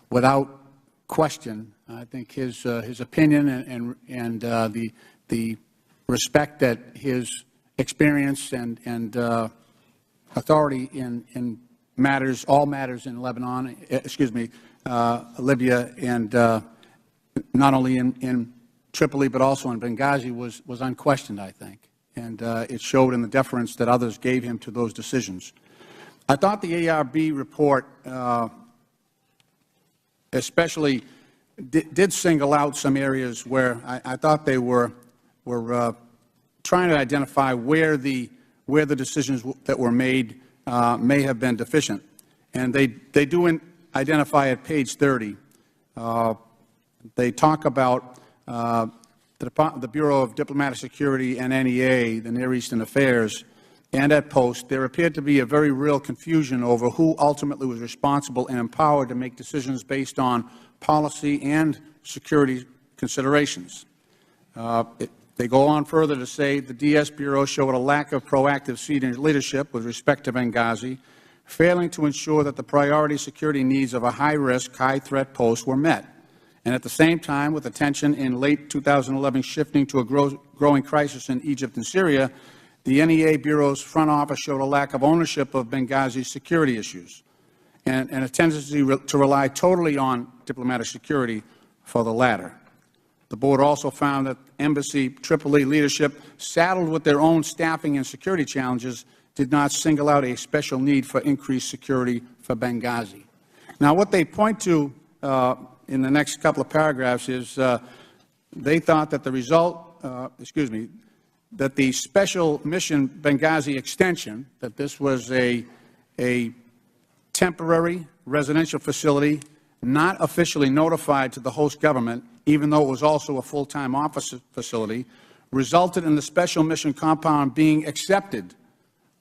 without question. I think his opinion and the respect that his experience and authority in matters, all matters in Lebanon, Libya, and not only in Tripoli but also in Benghazi was unquestioned, I think, and it showed in the deference that others gave him to those decisions. I thought the ARB report especially did single out some areas where I thought they were trying to identify where the decisions that were made may have been deficient, and they do identify at page 30. They talk about the Bureau of Diplomatic Security and NEA, the Near Eastern Affairs, and at post, there appeared to be a very real confusion over who ultimately was responsible and empowered to make decisions based on policy and security considerations. They go on further to say the DS Bureau showed a lack of proactive senior leadership with respect to Benghazi, failing to ensure that the priority security needs of a high-risk, high-threat post were met. And at the same time, with attention in late 2011 shifting to a growing crisis in Egypt and Syria, the NEA Bureau's front office showed a lack of ownership of Benghazi's security issues and a tendency to rely totally on diplomatic security for the latter. The Board also found that Embassy Tripoli leadership, saddled with their own staffing and security challenges, did not single out a special need for increased security for Benghazi. Now, what they point to in the next couple of paragraphs is they thought that the result, that the special mission Benghazi extension, that this was a temporary residential facility not officially notified to the host government, even though it was also a full-time office facility, resulted in the special mission compound being accepted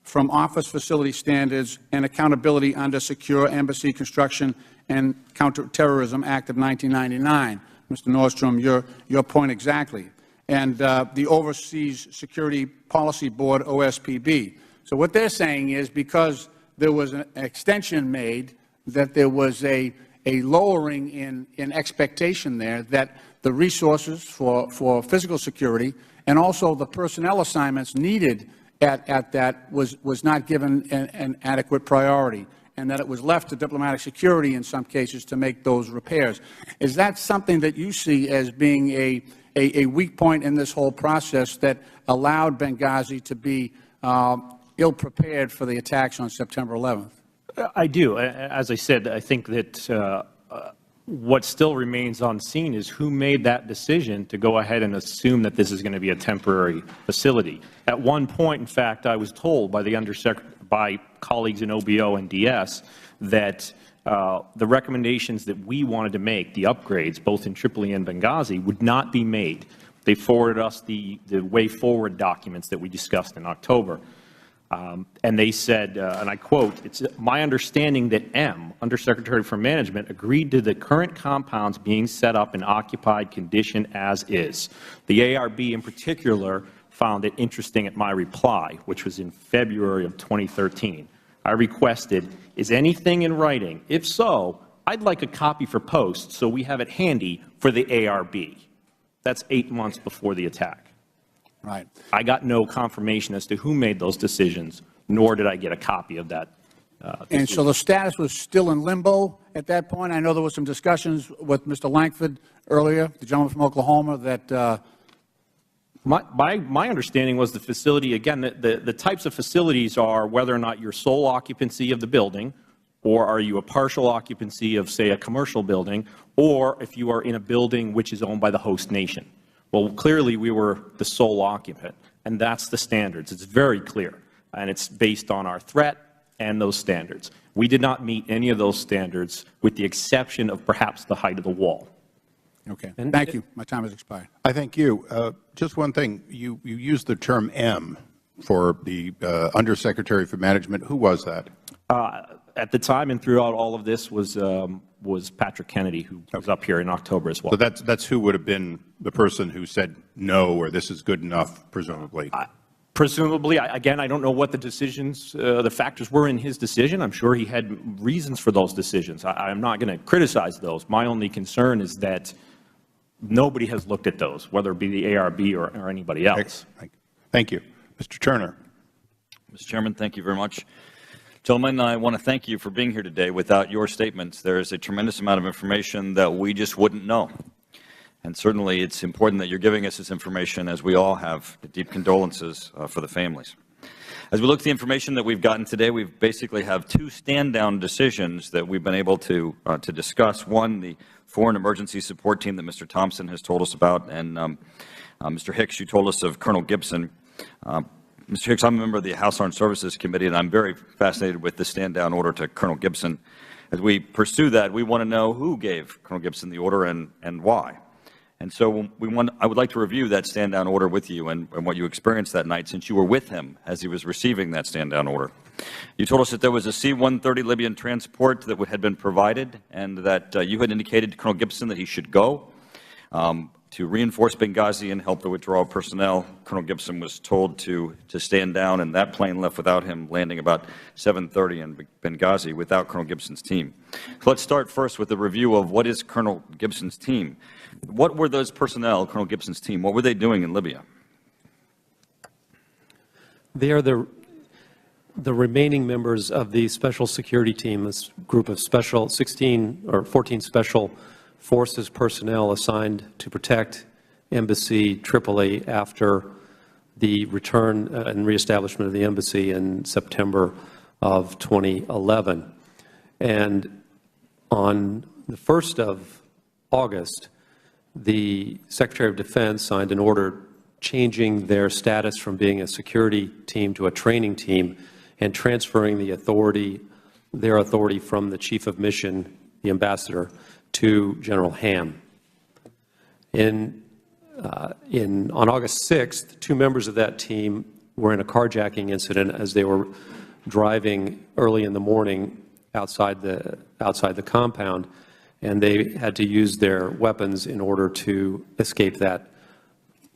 from office facility standards and accountability under Secure Embassy Construction and Counterterrorism Act of 1999. Mr. Nordstrom, your point exactly. And the Overseas Security Policy Board, OSPB. So what they're saying is because there was an extension made, that there was a lowering in expectation there, that the resources for physical security and also the personnel assignments needed at that was not given an adequate priority, and that it was left to diplomatic security in some cases to make those repairs. Is that something that you see as being a weak point in this whole process that allowed Benghazi to be ill-prepared for the attacks on September 11th? I do. As I said, I think that what still remains unseen is who made that decision to go ahead and assume that this is going to be a temporary facility. At one point, in fact, I was told by colleagues in OBO and DS that the recommendations that we wanted to make, the upgrades, both in Tripoli and Benghazi, would not be made. They forwarded us the way forward documents that we discussed in October. And they said, and I quote, "It's my understanding that M, Undersecretary for Management, agreed to the current compounds being set up in occupied condition as is." The ARB in particular found it interesting at my reply, which was in February of 2013. I requested, "Is anything in writing? If so, I'd like a copy for post so we have it handy for the ARB." That's 8 months before the attack. Right. I got no confirmation as to who made those decisions, nor did I get a copy of that. And so the status was still in limbo at that point? I know there was some discussions with Mr. Lankford earlier, the gentleman from Oklahoma, that My understanding was the facility, again, the types of facilities are whether or not you're sole occupancy of the building, or are you a partial occupancy of, say, a commercial building, or if you are in a building which is owned by the host nation. Well, clearly we were the sole occupant, and that's the standards. It's very clear, and it's based on our threat and those standards. We did not meet any of those standards with the exception of perhaps the height of the wall. Okay. Thank you. My time has expired. I thank you. Just one thing. You used the term M for the Undersecretary for Management. Who was that? At the time and throughout all of this was Patrick Kennedy, who was up here in October as well. So that's who would have been the person who said no, or this is good enough, presumably. Presumably. Again, I don't know what the decisions, the factors were in his decision. I'm sure he had reasons for those decisions. I'm not going to criticize those. My only concern is that nobody has looked at those, whether it be the ARB or anybody else. Thank you. Mr. Turner. Mr. Chairman, thank you very much. Gentlemen, I want to thank you for being here today. Without your statements, there is a tremendous amount of information that we just wouldn't know. And certainly it's important that you're giving us this information, as we all have deep condolences for the families. As we look at the information that we've gotten today, we basically have two stand-down decisions that we've been able to discuss. One, the Foreign Emergency Support Team that Mr. Thompson has told us about, and Mr. Hicks, you told us of Colonel Gibson. Mr. Hicks, I'm a member of the House Armed Services Committee, and I'm very fascinated with the stand-down order to Colonel Gibson. As we pursue that, we want to know who gave Colonel Gibson the order and why. And so I would like to review that stand-down order with you and what you experienced that night, since you were with him as he was receiving that stand-down order. You told us that there was a C-130 Libyan transport that had been provided, and that you had indicated to Colonel Gibson that he should go to reinforce Benghazi and help the withdrawal personnel. Colonel Gibson was told to stand down, and that plane left without him, landing about 7:30 in Benghazi without Colonel Gibson's team. So let's start first with a review of what is Colonel Gibson's team. What were those personnel, Colonel Gibson's team? What were they doing in Libya? They are the remaining members of the Special Security Team, this group of 14 Special Forces personnel assigned to protect Embassy Tripoli after the return and reestablishment of the embassy in September of 2011. And on the 1st of August, the Secretary of Defense signed an order changing their status from being a security team to a training team and transferring their authority from the Chief of Mission, the Ambassador, to General Ham. On August 6th, 2 members of that team were in a carjacking incident as they were driving early in the morning outside the compound, and they had to use their weapons in order to escape that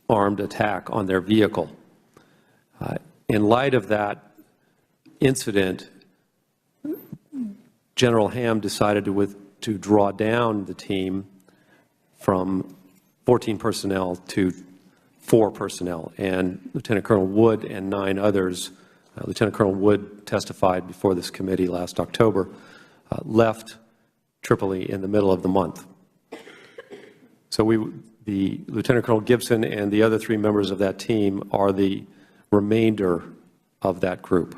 armed attack on their vehicle. In light of that incident, General Ham decided to draw down the team from 14 personnel to 4 personnel, and Lieutenant Colonel Wood and 9 others, Lieutenant Colonel Wood testified before this committee last October, left Tripoli in the middle of the month. So the Lieutenant Colonel Gibson and the other 3 members of that team are the remainder of that group.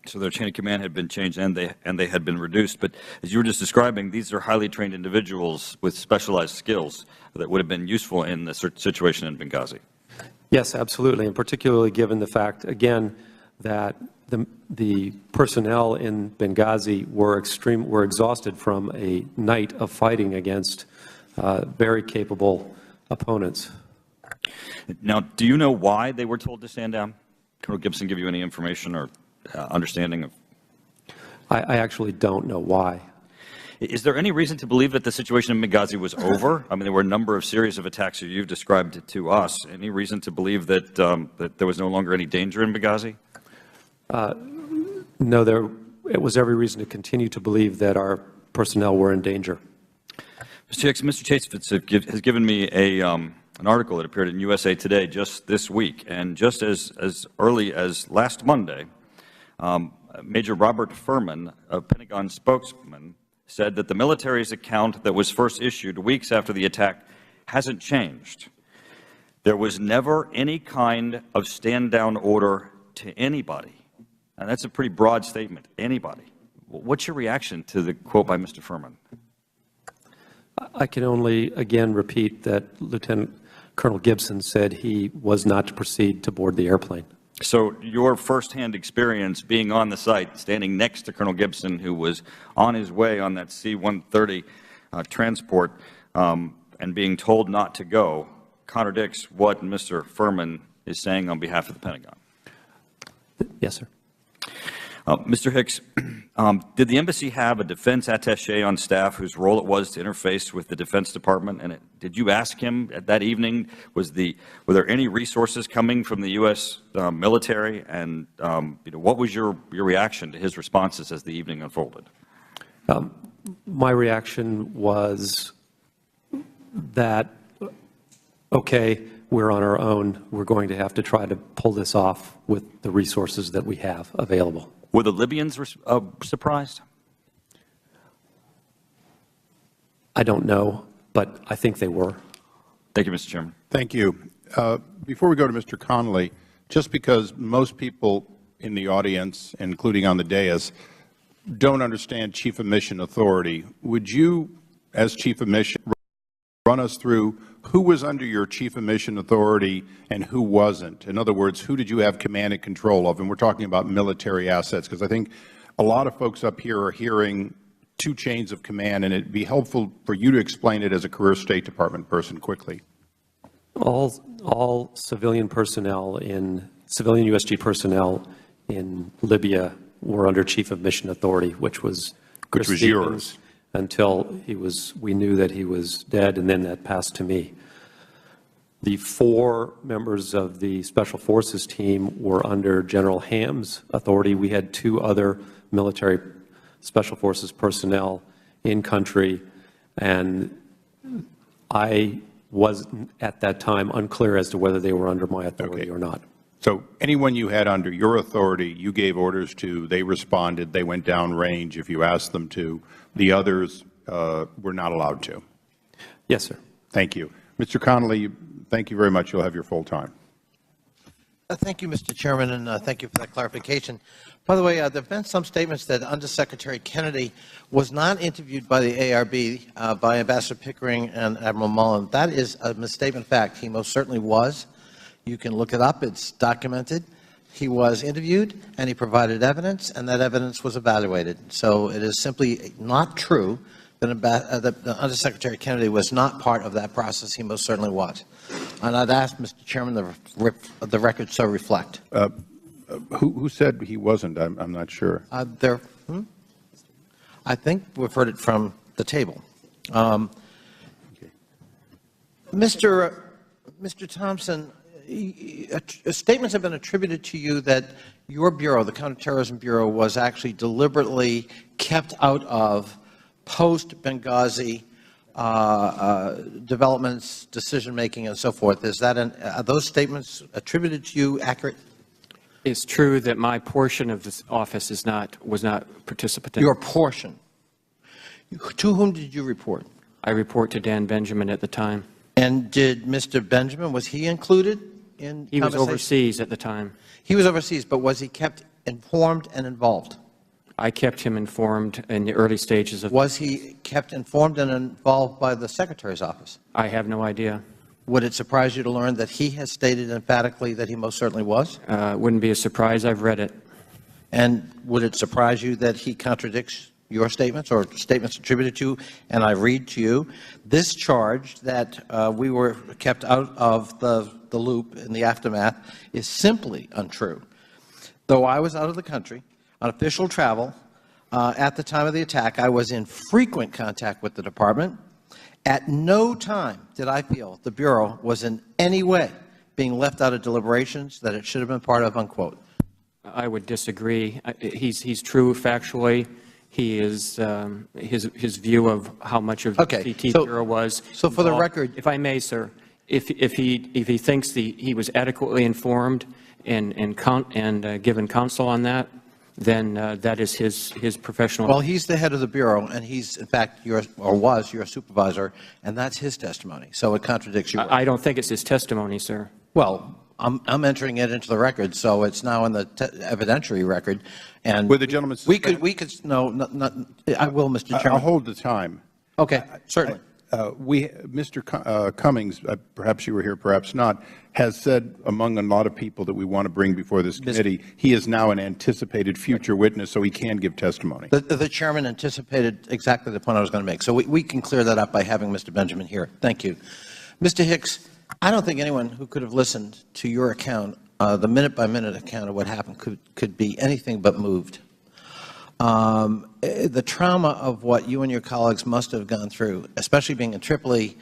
So their chain of command had been changed and they had been reduced. But as you were just describing, these are highly trained individuals with specialized skills that would have been useful in the situation in Benghazi. Yes, absolutely, and particularly given the fact, again, that the personnel in Benghazi were exhausted from a night of fighting against very capable opponents. Now, do you know why they were told to stand down? Colonel Gibson give you any information or understanding of? I actually don't know why. Is there any reason to believe that the situation in Benghazi was over? I mean, there were a number of series of attacks that you've described to us. Any reason to believe that that there was no longer any danger in Benghazi? No, it was every reason to continue to believe that our personnel were in danger. Mr. Chase has given me an article that appeared in USA Today just this week, and just as early as last Monday, Major Robert Furman, a Pentagon spokesman, said that the military's account that was first issued weeks after the attack hasn't changed. There was never any kind of stand-down order to anybody. And that's a pretty broad statement, anybody. What's your reaction to the quote by Mr. Furman? I can only, again, repeat that Lieutenant Colonel Gibson said he was not to proceed to board the airplane. So your firsthand experience being on the site, standing next to Colonel Gibson, who was on his way on that C-130 transport and being told not to go, contradicts what Mr. Furman is saying on behalf of the Pentagon. Yes, sir. Mr. Hicks, did the embassy have a defense attaché on staff whose role it was to interface with the Defense Department? And did you ask him that evening, were there any resources coming from the U.S. Military? And what was your reaction to his responses as the evening unfolded? My reaction was that, okay, we're on our own. We're going to have to try to pull this off with the resources that we have available. Were the Libyans surprised? I don't know, but I think they were. Thank you, Mr. Chairman. Thank you. Before we go to Mr. Connolly, just because most people in the audience, including on the dais, don't understand Chief of Mission authority, would you, as Chief of Mission, run us through who was under your Chief of Mission authority and who wasn't? In other words, who did you have command and control of? And we're talking about military assets, because I think a lot of folks up here are hearing 2 chains of command, and it'd be helpful for you to explain it as a career State Department person quickly. All civilian USG personnel in Libya were under Chief of Mission Authority, which was yours until we knew that he was dead, and then that passed to me. The 4 members of the Special Forces team were under General Ham's authority. We had 2 other military Special Forces personnel in country, and I was at that time unclear as to whether they were under my authority or not. So anyone you had under your authority, you gave orders to, they responded, they went downrange if you asked them to. The others were not allowed to. Yes, sir. Thank you. Mr. Connolly, thank you very much. You'll have your full time. Thank you, Mr. Chairman, and thank you for that clarification. By the way, there have been some statements that Undersecretary Kennedy was not interviewed by the ARB by Ambassador Pickering and Admiral Mullen. That is a misstatement fact. He most certainly was. You can look it up. It's documented. He was interviewed, and he provided evidence, and that evidence was evaluated. So it is simply not true that Undersecretary Kennedy was not part of that process. He most certainly was. And I'd ask, Mr. Chairman, the record so reflect. Who said he wasn't? I'm not sure. I think we've heard it from the table. Mr. Thompson, statements have been attributed to you that your bureau, the Counterterrorism Bureau, was actually deliberately kept out of post-Benghazi developments, decision-making, and so forth. Are those statements attributed to you accurate? It's true that my portion of this office was not participant. Your portion. To whom did you report? I report to Dan Benjamin at the time. And did Mr. Benjamin, was he included in He was overseas at the time. He was overseas, but was he kept informed and involved? I kept him informed in the early stages of... Was he kept informed and involved by the Secretary's office? I have no idea. Would it surprise you to learn that he has stated emphatically that he most certainly was? It wouldn't be a surprise. I've read it. And would it surprise you that he contradicts your statements or statements attributed to you? And I read to you this charge that we were kept out of the loop in the aftermath is simply untrue. Though I was out of the country on official travel at the time of the attack, I was in frequent contact with the Department. At no time did I feel the Bureau was in any way being left out of deliberations that it should have been part of, unquote. I would disagree. He's true factually. He is his view of how much of the CT Bureau was. So for the record, if I may, sir, if he thinks he was adequately informed and given counsel on that, then that is his professional. Well, he's the head of the Bureau, and he's, in fact, was your supervisor, and that's his testimony. So it contradicts you. I don't think it's his testimony, sir. Well, I'm entering it into the record, so it's now in the evidentiary record. And Would the gentleman suspend? we could no, not, I will, Mr. Chairman. I'll hold the time. Okay, certainly. Mr. Cummings, perhaps you were here, perhaps not, has said among a lot of people that we want to bring before this committee, he is now an anticipated future witness, so he can give testimony. The Chairman anticipated exactly the point I was going to make, so we can clear that up by having Mr. Benjamin here. Thank you. Mr. Hicks, I don't think anyone who could have listened to your account, the minute-by-minute account of what happened, could be anything but moved. The trauma of what you and your colleagues must have gone through, especially being in Tripoli,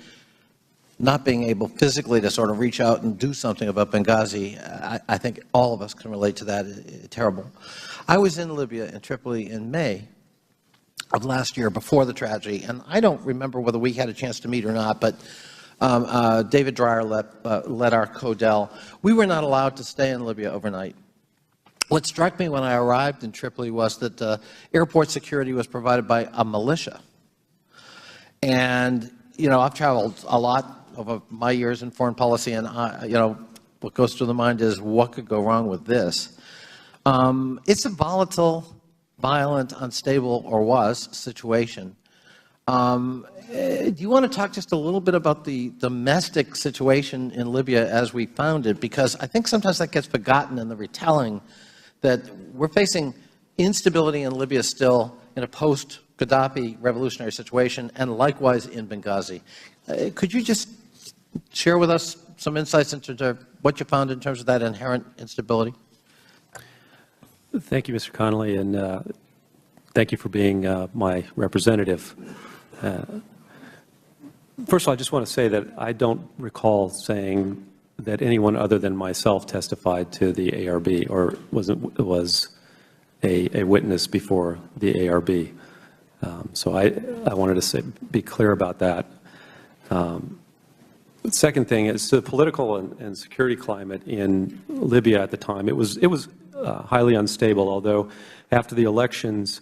not being able physically to sort of reach out and do something about Benghazi, I think all of us can relate to that. Terrible. I was in Libya, in Tripoli, in May of last year, before the tragedy, and I don't remember whether we had a chance to meet or not, but David Dreyer led our CODEL. We were not allowed to stay in Libya overnight. What struck me when I arrived in Tripoli was that airport security was provided by a militia. And, you know, I've traveled a lot over my years in foreign policy, and, you know, what goes through the mind is what could go wrong with this? It's a volatile, violent, unstable, or was, situation. Do you want to talk just a little bit about the domestic situation in Libya as we found it? Because I think sometimes that gets forgotten in the retelling that we're facing instability in Libya still in a post-Gaddafi revolutionary situation, and likewise in Benghazi. Could you just share with us some insights into what you found in terms of that inherent instability? Thank you, Mr. Connolly, and thank you for being my representative. First of all, I just want to say that I don't recall saying that anyone other than myself testified to the ARB or was a witness before the ARB. So I wanted to be clear about that. The second thing is the political and security climate in Libya at the time. It was highly unstable, although after the elections,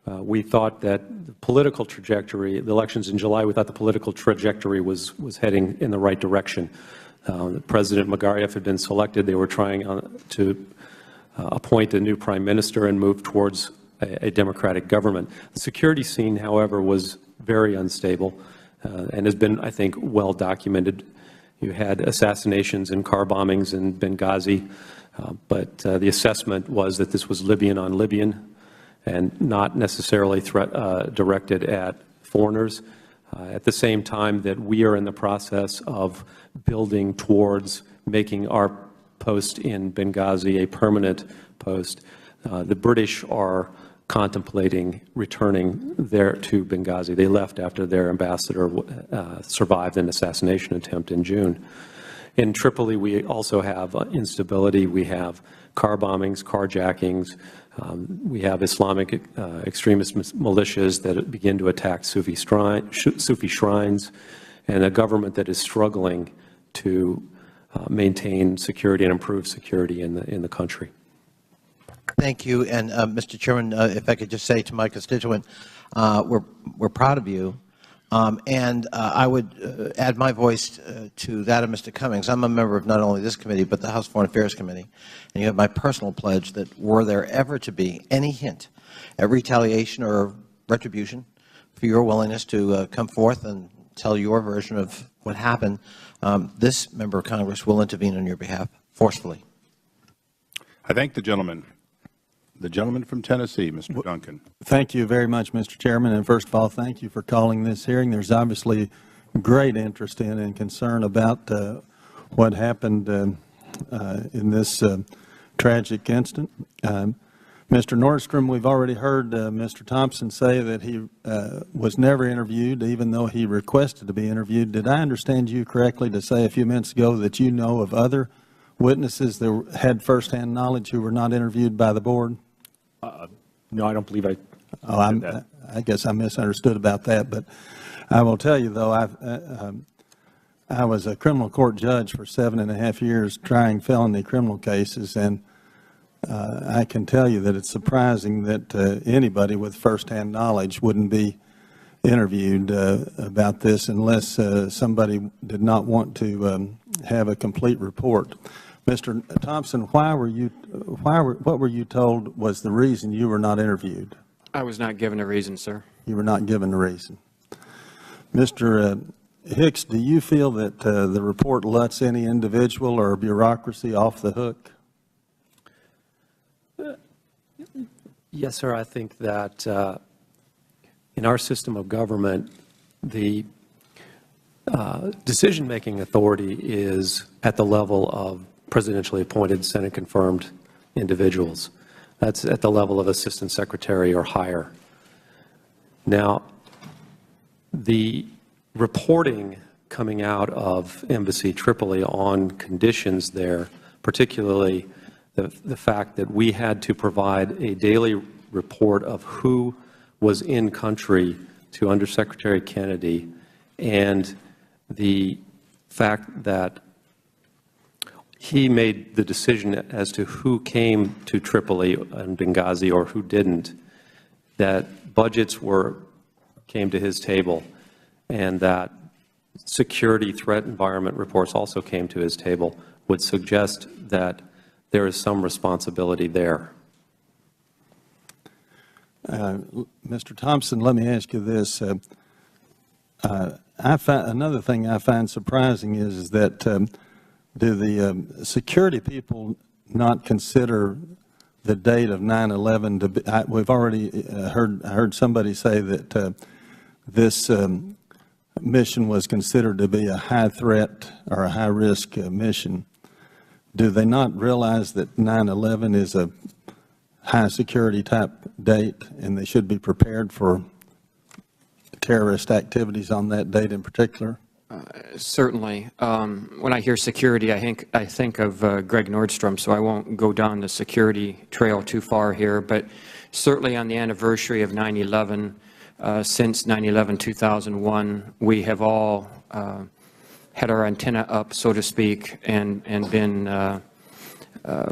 we thought that the political trajectory, the elections in July, we thought the political trajectory was heading in the right direction. President Magariaf had been selected. They were trying to appoint a new prime minister and move towards a democratic government. The security scene, however, was very unstable and has been, I think, well documented. You had assassinations and car bombings in Benghazi, but the assessment was that this was Libyan on Libyan and not necessarily directed at foreigners. At the same time that we are in the process of building towards making our post in Benghazi a permanent post, the British are contemplating returning there to Benghazi. They left after their ambassador survived an assassination attempt in June. In Tripoli, we also have instability. We have car bombings, carjackings. We have Islamic extremist militias that begin to attack Sufi shrines, and a government that is struggling to maintain security and improve security in the country. Thank you. And Mr. Chairman, if I could just say to my constituent, we're proud of you. And I would add my voice to that of Mr. Cummings. I'm a member of not only this committee, but the House Foreign Affairs Committee. And you have my personal pledge that were there ever to be any hint at retaliation or retribution for your willingness to come forth and tell your version of what happened, this member of Congress will intervene on your behalf forcefully. I thank the gentleman. The gentleman from Tennessee, Mr. Duncan. Thank you very much, Mr. Chairman. And first of all, thank you for calling this hearing. There's obviously great interest in and concern about what happened in this tragic incident. Mr. Nordstrom, we've already heard Mr. Thompson say that he was never interviewed, even though he requested to be interviewed. Did I understand you correctly to say a few minutes ago that you know of other witnesses that had firsthand knowledge who were not interviewed by the board? No, I don't believe I did that. I guess I misunderstood about that. But I will tell you, though, I was a criminal court judge for 7.5 years trying felony criminal cases, and I can tell you that it's surprising that anybody with firsthand knowledge wouldn't be interviewed about this unless somebody did not want to have a complete report. Mr. Thompson, what were you told was the reason you were not interviewed? I was not given a reason, sir. You were not given a reason. Mr. Hicks, do you feel that the report lets any individual or bureaucracy off the hook? Yes, sir. I think that in our system of government, the decision-making authority is at the level of presidentially appointed, Senate-confirmed individuals. That's at the level of assistant secretary or higher. Now, the reporting coming out of Embassy Tripoli on conditions there, particularly the fact that we had to provide a daily report of who was in country to Undersecretary Kennedy, and the fact that he made the decision as to who came to Tripoli and Benghazi or who didn't, that budgets came to his table, and that security threat environment reports also came to his table, would suggest that there is some responsibility there. Mr. Thompson, let me ask you this. Another thing I find surprising is that do the security people not consider the date of 9/11 to be? We've already heard somebody say that this mission was considered to be a high threat or a high risk mission, do they not realize that 9/11 is a high security type date and they should be prepared for terrorist activities on that date in particular? Certainly. When I hear security, I think of Greg Nordstrom, so I won't go down the security trail too far here. But certainly on the anniversary of 9/11, since 9/11-2001, we have all had our antenna up, so to speak, and been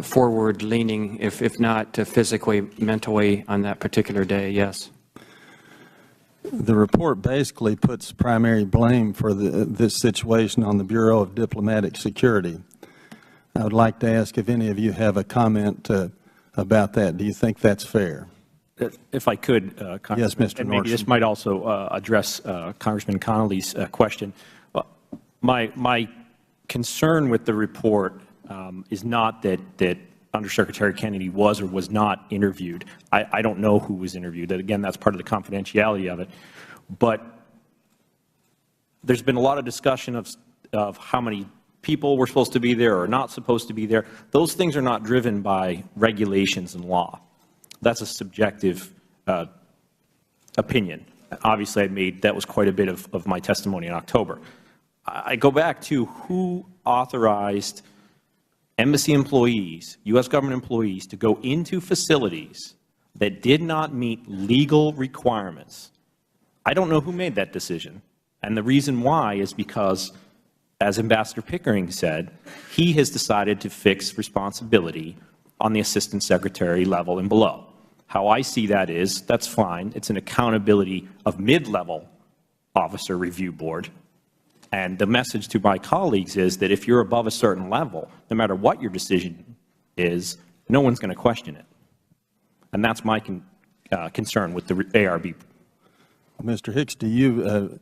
forward-leaning, if not physically, mentally, on that particular day, yes. The report basically puts primary blame for this situation on the Bureau of Diplomatic Security. I would like to ask if any of you have a comment about that. Do you think that's fair? If I could, Congressman, yes, Mr. and maybe Nordstrom. this might also address Congressman Connolly's question. My concern with the report is not that Undersecretary Kennedy was or was not interviewed. I don't know who was interviewed. Again, that's part of the confidentiality of it. But there's been a lot of discussion of how many people were supposed to be there or not supposed to be there. Those things are not driven by regulations and law. That's a subjective opinion. Obviously, that was quite a bit of my testimony in October. I go back to who authorized embassy employees, U.S. government employees, to go into facilities that did not meet legal requirements. I don't know who made that decision. And the reason why is because, as Ambassador Pickering said, he has decided to fix responsibility on the Assistant Secretary level and below. How I see that is, that's fine. It's an accountability of mid-level officer review board. And the message to my colleagues is that if you're above a certain level, no matter what your decision is, no one's going to question it. And that's my concern with the ARB. Mr. Hicks, did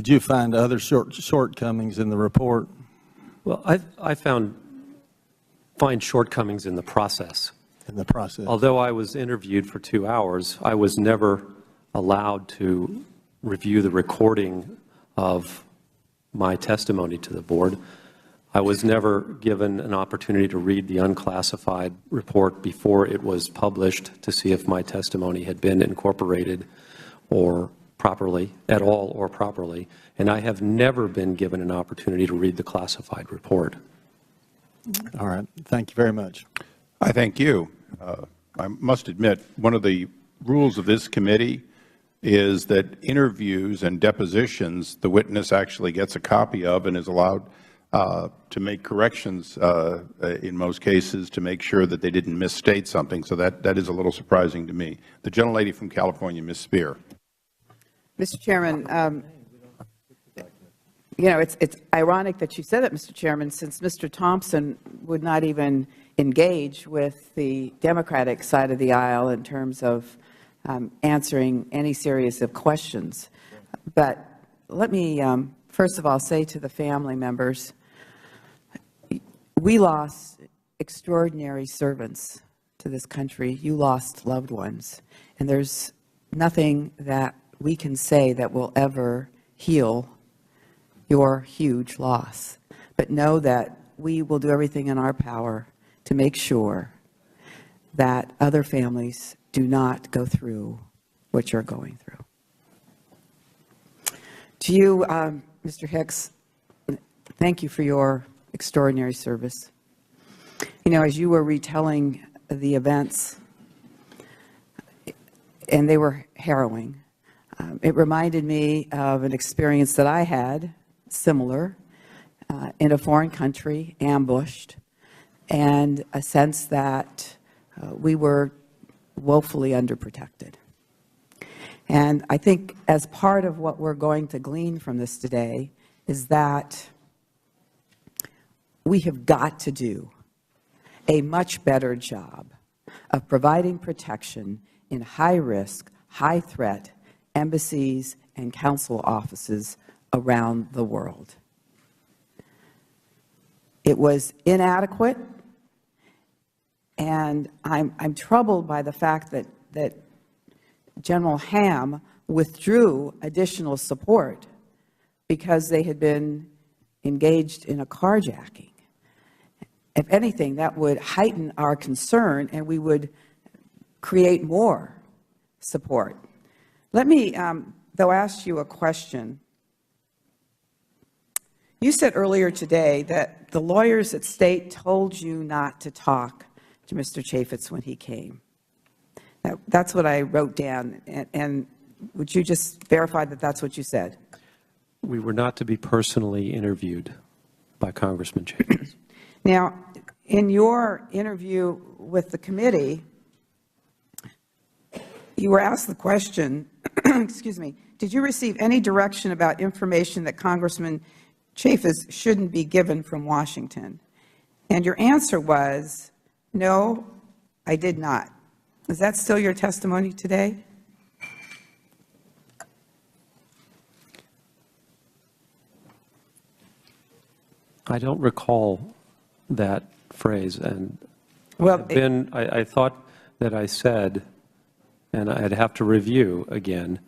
you find other shortcomings in the report? Well, I find shortcomings in the process. In the process. Although I was interviewed for 2 hours, I was never allowed to review the recording of my testimony to the board. I was never given an opportunity to read the unclassified report before it was published to see if my testimony had been incorporated or properly, at all or properly, and I have never been given an opportunity to read the classified report. All right. Thank you very much. I thank you. I must admit, one of the rules of this committee is that interviews and depositions the witness actually gets a copy of and is allowed to make corrections in most cases to make sure that they didn't misstate something. So that is a little surprising to me. The gentlelady from California, Ms. Spear. Mr. Chairman, you know, it's ironic that you said that, Mr. Chairman, since Mr. Thompson would not even engage with the Democratic side of the aisle in terms of answering any series of questions. But let me, first of all, say to the family members, we lost extraordinary servants to this country. You lost loved ones. And there's nothing that we can say that will ever heal your huge loss. But know that we will do everything in our power to make sure that other families do not go through what you're going through. To you, Mr. Hicks, thank you for your extraordinary service. You know, as you were retelling the events, and they were harrowing, it reminded me of an experience that I had, similar, in a foreign country, ambushed, and a sense that we were woefully underprotected. And I think as part of what we're going to glean from this today is that we have got to do a much better job of providing protection in high-risk, high-threat embassies and consul offices around the world. It was inadequate, and I'm troubled by the fact that General Ham withdrew additional support because they had been engaged in a carjacking. If anything, that would heighten our concern and we would create more support. Let me, though, ask you a question. You said earlier today that the lawyers at State told you not to talk to Mr. Chaffetz when he came. That's what I wrote down, and would you just verify that that's what you said? We were not to be personally interviewed by Congressman Chaffetz. Now, in your interview with the committee, you were asked the question, excuse me, did you receive any direction about information that Congressman Chaffetz shouldn't be given from Washington? And your answer was, no, I did not. Is that still your testimony today? I don't recall that phrase, and well, I thought that I said, and I'd have to review again,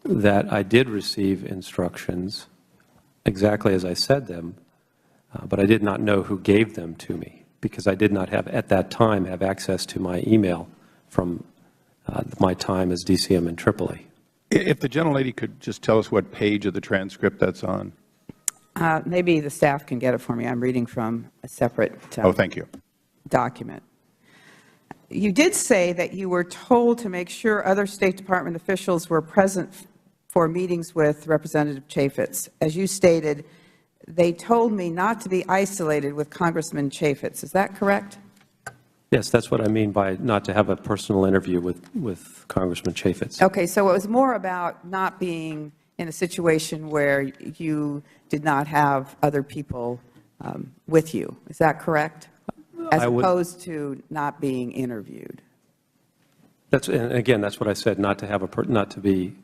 that I did receive instructions exactly as I said them, but I did not know who gave them to me because I did not have, at that time, have access to my email from my time as DCM in Tripoli. If the gentlelady could just tell us what page of the transcript that's on. Maybe the staff can get it for me. I'm reading from a separate thank you. document. You did say that you were told to make sure other State Department officials were present for meetings with Representative Chaffetz. As you stated, they told me not to be isolated with Congressman Chaffetz. Is that correct? Yes, that's what I mean by not to have a personal interview with Congressman Chaffetz. Okay, so it was more about not being in a situation where you did not have other people with you. Is that correct? As opposed to not being interviewed. And again, that's what I said, not to have not to be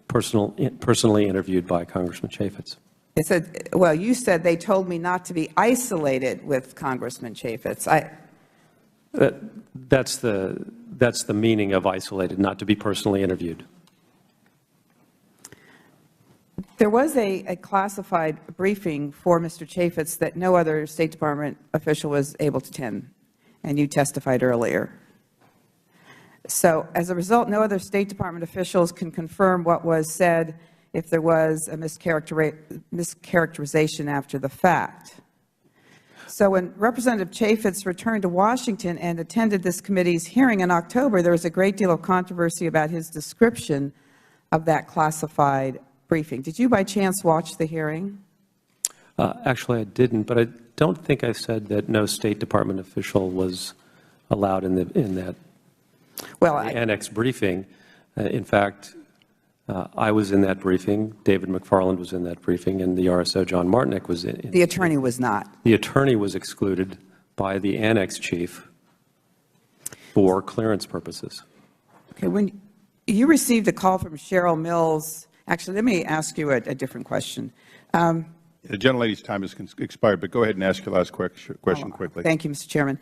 personally interviewed by Congressman Chaffetz. It said, well, you said they told me not to be isolated with Congressman Chaffetz. That's the meaning of isolated, not to be personally interviewed. There was a classified briefing for Mr. Chaffetz that no other State Department official was able to attend, and you testified earlier. So as a result, no other State Department officials can confirm what was said if there was a mischaracterization after the fact. So when Representative Chaffetz returned to Washington and attended this committee's hearing in October, there was a great deal of controversy about his description of that classified briefing. Did you by chance watch the hearing? Actually, I didn't, but I don't think I said that no State Department official was allowed in that annex briefing. In fact, I was in that briefing, David McFarland was in that briefing, and the RSO, John Martinek, was in. The attorney was not. The attorney was excluded by the annex chief for clearance purposes. Okay, when you received a call from Cheryl Mills, actually, let me ask you a different question. The gentlelady's time has expired, but go ahead and ask your last question quickly. Thank you, Mr. Chairman.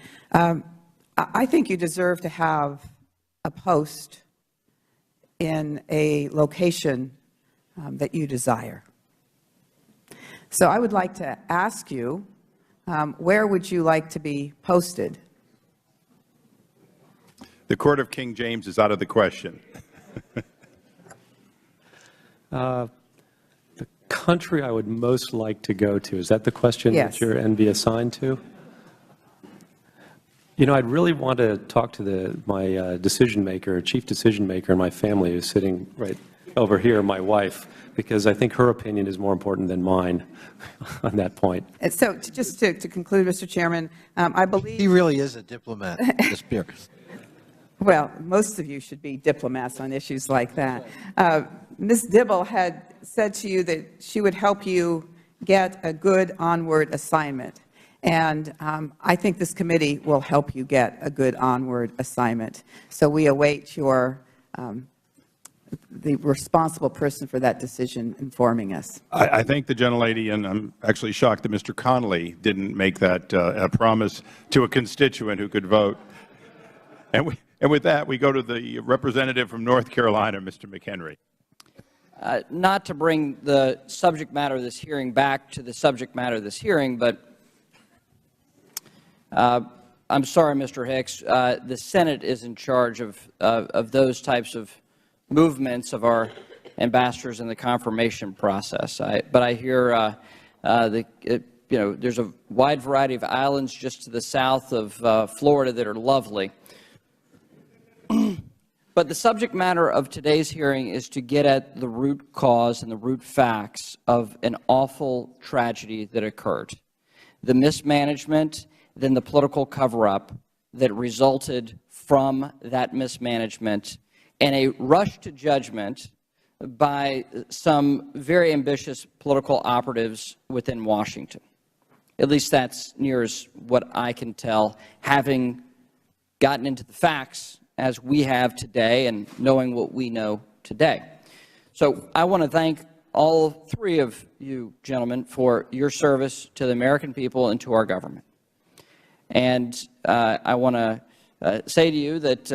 I think you deserve to have a post in a location that you desire. So I would like to ask you, where would you like to be posted? The Court of King James is out of the question. The country I would most like to go to, is that the question Yes. that you're and be assigned to? You know, I'd really want to talk to my decision maker, chief decision maker in my family, who's sitting right over here, my wife, because I think her opinion is more important than mine on that point. And so just to conclude, Mr. Chairman, I believe he really is a diplomat, Ms. Pierce. Well, most of you should be diplomats on issues like that. Ms. Dibble had said to you that she would help you get a good onward assignment. And I think this committee will help you get a good onward assignment. So we await your, the responsible person for that decision informing us. I thank the gentlelady, and I'm actually shocked that Mr. Connolly didn't make that a promise to a constituent who could vote. And with that, we go to the representative from North Carolina, Mr. McHenry. not to bring the subject matter of this hearing back to the subject matter of this hearing, but I'm sorry, Mr. Hicks, the Senate is in charge of those types of movements of our ambassadors in the confirmation process. But I hear there's a wide variety of islands just to the south of Florida that are lovely. But the subject matter of today's hearing is to get at the root cause and the root facts of an awful tragedy that occurred. The mismanagement, then the political cover-up that resulted from that mismanagement, and a rush to judgment by some very ambitious political operatives within Washington. At least that's near as what I can tell, having gotten into the facts as we have today and knowing what we know today. So I want to thank all three of you gentlemen for your service to the American people and to our government. And I want to say to you that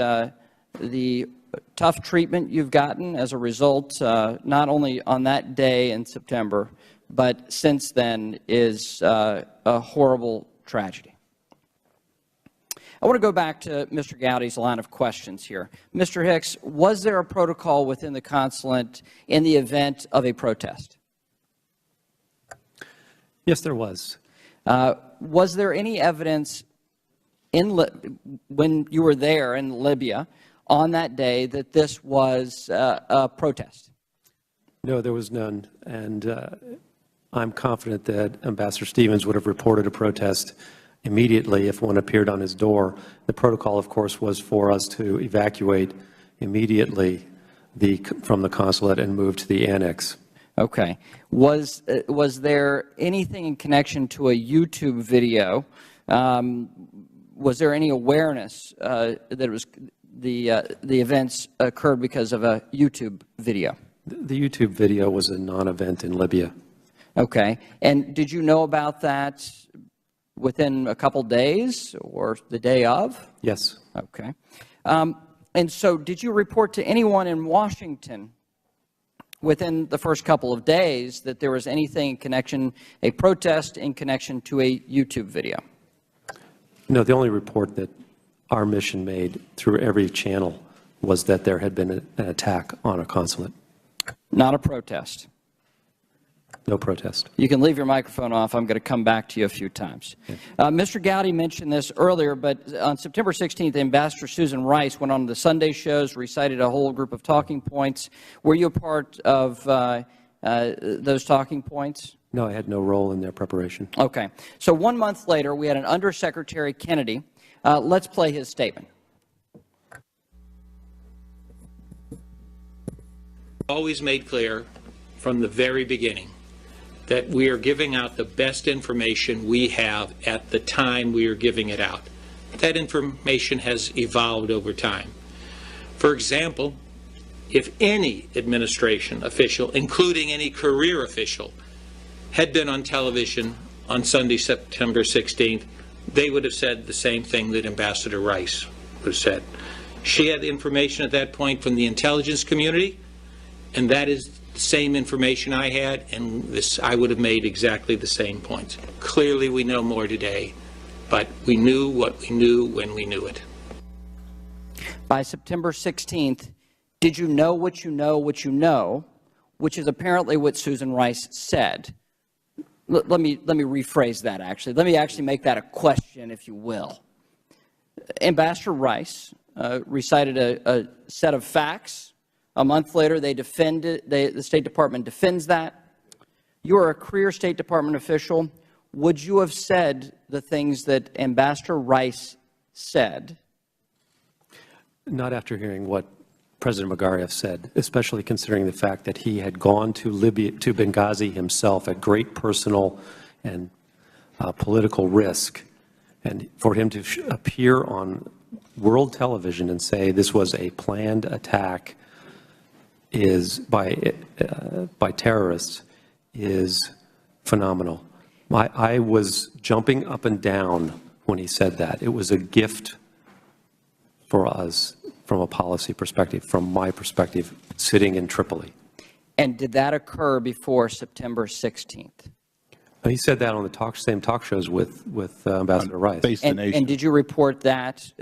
the tough treatment you've gotten as a result, not only on that day in September, but since then, is a horrible tragedy. I want to go back to Mr. Gowdy's line of questions here. Mr. Hicks, was there a protocol within the consulate in the event of a protest? Yes, there was. Was there any evidence when you were there in Libya on that day that this was a protest? No, there was none. And I'm confident that Ambassador Stevens would have reported a protest immediately if one appeared on his door. The protocol, of course, was for us to evacuate immediately from the consulate and move to the annex. Okay. Was there anything in connection to a YouTube video? Was there any awareness that it was the events occurred because of a YouTube video? The YouTube video was a non-event in Libya. Okay. And did you know about that within a couple days or the day of? Yes. Okay. And so did you report to anyone in Washington within the first couple of days that there was anything in connection, a protest in connection to a YouTube video? No, the only report that our mission made through every channel was that there had been an attack on a consulate. Not a protest? No protest. You can leave your microphone off. I'm going to come back to you a few times. Mr. Gowdy mentioned this earlier, but on September 16th, Ambassador Susan Rice went on the Sunday shows, recited a whole group of talking points. Were you a part of those talking points? No, I had no role in their preparation. Okay. So 1 month later, we had an Undersecretary Kennedy. Let's play his statement. Always made clear from the very beginning that we are giving out the best information we have at the time we are giving it out. That information has evolved over time. For example, if any administration official, including any career official, had been on television on Sunday, September 16th, they would have said the same thing that Ambassador Rice would have said. She had the information at that point from the intelligence community, and that is the same information I had, and I would have made exactly the same points. Clearly, we know more today, but we knew what we knew when we knew it. By September 16th, did you know what you know, which is apparently what Susan Rice said? Let me rephrase that, actually. Let me actually make that a question, if you will. Ambassador Rice recited a set of facts. A month later, they defended, the State Department defends that. You are a career State Department official. Would you have said the things that Ambassador Rice said? Not after hearing what President Magariaf said, especially considering the fact that he had gone to Libya, to Benghazi himself at great personal and political risk. And for him to appear on world television and say this was a planned attack by terrorists is phenomenal. I was jumping up and down when he said that. It was a gift for us from a policy perspective, from my perspective, sitting in Tripoli. And did that occur before September 16th? He said that on the same talk shows with Ambassador Rice. And did you report that?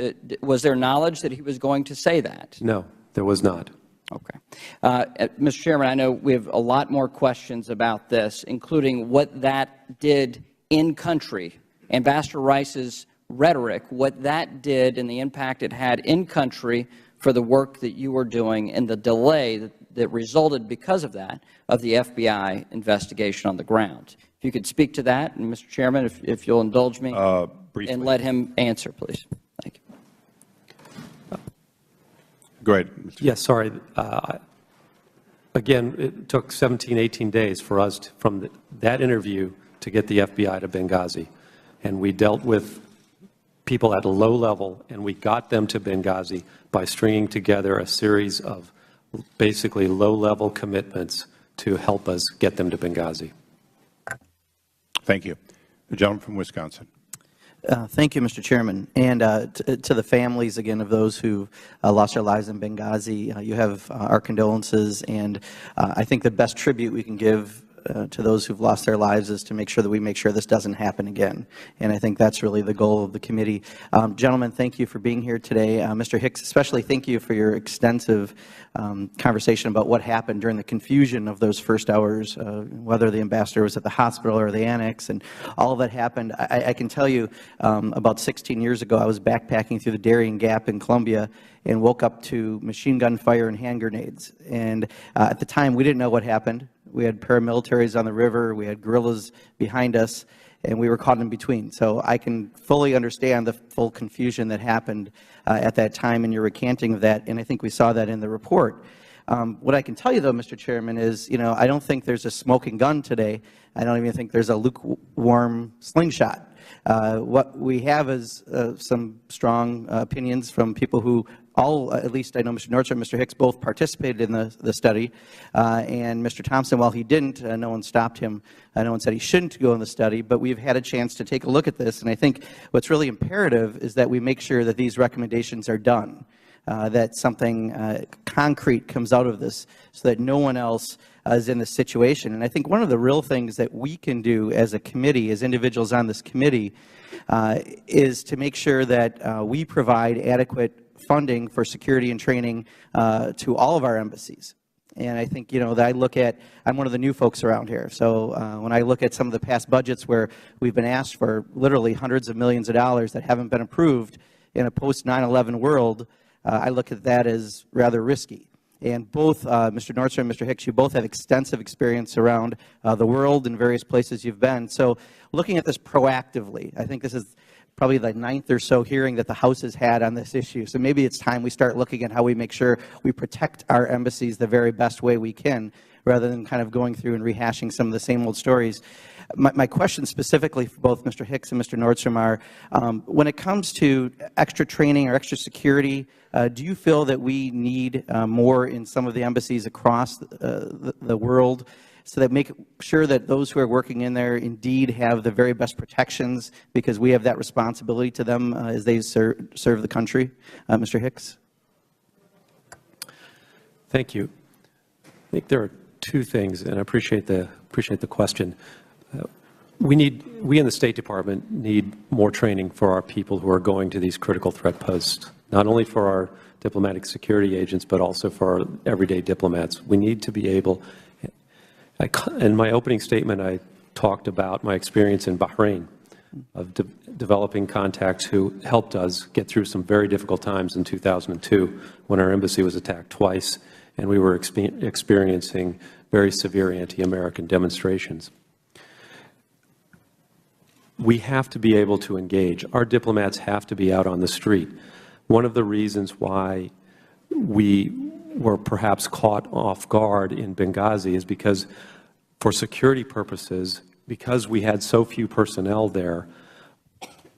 Was there knowledge that he was going to say that? No, there was not. Okay. Mr. Chairman, I know we have a lot more questions about this, including what that did in country. Ambassador Rice's rhetoric, what that did and the impact it had in country for the work that you were doing and the delay that resulted because of that, of the FBI investigation on the ground. If you could speak to that, and Mr. Chairman, if you'll indulge me, briefly. and let him answer, please. Thank you. Go ahead. Yes, sorry. Again, it took 17, 18 days for us from that interview to get the FBI to Benghazi. And we dealt with people at a low level, and we got them to Benghazi by stringing together a series of basically low-level commitments to help us get them to Benghazi. Thank you. The gentleman from Wisconsin. Thank you, Mr. Chairman. And to the families, again, of those who lost their lives in Benghazi, you have our condolences. And I think the best tribute we can give to those who've lost their lives is to make sure that we make sure this doesn't happen again. And I think that's really the goal of the committee. Gentlemen, thank you for being here today. Mr. Hicks, especially thank you for your extensive conversation about what happened during the confusion of those first hours, whether the ambassador was at the hospital or the annex, and all of that happened. I can tell you about 16 years ago, I was backpacking through the Darien Gap in Colombia and woke up to machine gun fire and hand grenades. And at the time, we didn't know what happened. We had paramilitaries on the river, we had guerrillas behind us, and we were caught in between. So I can fully understand the full confusion that happened at that time, and your recanting of that, and I think we saw that in the report. What I can tell you, though, Mr. Chairman, is, I don't think there's a smoking gun today. I don't even think there's a lukewarm slingshot. What we have is some strong opinions from people who at least I know Mr. Nordstrom and Mr. Hicks both participated in the study, and Mr. Thompson, while he didn't, no one stopped him. No one said he shouldn't go in the study, but we've had a chance to take a look at this, and I think what's really imperative is that we make sure that these recommendations are done, that something concrete comes out of this so that no one else is in this situation. And I think one of the real things that we can do as a committee, as individuals on this committee, is to make sure that we provide adequate funding for security and training to all of our embassies. And I think, that I look at, I'm one of the new folks around here, so when I look at some of the past budgets where we've been asked for literally hundreds of millions of dollars that haven't been approved in a post-9/11 world, I look at that as rather risky. And both Mr. Nordstrom and Mr. Hicks, you both have extensive experience around the world and various places you've been. So looking at this proactively, I think this is probably the 9th or so hearing that the House has had on this issue. So maybe it's time we start looking at how we make sure we protect our embassies the very best way we can, rather than kind of going through and rehashing some of the same old stories. My question specifically for both Mr. Hicks and Mr. Nordstrom are, when it comes to extra training or extra security, do you feel that we need more in some of the embassies across the world, so that make sure that those who are working in there indeed have the very best protections, because we have that responsibility to them as they serve the country? Mr. Hicks? Thank you. I think there are two things, and I appreciate the question. We in the State Department need more training for our people who are going to these critical threat posts, not only for our diplomatic security agents, but also for our everyday diplomats. We need to be able, in my opening statement, I talked about my experience in Bahrain of developing contacts who helped us get through some very difficult times in 2002 when our embassy was attacked twice and we were experiencing very severe anti-American demonstrations. We have to be able to engage. Our diplomats have to be out on the street. One of the reasons why we were perhaps caught off guard in Benghazi is because, for security purposes, because we had so few personnel there,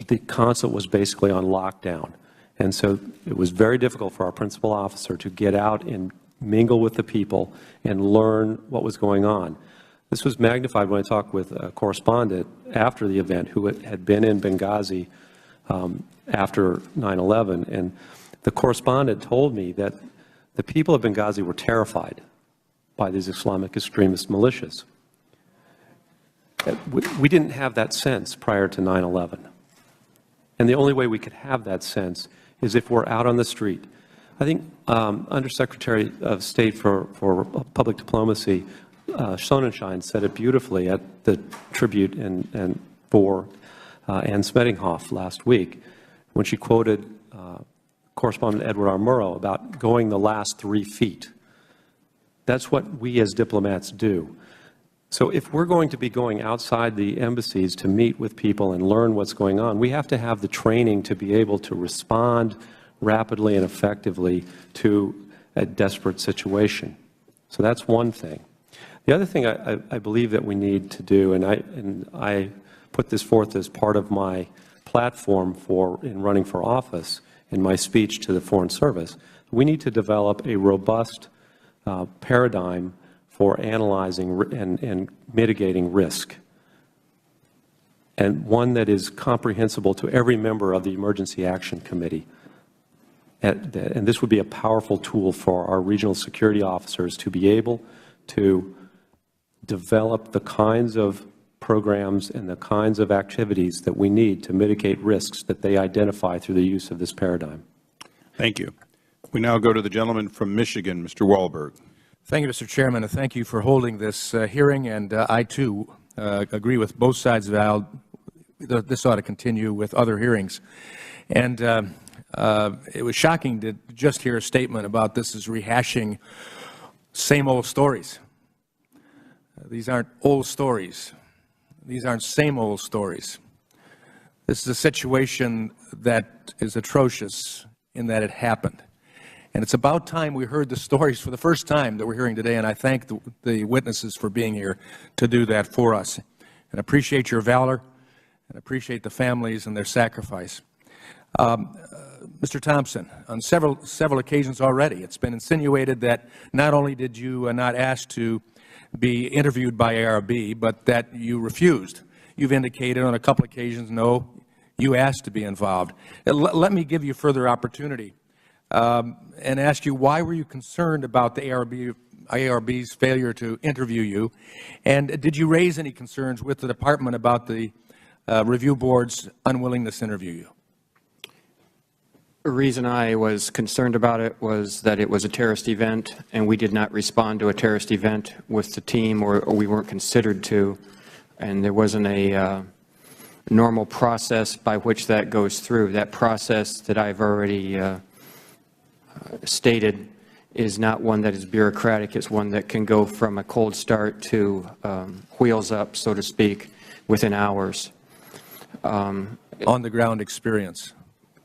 the consulate was basically on lockdown. And so it was very difficult for our principal officer to get out and mingle with the people and learn what was going on. This was magnified when I talked with a correspondent after the event who had been in Benghazi after 9/11, and the correspondent told me that the people of Benghazi were terrified. by these Islamic extremist militias. We didn't have that sense prior to 9/11. And the only way we could have that sense is if we're out on the street. I think Undersecretary of State for Public Diplomacy, Sonnenschein, said it beautifully at the tribute for Ann Smedinghoff last week when she quoted Correspondent Edward R. Murrow about going the last 3 feet. That's what we as diplomats do. So if we're going to be going outside the embassies to meet with people and learn what's going on, we have to have the training to be able to respond rapidly and effectively to a desperate situation. So that's one thing. The other thing I believe that we need to do, and I put this forth as part of my platform in running for office in my speech to the Foreign Service, we need to develop a robust paradigm for analyzing and mitigating risk, and one that is comprehensible to every member of the Emergency Action Committee. And this would be a powerful tool for our regional security officers to be able to develop the kinds of programs and the kinds of activities that we need to mitigate risks that they identify through the use of this paradigm. Thank you. We now go to the gentleman from Michigan, Mr. Wahlberg. Thank you, Mr. Chairman, and thank you for holding this hearing. And I, too, agree with both sides of the aisle. This ought to continue with other hearings. And it was shocking to just hear a statement about this is rehashing same old stories. These aren't old stories. These aren't same old stories. This is a situation that is atrocious in that it happened. And it's about time we heard the stories for the first time that we're hearing today, and I thank the witnesses for being here to do that for us. And appreciate your valor, and appreciate the families and their sacrifice. Mr. Thompson, on several occasions already, it's been insinuated that not only did you not ask to be interviewed by ARB, but that you refused. You've indicated on a couple occasions, no, you asked to be involved. Let me give you further opportunity and ask you, why were you concerned about the ARB's failure to interview you? And did you raise any concerns with the Department about the Review Board's unwillingness to interview you? The reason I was concerned about it was that it was a terrorist event, and we did not respond to a terrorist event with the team, or we weren't considered to, and there wasn't a normal process by which that goes through. That process that I've already stated is not one that is bureaucratic. It's one that can go from a cold start to wheels up, so to speak, within hours. On-the-ground experience,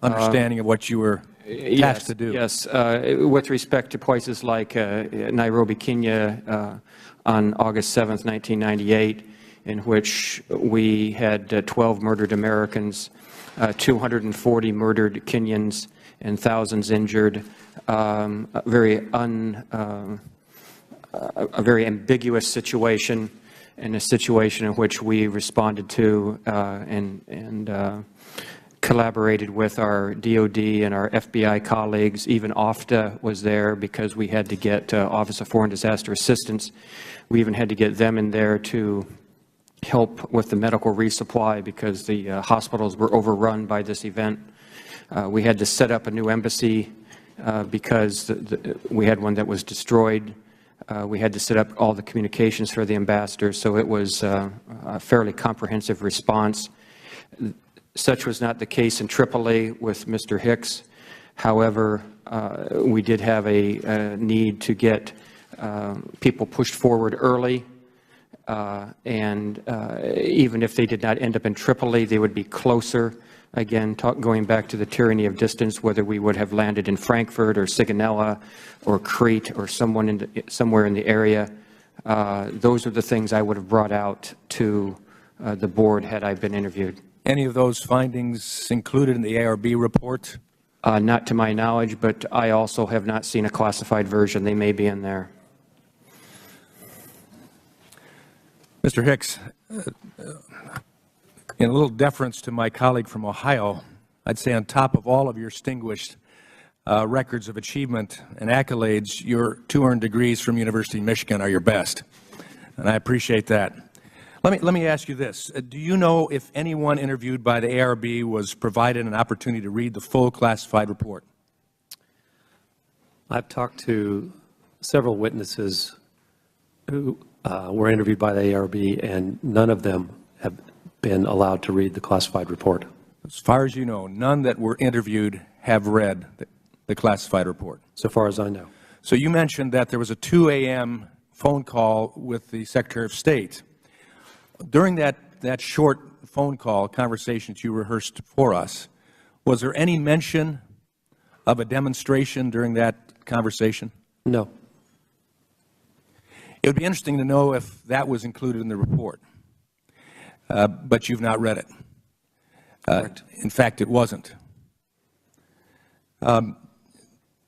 understanding of what you were tasked to do. Yes. With respect to places like Nairobi, Kenya, on August 7th, 1998, in which we had 12 murdered Americans, 240 murdered Kenyans, and thousands injured. A very ambiguous situation, and a situation in which we responded to and collaborated with our DOD and our FBI colleagues. Even OFTA was there because we had to get Office of Foreign Disaster Assistance. We even had to get them in there to help with the medical resupply because the hospitals were overrun by this event. We had to set up a new embassy because we had one that was destroyed. We had to set up all the communications for the ambassadors, so it was a fairly comprehensive response. Such was not the case in Tripoli with Mr. Hicks. However, we did have a need to get people pushed forward early, and even if they did not end up in Tripoli, they would be closer. Again, going back to the tyranny of distance, whether we would have landed in Frankfurt or Sigonella or Crete or somewhere in the area, those are the things I would have brought out to the board had I been interviewed. Any of those findings included in the ARB report? Not to my knowledge, but I also have not seen a classified version. They may be in there. Mr. Hicks, in a little deference to my colleague from Ohio, I'd say on top of all of your distinguished records of achievement and accolades, your 2 earned degrees from University of Michigan are your best, and I appreciate that. Let me ask you this. Do you know if anyone interviewed by the ARB was provided an opportunity to read the full classified report? I've talked to several witnesses who were interviewed by the ARB, and none of them have been allowed to read the classified report. As far as you know, none that were interviewed have read the classified report? So far as I know. So you mentioned that there was a 2 a.m. phone call with the Secretary of State. During that short phone call, conversations you rehearsed for us, was there any mention of a demonstration during that conversation? No. It would be interesting to know if that was included in the report, but you've not read it. Correct. In fact, it wasn't. Do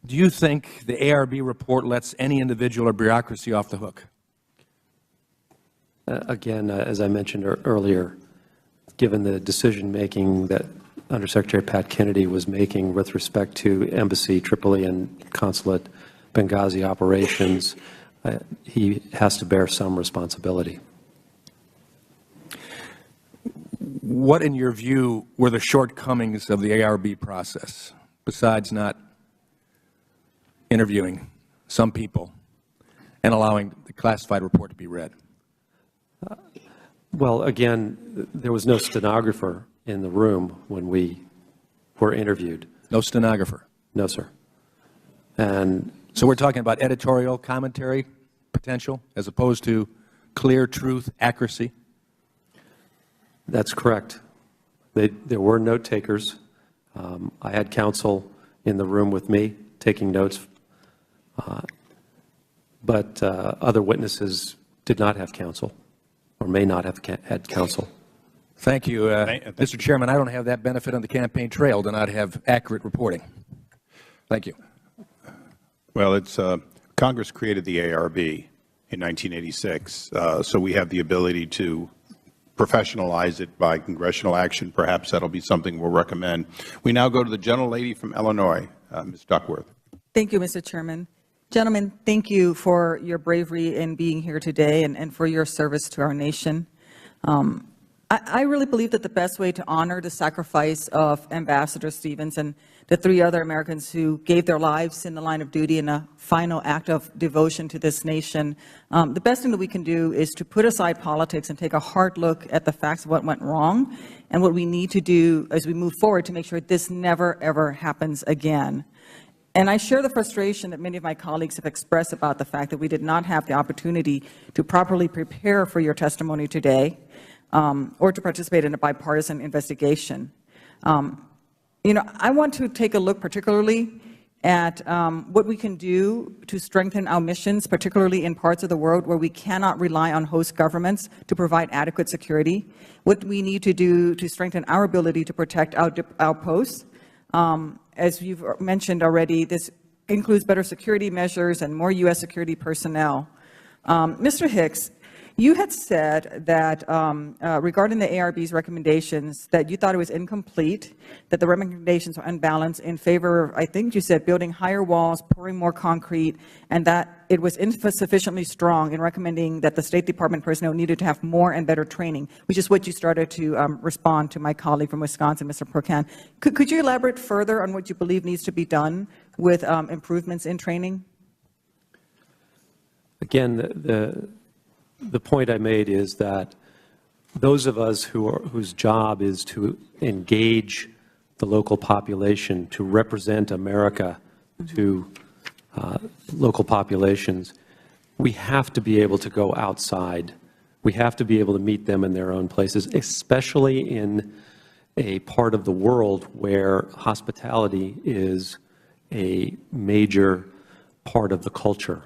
you think the ARB report lets any individual or bureaucracy off the hook? Again, as I mentioned earlier, given the decision-making that Undersecretary Pat Kennedy was making with respect to Embassy, Tripoli, and Consulate Benghazi operations, he has to bear some responsibility. What, in your view, were the shortcomings of the ARB process, besides not interviewing some people and allowing the classified report to be read? Well, again, there was no stenographer in the room when we were interviewed. No stenographer? No, sir. And so we're talking about editorial commentary potential as opposed to clear truth, accuracy? That's correct. There were note takers. I had counsel in the room with me taking notes, but other witnesses did not have counsel or may not have had counsel. Thank you. Mr. Chairman, I don't have that benefit on the campaign trail to not have accurate reporting. Thank you. Well, it's Congress created the ARB in 1986, so we have the ability to professionalize it by congressional action. Perhaps that'll be something we'll recommend. We now go to the gentlelady from Illinois, Ms. Duckworth. Thank you, Mr. Chairman. Gentlemen, thank you for your bravery in being here today and for your service to our nation. I really believe that the best way to honor the sacrifice of Ambassador Stevens and the 3 other Americans who gave their lives in the line of duty in a final act of devotion to this nation, the best thing that we can do is to put aside politics and take a hard look at the facts of what went wrong and what we need to do as we move forward to make sure this never, ever happens again. And I share the frustration that many of my colleagues have expressed about the fact that we did not have the opportunity to properly prepare for your testimony today or to participate in a bipartisan investigation. I want to take a look particularly at what we can do to strengthen our missions, particularly in parts of the world where we cannot rely on host governments to provide adequate security, what we need to do to strengthen our ability to protect our outposts. As you've mentioned already, this includes better security measures and more U.S. security personnel. Mr. Hicks, you had said that regarding the ARB's recommendations, that you thought it was incomplete, that the recommendations were unbalanced in favor of, I think you said, building higher walls, pouring more concrete, and that it was insufficiently strong in recommending that the State Department personnel needed to have more and better training, which is what you started to respond to my colleague from Wisconsin, Mr. Procan. Could you elaborate further on what you believe needs to be done with improvements in training? Again, the point I made is that those of us whose job is to engage the local population, to represent America to local populations, we have to be able to go outside. We have to be able to meet them in their own places, especially in a part of the world where hospitality is a major part of the culture,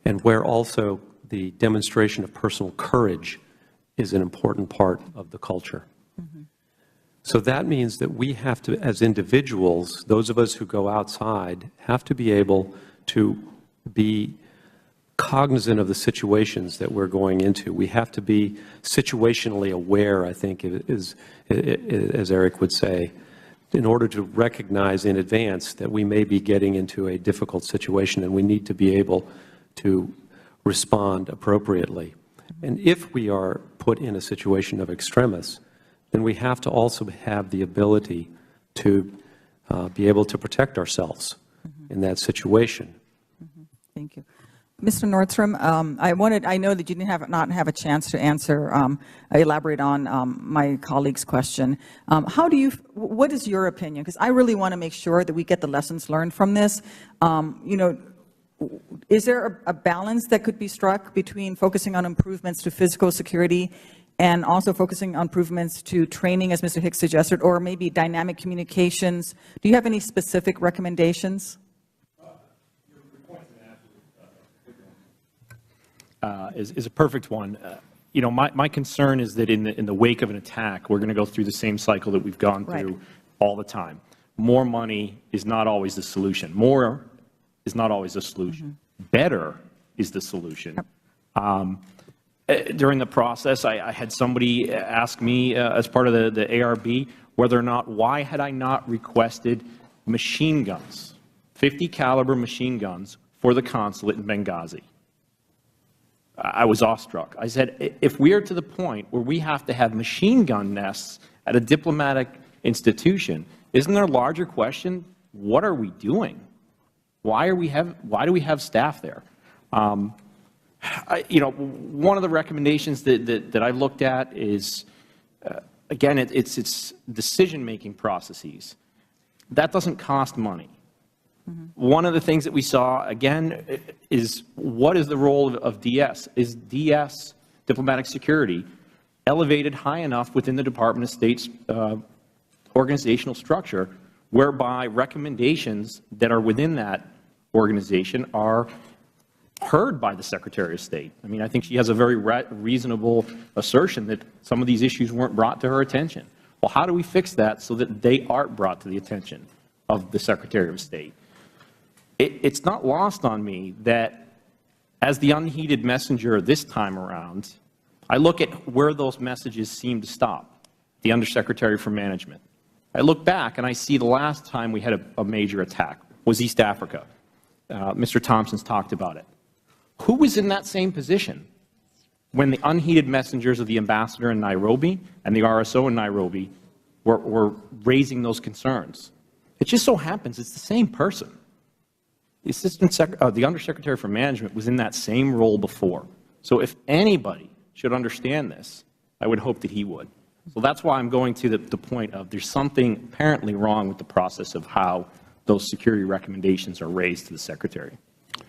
and where also the demonstration of personal courage is an important part of the culture. So that means that we have to, as individuals, those of us who go outside, have to be able to be cognizant of the situations that we're going into. We have to be situationally aware, I think, as Eric would say. in order to recognize in advance that we may be getting into a difficult situation and we need to be able to respond appropriately. And if we are put in a situation of extremis, then we have to also have the ability to be able to protect ourselves in that situation. Thank you. Mr. Nordstrom, I know that you didn't not have a chance to answer, elaborate on my colleague's question. What is your opinion? Because I really want to make sure that we get the lessons learned from this. You know, is there a balance that could be struck between focusing on improvements to physical security and also focusing on improvements to training, as Mr. Hicks suggested, or maybe dynamic communications? Do you have any specific recommendations? Is a perfect one. You know, my concern is that in the wake of an attack, we're going to go through the same cycle that we've gone through all the time. More money is not always the solution. More is not always the solution. Better is the solution. During the process, I had somebody ask me as part of the ARB whether or not, why had I not requested machine guns, 50 caliber machine guns for the consulate in Benghazi. I was awestruck. I said, if we are to the point where we have to have machine gun nests at a diplomatic institution, isn't there a larger question? What are we doing? Why do we have staff there? You know, one of the recommendations that I've looked at is, again, it's decision-making processes. That doesn't cost money. One of the things that we saw, again, is what is the role of DS? Is DS, diplomatic security, elevated high enough within the Department of State's organizational structure whereby recommendations that are within that organization are heard by the Secretary of State? I mean, I think she has a very reasonable assertion that some of these issues weren't brought to her attention. Well, how do we fix that so that they aren't brought to the attention of the Secretary of State? It's not lost on me that as the unheeded messenger this time around, I look at where those messages seem to stop, the Undersecretary for Management. I look back and I see the last time we had a major attack was East Africa. Mr. Thompson's talked about it. Who was in that same position when the unheeded messengers of the ambassador in Nairobi and the RSO in Nairobi were raising those concerns? It just so happens it's the same person. The Undersecretary for Management was in that same role before. So if anybody should understand this, I would hope that he would. So that's why I'm going to the point of there's something apparently wrong with the process of how those security recommendations are raised to the Secretary.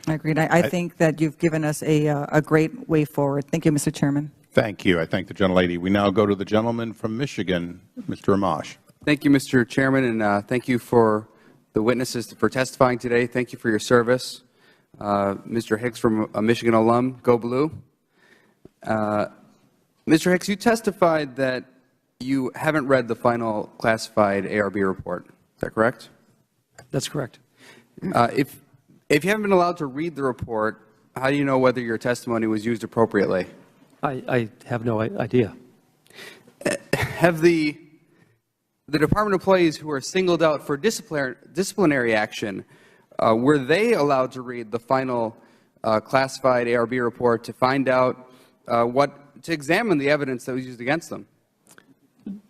I agree. I think that you've given us a great way forward. Thank you, Mr. Chairman. Thank you. I thank the gentlelady. We now go to the gentleman from Michigan, Mr. Amash. Thank you, Mr. Chairman, and thank you for the witnesses for testifying today. Thank you for your service. Mr. Hicks, from a Michigan alum, go blue. Mr. Hicks, you testified that you haven't read the final classified ARB report. Is that correct? That's correct. If you haven't been allowed to read the report, how do you know whether your testimony was used appropriately? I have no idea. Have the department employees who were singled out for disciplinary action, were they allowed to read the final classified ARB report to find out to examine the evidence that was used against them?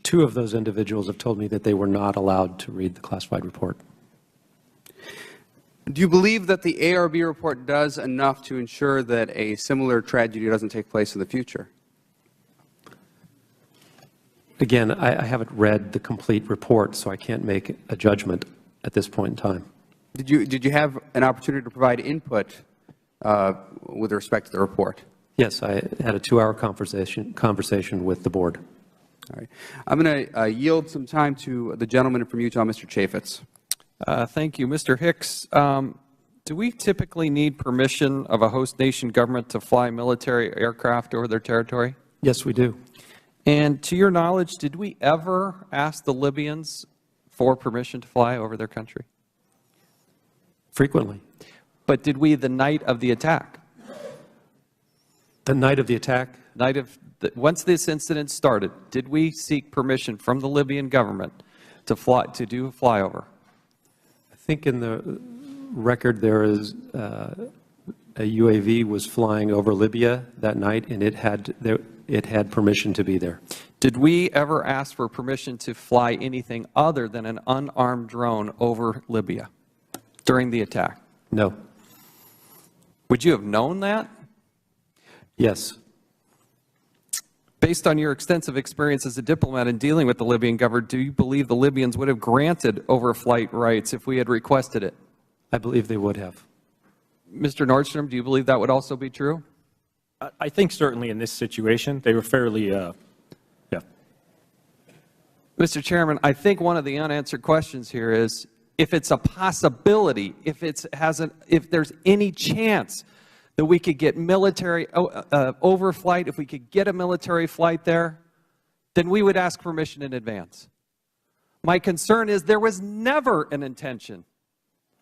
Two of those individuals have told me that they were not allowed to read the classified report. Do you believe that the ARB report does enough to ensure that a similar tragedy doesn't take place in the future? Again, I haven't read the complete report, so I can't make a judgment at this point in time. Did you have an opportunity to provide input with respect to the report? Yes, I had a 2-hour conversation with the board. All right. I'm going to yield some time to the gentleman from Utah, Mr. Chaffetz. Thank you. Mr. Hicks, do we typically need permission of a host nation government to fly military aircraft over their territory? Yes, we do. And to your knowledge, did we ever ask the Libyans for permission to fly over their country? Frequently. But did we the night of the attack? The night of the attack? Once this incident started, did we seek permission from the Libyan government to do a flyover? I think in the record there is a UAV was flying over Libya that night, and it had permission to be there. Did we ever ask for permission to fly anything other than an unarmed drone over Libya during the attack? No. Would you have known that? Yes. Based on your extensive experience as a diplomat in dealing with the Libyan government, do you believe the Libyans would have granted overflight rights if we had requested it? I believe they would have. Mr. Nordstrom, do you believe that would also be true? I think certainly in this situation, they were fairly, yeah. Mr. Chairman, I think one of the unanswered questions here is, if it's a possibility, if there's any chance that we could get military overflight, if we could get a military flight there, then we would ask permission in advance. My concern is there was never an intention,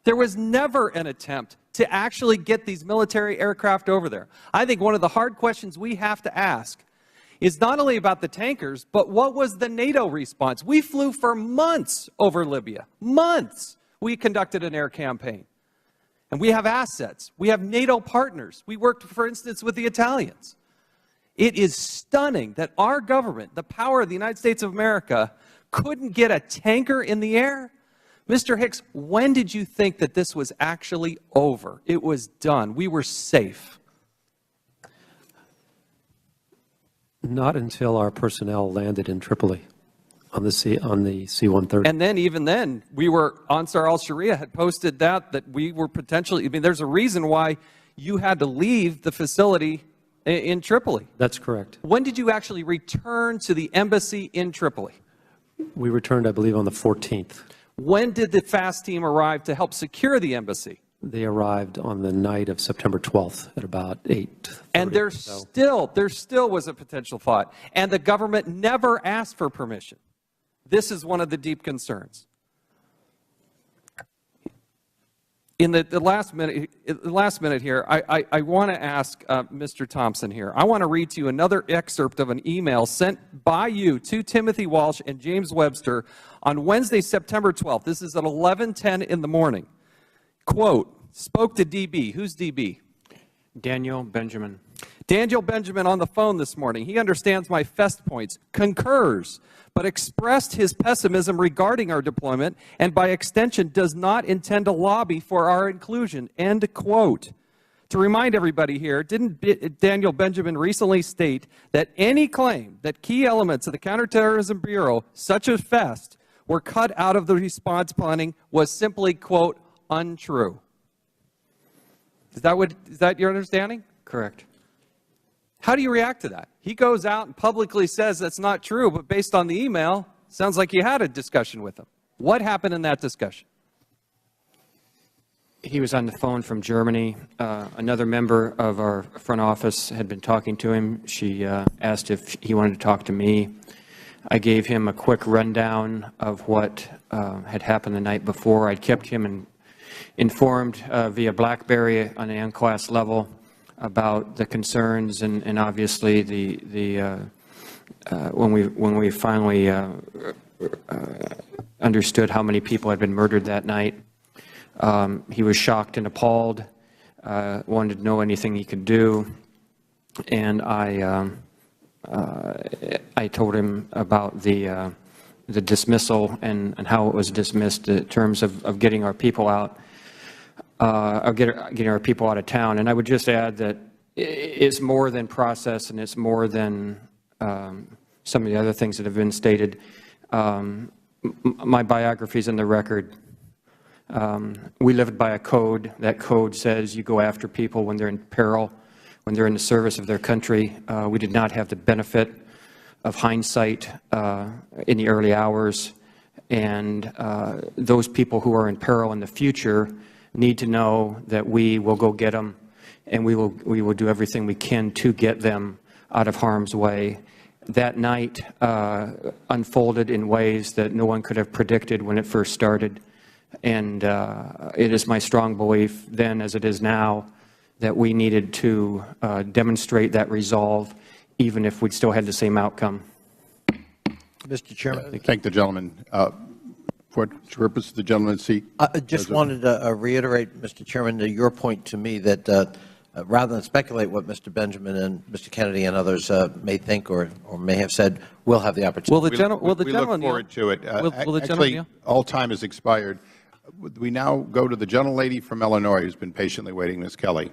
there was never an attempt to actually get these military aircraft over there. I think one of the hard questions we have to ask is not only about the tankers, but what was the NATO response? We flew for months over Libya, months. We conducted an air campaign. And we have assets. We have NATO partners. We worked, for instance, with the Italians. It is stunning that our government, the power of the United States of America, couldn't get a tanker in the air. Mr. Hicks, when did you think that this was actually over? It was done. We were safe. Not until our personnel landed in Tripoli on the C-130. And then, even then, Ansar al-Sharia had posted that we were potentially, I mean, there's a reason why you had to leave the facility in Tripoli. That's correct. When did you actually return to the embassy in Tripoli? We returned, I believe, on the 14th. When did the FAST team arrive to help secure the embassy? They arrived on the night of September 12th at about 8. And there still was a potential thought. And the government never asked for permission. This is one of the deep concerns. In the last minute here, I want to ask Mr. Thompson here. I want to read to you another excerpt of an email sent by you to Timothy Walsh and James Webster on Wednesday, September 12th. This is at 11:10 in the morning. Quote, spoke to DB. Who's DB? Daniel Benjamin. Daniel Benjamin on the phone this morning. He understands my fest points, concurs, but expressed his pessimism regarding our deployment and by extension does not intend to lobby for our inclusion. End quote. To remind everybody here, didn't Daniel Benjamin recently state that any claim that key elements of the Counterterrorism Bureau, such as FEST, were cut out of the response planning was simply, quote, untrue? Is that your understanding? Correct. How do you react to that? He goes out and publicly says that's not true, but based on the email, sounds like you had a discussion with him. What happened in that discussion? He was on the phone from Germany. Another member of our front office had been talking to him. She asked if he wanted to talk to me. I gave him a quick rundown of what had happened the night before. I'd kept him informed via BlackBerry on an unclass level about the concerns and obviously when we finally understood how many people had been murdered that night. He was shocked and appalled, wanted to know anything he could do, and I told him about the dismissal and how it was dismissed in terms of getting our people out, getting our people out of town. And I would just add that it's more than process, and it's more than some of the other things that have been stated. My biography is in the record. We lived by a code. That code says you go after people when they're in peril, when they're in the service of their country. We did not have the benefit of hindsight in the early hours, and those people who are in peril in the future need to know that we will go get them, and we will do everything we can to get them out of harm's way. That night unfolded in ways that no one could have predicted when it first started. And it is my strong belief then, as it is now, that we needed to demonstrate that resolve, even if we still had the same outcome. Mr. Chairman. Thank the gentleman. For what purpose the gentleman seek? I just wanted to reiterate, Mr. Chairman, your point to me that rather than speculate what Mr. Benjamin and Mr. Kennedy and others may think or may have said, we'll have the opportunity. We look forward to it. Actually, all time has expired. We now go to the gentlelady from Illinois who's been patiently waiting, Ms. Kelly.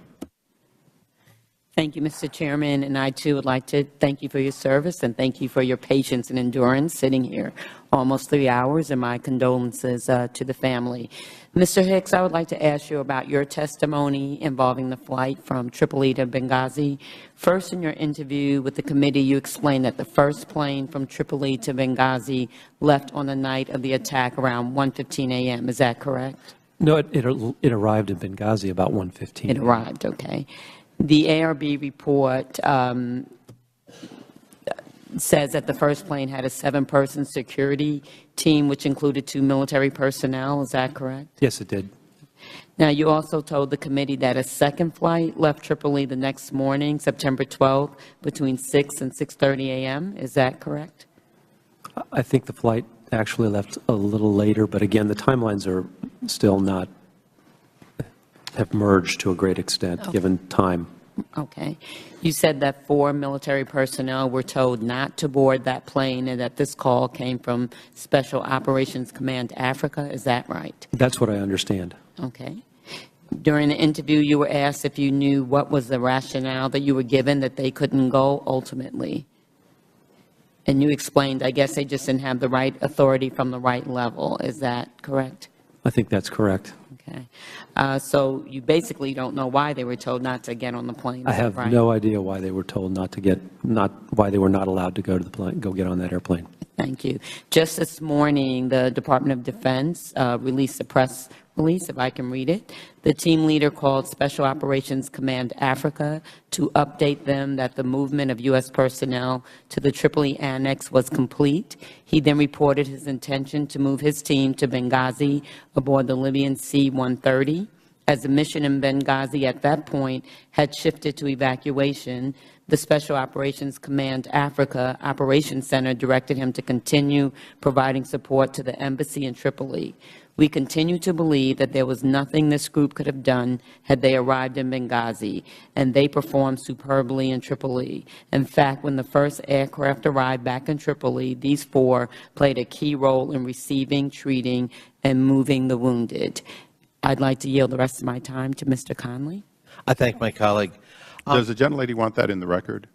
Thank you, Mr. Chairman, and I too would like to thank you for your service and thank you for your patience and endurance sitting here almost 3 hours, and my condolences to the family. Mr. Hicks, I would like to ask you about your testimony involving the flight from Tripoli to Benghazi. First, in your interview with the committee, you explained that the first plane from Tripoli to Benghazi left on the night of the attack around 1:15 a.m. Is that correct? No, it arrived in Benghazi about 1:15. It arrived, okay. The ARB report says that the first plane had a 7-person security team, which included 2 military personnel. Is that correct? Yes, it did. Now, you also told the committee that a second flight left Tripoli the next morning, September 12th, between 6 and 6:30 a.m. Is that correct? I think the flight actually left a little later, but again, the timelines are still not, have merged to a great extent, given time. Okay. You said that 4 military personnel were told not to board that plane and that this call came from Special Operations Command Africa. Is that right? That's what I understand. Okay. During the interview, you were asked if you knew what was the rationale that you were given that they couldn't go ultimately. And you explained, I guess they just didn't have the right authority from the right level. Is that correct? I think that's correct. Okay. So you basically don't know why they were told not to get on the plane. I have no idea why they were told not to get, why they were not allowed to go to the plane, go get on that airplane. Thank you. Just this morning, the Department of Defense released a press release, if I can read it. The team leader called Special Operations Command Africa to update them that the movement of U.S. personnel to the Tripoli annex was complete. He then reported his intention to move his team to Benghazi aboard the Libyan C-130. As the mission in Benghazi at that point had shifted to evacuation, the Special Operations Command Africa Operations Center directed him to continue providing support to the embassy in Tripoli. We continue to believe that there was nothing this group could have done had they arrived in Benghazi, and they performed superbly in Tripoli. In fact, when the first aircraft arrived back in Tripoli, these 4 played a key role in receiving, treating, and moving the wounded. I'd like to yield the rest of my time to Mr. Conley. I thank my colleague. Does the gentlelady want that in the record?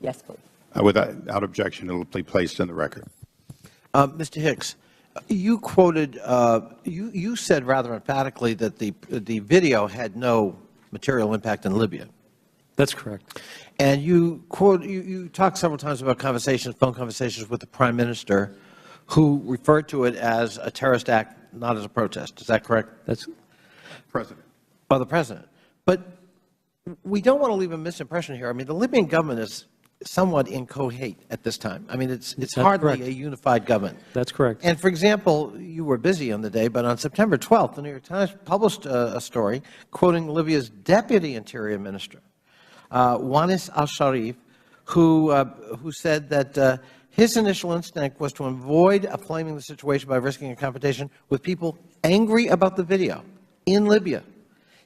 Yes, please. Without objection, it will be placed in the record. Mr. Hicks, you quoted, you said rather emphatically that the video had no material impact in Libya. That's correct. And you talked several times about conversations, phone conversations with the Prime Minister, who referred to it as a terrorist act, not as a protest. Is that correct? That's President. By the President. But we don't want to leave a misimpression here. I mean, the Libyan government is somewhat incoherent at this time. I mean, it's hardly correct. a unified government. That's correct. And for example, you were busy on the day, but on September 12th, the New York Times published a story quoting Libya's Deputy Interior Minister, Wanis al-Sharif, who said that his initial instinct was to avoid flaming the situation by risking a confrontation with people angry about the video in Libya.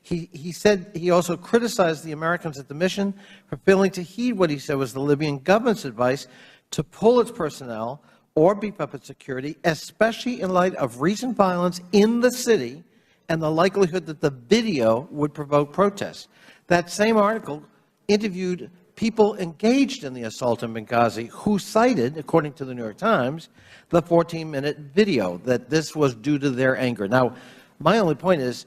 He said he also criticized the Americans at the mission for failing to heed what he said was the Libyan government's advice to pull its personnel or beef up its security, especially in light of recent violence in the city and the likelihood that the video would provoke protests. That same article interviewed people engaged in the assault in Benghazi who cited, according to the New York Times, the 14-minute video, that this was due to their anger. Now, my only point is,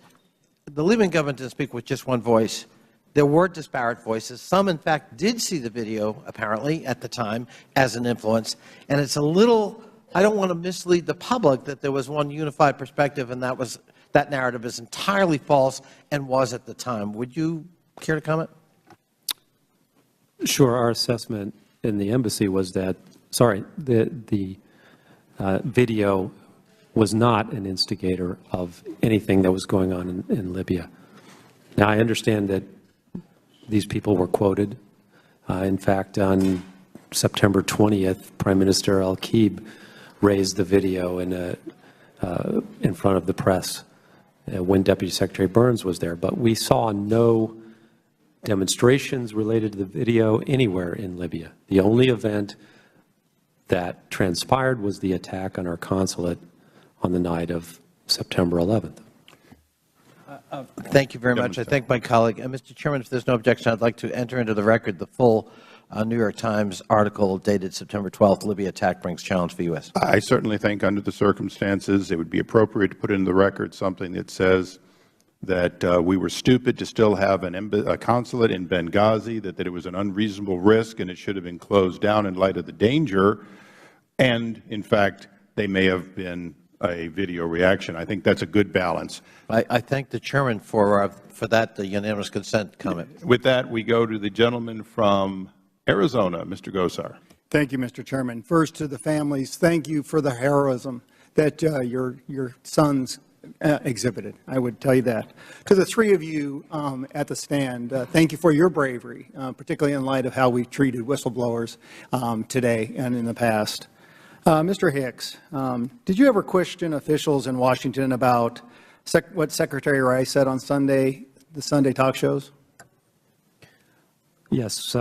the Libyan government didn't speak with just one voice. There were disparate voices. Some, in fact, did see the video, apparently, at the time, as an influence. And it's a little, I don't want to mislead the public that there was one unified perspective and that narrative is entirely false and was at the time. Would you care to comment? Sure. Our assessment in the embassy was that, the video was not an instigator of anything that was going on in Libya. Now, I understand that these people were quoted. In fact, on September 20th, Prime Minister Al-Kib raised the video in in front of the press when Deputy Secretary Burns was there. But we saw no demonstrations related to the video anywhere in Libya. The only event that transpired was the attack on our consulate on the night of September 11th. Thank you very much. I thank my colleague. Mr. Chairman, if there's no objection, I'd like to enter into the record the full New York Times article dated September 12th, Libya attack brings challenge for U.S. I certainly think under the circumstances it would be appropriate to put in the record something that says that we were stupid to still have a consulate in Benghazi, that it was an unreasonable risk and it should have been closed down in light of the danger, and, in fact, they may have been a video reaction. I think that's a good balance. I thank the Chairman for that unanimous consent comment. With that, we go to the gentleman from Arizona, Mr. Gosar. Thank you, Mr. Chairman. First, to the families, thank you for the heroism that your sons exhibited. I would tell you that. To the three of you at the stand, thank you for your bravery, particularly in light of how we treated whistleblowers today and in the past. Mr. Hicks, did you ever question officials in Washington about what Secretary Rice said on Sunday, the Sunday talk shows? Yes.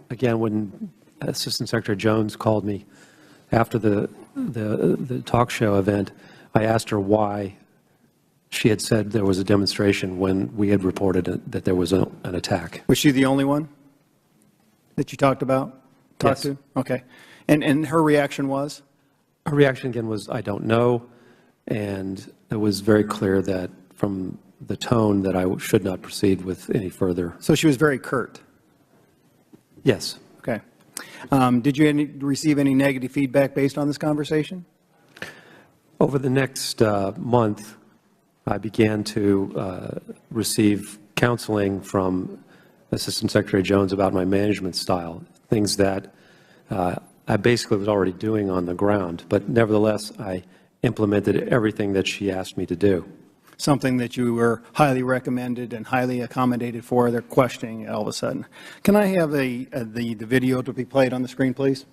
Again, when Assistant Secretary Jones called me after the talk show event, I asked her why she had said there was a demonstration when we had reported that there was an attack. Was she the only one that you talked Yes. to? Okay. And her reaction was? Her reaction, again, was, I don't know, and it was very clear that from the tone that I should not proceed with any further. So she was very curt? Yes. Okay. Did you receive any negative feedback based on this conversation? Over the next month, I began to receive counseling from Assistant Secretary Jones about my management style, things that I basically was already doing on the ground, but nevertheless, I implemented everything that she asked me to do. Something that you were highly recommended and highly accommodated for, they're questioning all of a sudden. Can I have the video to be played on the screen, please?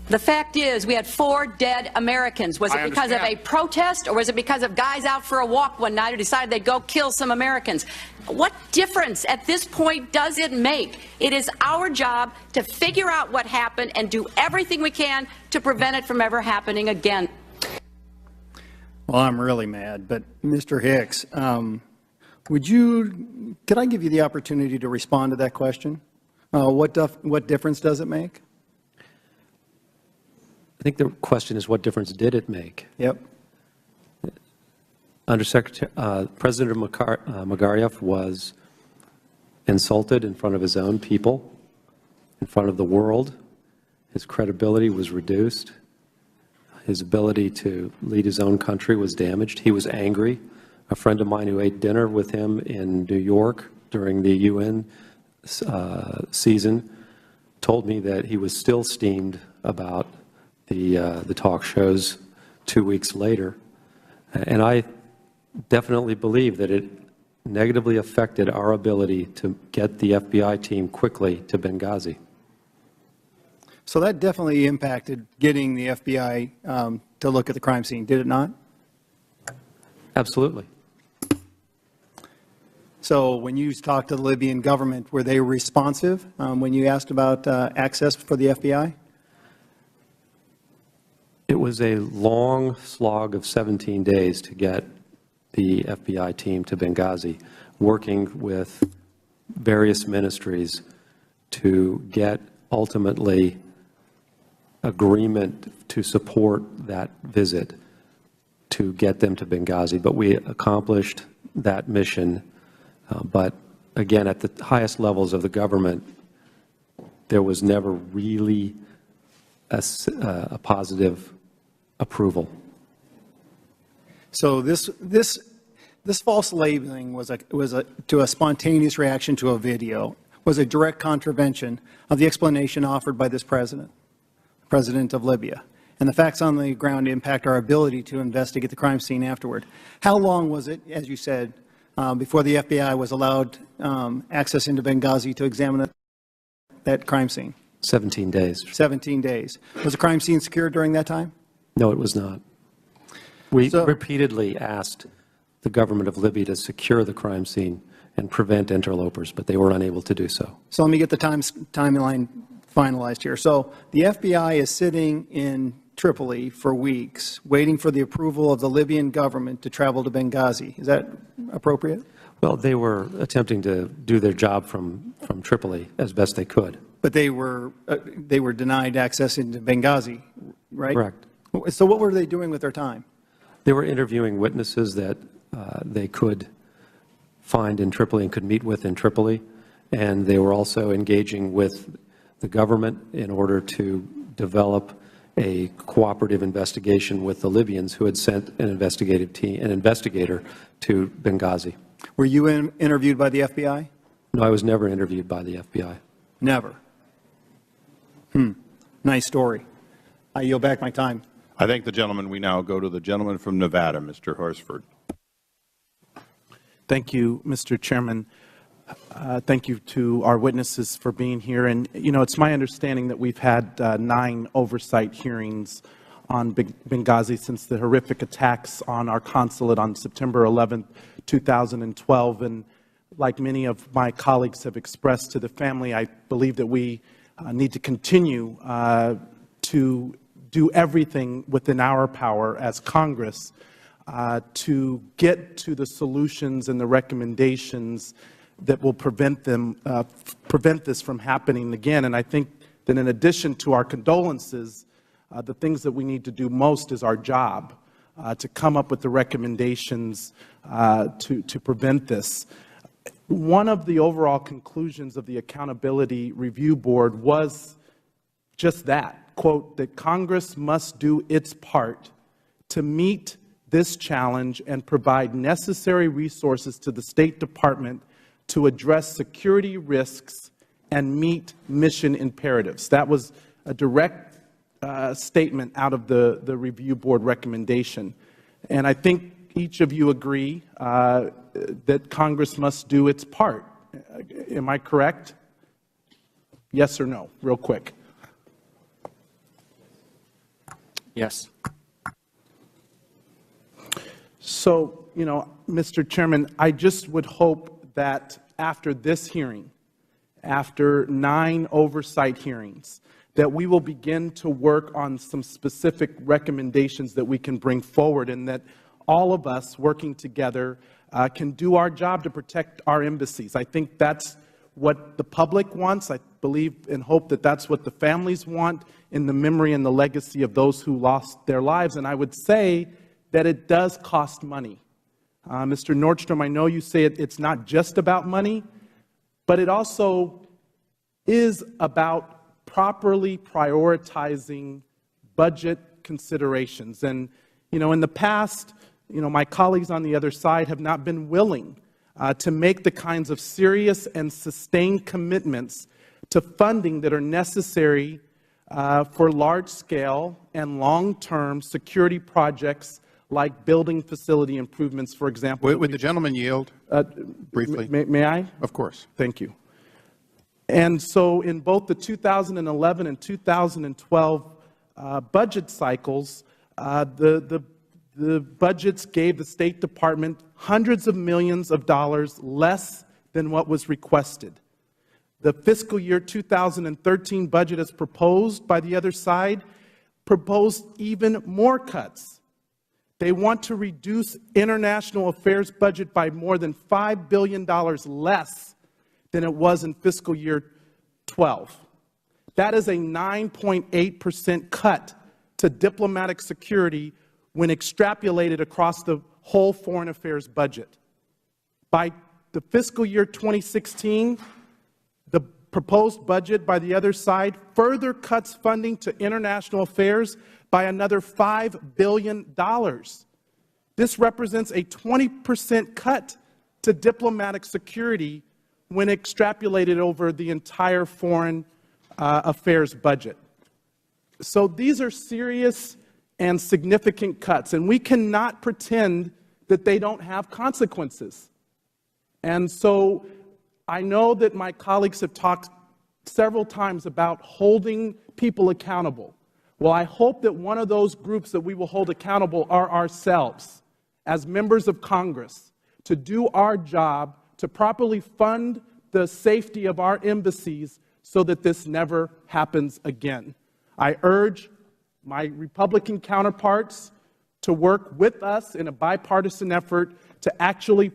The fact is, we had 4 dead Americans. Was it because of a protest, or was it because of guys out for a walk one night who decided they'd go kill some Americans? What difference at this point does it make? It is our job to figure out what happened and do everything we can to prevent it from ever happening again. Well, I'm really mad, but Mr. Hicks, could I give you the opportunity to respond to that question? What difference does it make? I think the question is, what difference did it make? Yep. President Makaryev was insulted in front of his own people, in front of the world. His credibility was reduced. His ability to lead his own country was damaged. He was angry. A friend of mine who ate dinner with him in New York during the UN season told me that he was still steamed about the talk shows 2 weeks later. And I definitely believe that it negatively affected our ability to get the FBI team quickly to Benghazi. So that definitely impacted getting the FBI to look at the crime scene, did it not? Absolutely. So when you talked to the Libyan government, were they responsive when you asked about access for the FBI? It was a long slog of 17 days to get the FBI team to Benghazi, working with various ministries to get ultimately agreement to support that visit to get them to Benghazi. But we accomplished that mission. But again, at the highest levels of the government, there was never really a positive approval. So this false labeling was to a spontaneous reaction to a video, was a direct contravention of the explanation offered by this president of Libya. And the facts on the ground impact our ability to investigate the crime scene afterward. How long was it, as you said, before the FBI was allowed access into Benghazi to examine that crime scene? 17 days. 17 days. Was the crime scene secure during that time? No, it was not. We repeatedly asked the government of Libya to secure the crime scene and prevent interlopers, but they were unable to do so. So let me get the timeline finalized here. So the FBI is sitting in Tripoli for weeks, waiting for the approval of the Libyan government to travel to Benghazi. Is that appropriate? Well, they were attempting to do their job from Tripoli as best they could. But they were denied access into Benghazi, right? Correct. So what were they doing with their time? They were interviewing witnesses that they could find in Tripoli and could meet with in Tripoli, and they were also engaging with the government in order to develop a cooperative investigation with the Libyans who had sent an investigator to Benghazi. Were you interviewed by the FBI? No, I was never interviewed by the FBI. Never. Nice story. I yield back my time. I thank the gentleman. We now go to the gentleman from Nevada, Mr. Horsford. Thank you, Mr. Chairman. Thank you to our witnesses for being here. And, you know, it's my understanding that we've had 9 oversight hearings on Benghazi since the horrific attacks on our consulate on September 11th, 2012. And like many of my colleagues have expressed to the family, I believe that we need to continue to do everything within our power as Congress to get to the solutions and the recommendations that will prevent this from happening again. And I think that in addition to our condolences, the things that we need to do most is our job, to come up with the recommendations to prevent this. One of the overall conclusions of the Accountability Review Board was just that, quote, that Congress must do its part to meet this challenge and provide necessary resources to the State Department to address security risks and meet mission imperatives. That was a direct statement out of the Review Board recommendation. And I think each of you agree that Congress must do its part. Am I correct? Yes or no, real quick. Yes. So, you know, Mr. Chairman, I just would hope that after this hearing, after 9 oversight hearings, that we will begin to work on some specific recommendations that we can bring forward, and that all of us working together can do our job to protect our embassies. I think that's what the public wants. I believe and hope that that's what the families want in the memory and the legacy of those who lost their lives. And I would say that it does cost money. Mr. Nordstrom, I know you say it's not just about money, but it also is about properly prioritizing budget considerations. And, you know, in the past, you know, my colleagues on the other side have not been willing to make the kinds of serious and sustained commitments to funding that are necessary for large-scale and long-term security projects like building facility improvements, for example. Would the gentleman yield briefly? May I? Of course. Thank you. And so in both the 2011 and 2012 budget cycles, the budgets gave the State Department hundreds of millions of dollars less than what was requested. The fiscal year 2013 budget as proposed by the other side proposed even more cuts. They want to reduce international affairs budget by more than $5 billion less than it was in fiscal year 12. That is a 9.8% cut to diplomatic security when extrapolated across the whole foreign affairs budget. By the fiscal year 2016, the proposed budget by the other side further cuts funding to international affairs by another $5 billion. This represents a 20% cut to diplomatic security when extrapolated over the entire foreign affairs budget. So these are serious and significant cuts, and we cannot pretend that they don't have consequences. And so I know that my colleagues have talked several times about holding people accountable. Well, I hope that one of those groups that we will hold accountable are ourselves, as members of Congress, to do our job to properly fund the safety of our embassies so that this never happens again. I urge my Republican counterparts to work with us in a bipartisan effort to actually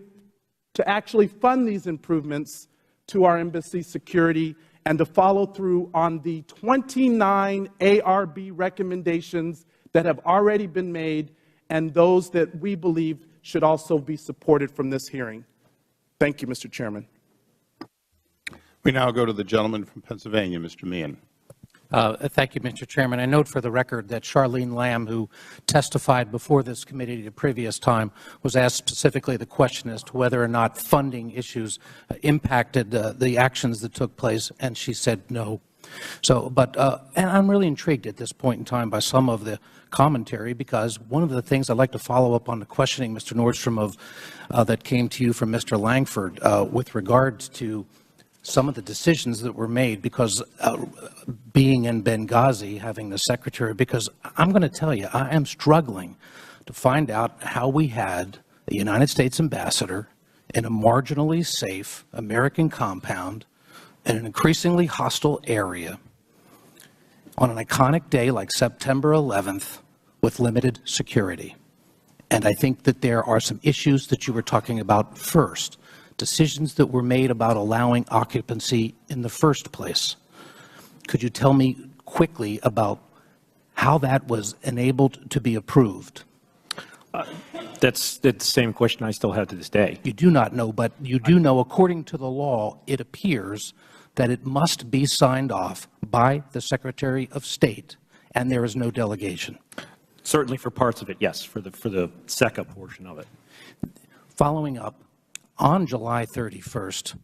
fund these improvements to our embassy security and to follow through on the 29 ARB recommendations that have already been made and those that we believe should also be supported from this hearing. Thank you, Mr. Chairman. We now go to the gentleman from Pennsylvania, Mr. Meehan. Thank you, Mr. Chairman. I note for the record that Charlene Lamb, who testified before this committee the previous time, was asked specifically the question as to whether or not funding issues impacted the actions that took place, and she said no. So, and I'm really intrigued at this point in time by some of the commentary, because one of the things I'd like to follow up on the questioning, Mr. Nordstrom, that came to you from Mr. Langford with regards to some of the decisions that were made, because being in Benghazi, having the secretary, because I'm going to tell you, I am struggling to find out how we had the United States ambassador in a marginally safe American compound in an increasingly hostile area on an iconic day like September 11th with limited security. And I think that there are some issues that you were talking about first. Decisions that were made about allowing occupancy in the first place. Could you tell me quickly about how that was enabled to be approved? That's the same question I still have to this day. You do not know, but you do know, according to the law, it appears that it must be signed off by the Secretary of State, and there is no delegation. Certainly for parts of it, yes, for the SECA portion of it. Following up, on July 31st,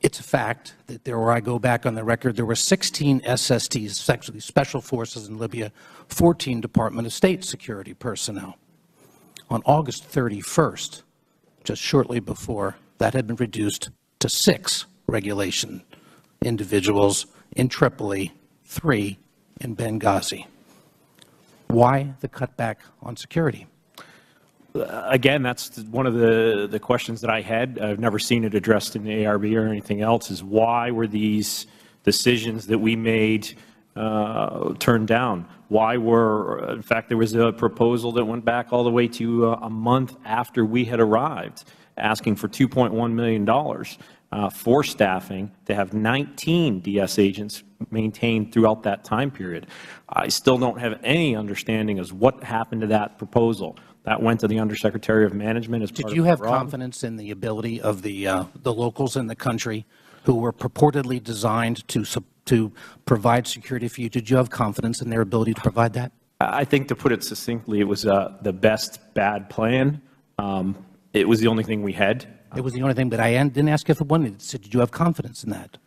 it's a fact that I go back on the record, there were 16 SSTs, actually Special Forces in Libya, 14 Department of State security personnel. On August 31st, just shortly before, that had been reduced to 6 regulation individuals in Tripoli, 3 in Benghazi. Why the cutback on security? Again, that's one of the questions that I had. I've never seen it addressed in the ARB or anything else, is why were these decisions that we made turned down? Why were, in fact, there was a proposal that went back all the way to a month after we had arrived, asking for $2.1 million for staffing to have 19 DS agents maintained throughout that time period. I still don't have any understanding as what happened to that proposal. That went to the Undersecretary of Management as part of Did you have confidence in the ability of the locals in the country who were purportedly designed to provide security for you? Did you have confidence in their ability to provide that? I think, to put it succinctly, it was the best bad plan. It was the only thing we had. It was the only thing, but I didn't ask if it wasn't. So did you have confidence in that?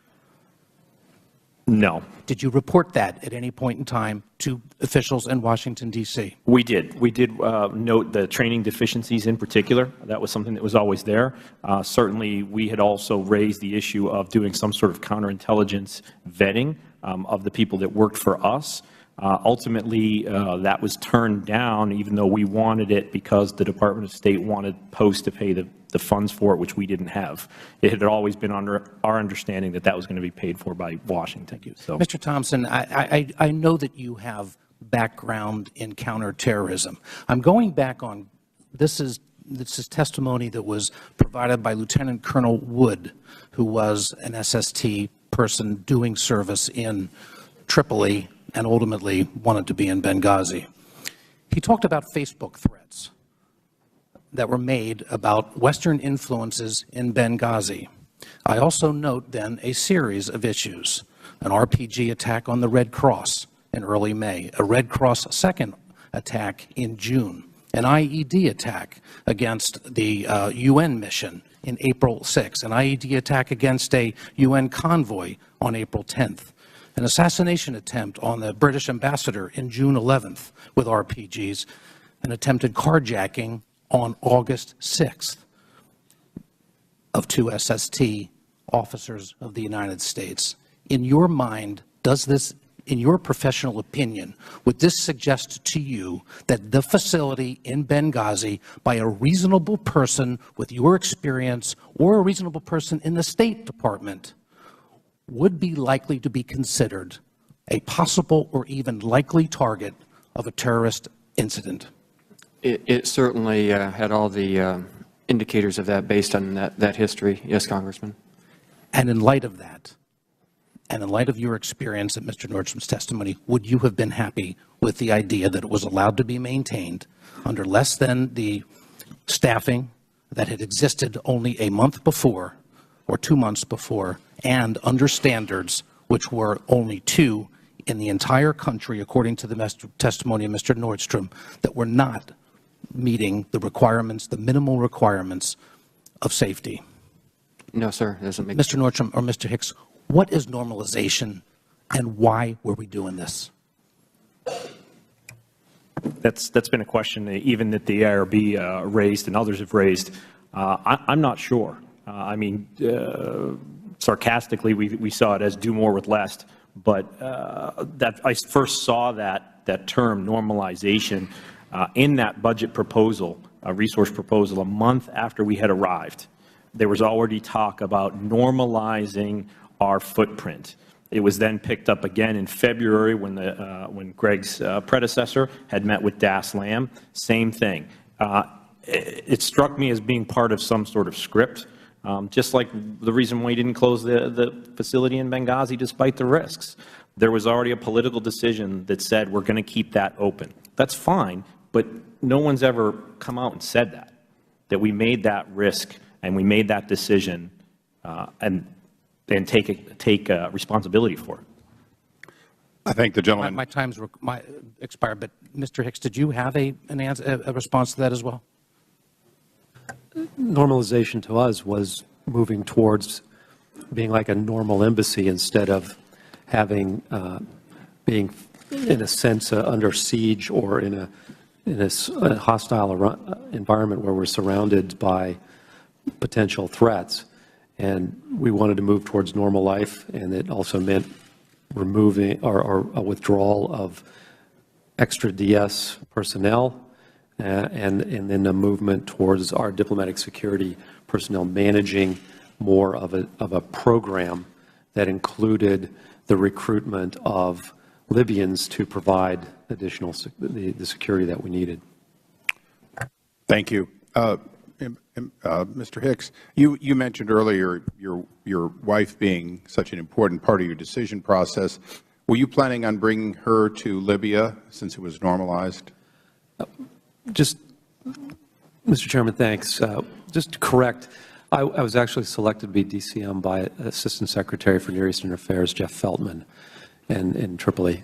No. Did you report that at any point in time to officials in Washington, D.C.? We did. We did note the training deficiencies in particular. That was something that was always there. Certainly, we had also raised the issue of doing some sort of counterintelligence vetting of the people that worked for us. Ultimately, that was turned down, even though we wanted it, because the Department of State wanted Post to pay the funds for it, which we didn't have. It had always been under our understanding that that was going to be paid for by Washington. Thank you. So, Mr. Thompson, I know that you have background in counterterrorism. I'm going back on, this is testimony that was provided by Lieutenant Colonel Wood, who was an SST person doing service in Tripoli and ultimately wanted to be in Benghazi. He talked about Facebook threats that were made about Western influences in Benghazi. I also note then a series of issues: an RPG attack on the Red Cross in early May, a Red Cross second attack in June, an IED attack against the UN mission in April 6th, an IED attack against a UN convoy on April 10th, an assassination attempt on the British ambassador in June 11th with RPGs, an attempted carjacking on August 6th of 2 SST officers of the United States in your mind, does this, in your professional opinion, would this suggest to you that the facility in Benghazi, by a reasonable person with your experience or a reasonable person in the State Department, would be likely to be considered a possible or even likely target of a terrorist incident? It certainly had all the indicators of that based on that history, yes, Congressman. And in light of that, and in light of your experience at Mr. Nordstrom's testimony, would you have been happy with the idea that it was allowed to be maintained under less than the staffing that had existed only a month before or 2 months before, and under standards which were only 2 in the entire country, according to the testimony of Mr. Nordstrom, that were not meeting the requirements, the minimal requirements of safety? No, sir. It doesn't make Mr. Nordstrom or Mr. Hicks, what is normalization and why were we doing this? That's been a question even that the ARB raised and others have raised. I'm not sure. I mean, sarcastically, we saw it as do more with less, but that I first saw that term normalization in that budget proposal, resource proposal, a month after we had arrived. There was already talk about normalizing our footprint. It was then picked up again in February when Greg's predecessor had met with Das Lamb. Same thing. It struck me as being part of some sort of script, just like the reason why he didn't close the facility in Benghazi despite the risks. There was already a political decision that said we're going to keep that open. That's fine, but no one's ever come out and said that we made that risk and we made that decision and take responsibility for it. I thank the gentleman. My time's expired, but Mr. Hicks, did you have a response to that as well? Normalization to us was moving towards being like a normal embassy instead of having being, in a sense, under siege or in a hostile environment where we're surrounded by potential threats. And we wanted to move towards normal life, and it also meant removing or a withdrawal of extra DS personnel, and then a movement towards our diplomatic security personnel managing more of a program that included the recruitment of Libyans to provide additional the security that we needed. Thank you. Mr. Hicks, you mentioned earlier your wife being such an important part of your decision process. Were you planning on bringing her to Libya since it was normalized? Just, Mr. Chairman, thanks. Just to correct, I was actually selected to be DCM by Assistant Secretary for Near Eastern Affairs, Jeff Feltman, in Tripoli.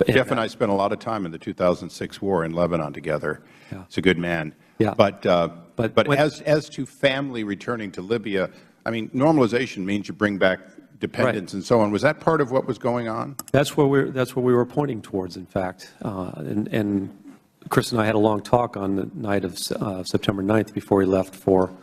Jeff and I spent a lot of time in the 2006 war in Lebanon together. Yeah. He's a good man. Yeah. But as to family returning to Libya, I mean, normalization means you bring back dependents and so on. Was that part of what was going on? That's what we were pointing towards, in fact. And Chris and I had a long talk on the night of September 9th before we left for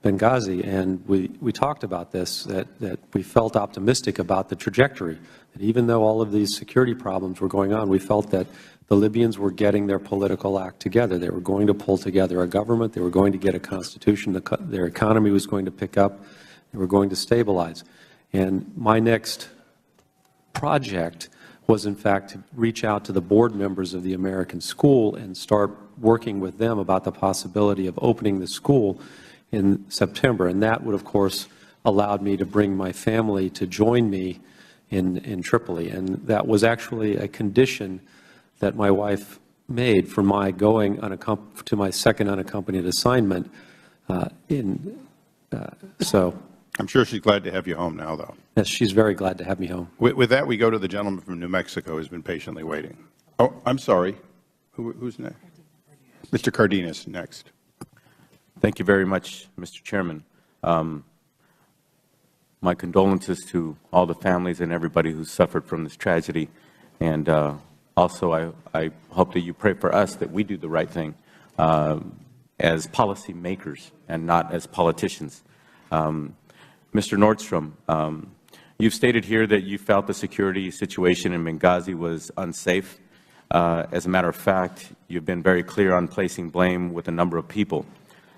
Benghazi, and we talked about this, that we felt optimistic about the trajectory. That even though all of these security problems were going on, we felt that the Libyans were getting their political act together. They were going to pull together a government. They were going to get a constitution. Their economy was going to pick up. They were going to stabilize. And my next project was, in fact, to reach out to the board members of the American school and start working with them about the possibility of opening the school in September. And that would, of course, allowed me to bring my family to join me in Tripoli. And that was actually a condition that my wife made for my going to my second unaccompanied assignment. So I'm sure she's glad to have you home now, though. Yes, she's very glad to have me home. With that, we go to the gentleman from New Mexico who's been patiently waiting. Oh, I'm sorry. Who's next? Mr. Cardenas, next. Thank you very much, Mr. Chairman. My condolences to all the families and everybody who suffered from this tragedy. And also, I hope that you pray for us that we do the right thing as policy makers and not as politicians. Mr. Nordstrom, You've stated here that you felt the security situation in Benghazi was unsafe. As a matter of fact, you've been very clear on placing blame with a number of people.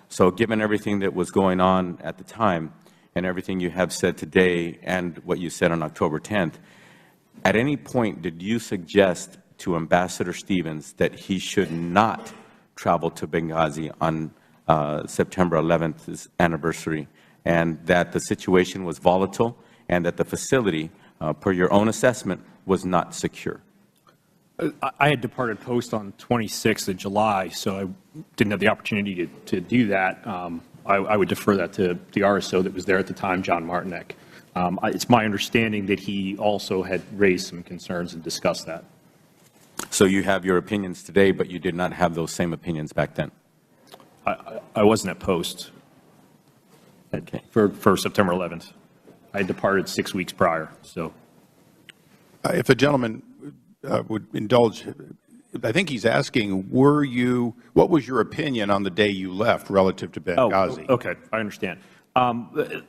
So given everything that was going on at the time and everything you have said today and what you said on October 10th, at any point did you suggest to Ambassador Stevens that he should not travel to Benghazi on September 11th's anniversary, and that the situation was volatile and that the facility, per your own assessment, was not secure? I had departed post on 26th of July, so I didn't have the opportunity to do that. I would defer that to the RSO that was there at the time, John Martinek. It's my understanding that he also had raised some concerns and discussed that. So you have your opinions today, but you did not have those same opinions back then? I wasn't at post for September 11th. I departed 6 weeks prior. So, if a gentleman would indulge, I think he's asking, what was your opinion on the day you left relative to Benghazi? Oh, okay, I understand. I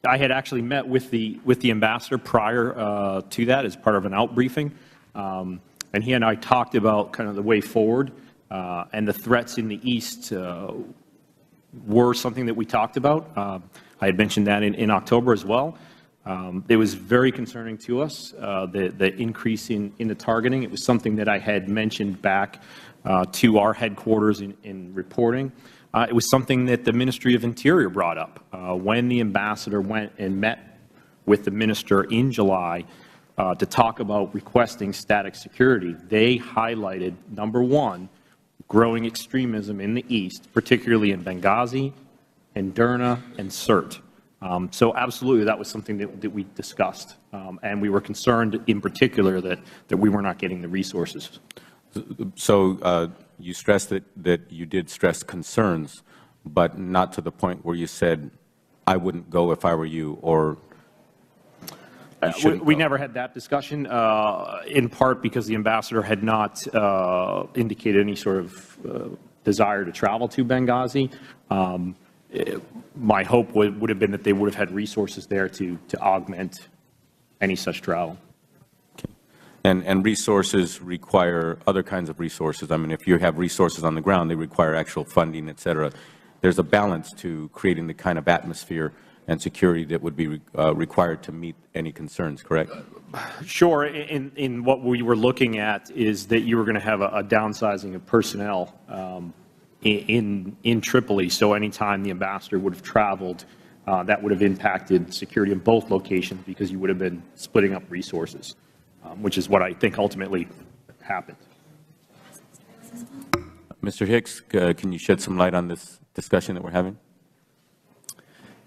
had actually met with the ambassador prior to that as part of an out briefing, and he and I talked about kind of the way forward, and the threats in the East were something that we talked about. I had mentioned that in October as well. It was very concerning to us, the increase in the targeting. It was something that I had mentioned back to our headquarters in reporting. It was something that the Ministry of Interior brought up when the ambassador went and met with the minister in July to talk about requesting static security. They highlighted, number one, growing extremism in the East, particularly in Benghazi, and Derna, and Sirte. So absolutely, that was something that we discussed, and we were concerned in particular that we were not getting the resources. So you stressed that you did stress concerns, but not to the point where you said, I wouldn't go if I were you, or we never had that discussion, in part because the ambassador had not indicated any sort of desire to travel to Benghazi. My hope would have been that they would have had resources there to augment any such travel. And resources require other kinds of resources. I mean, if you have resources on the ground, they require actual funding, et cetera. There's a balance to creating the kind of atmosphere and security that would be required to meet any concerns, correct? Sure. In what we were looking at is that you were going to have a downsizing of personnel in Tripoli. So anytime the ambassador would have traveled, that would have impacted security in both locations because you would have been splitting up resources, which is what I think ultimately happened. Mr. Hicks, can you shed some light on this discussion that we're having?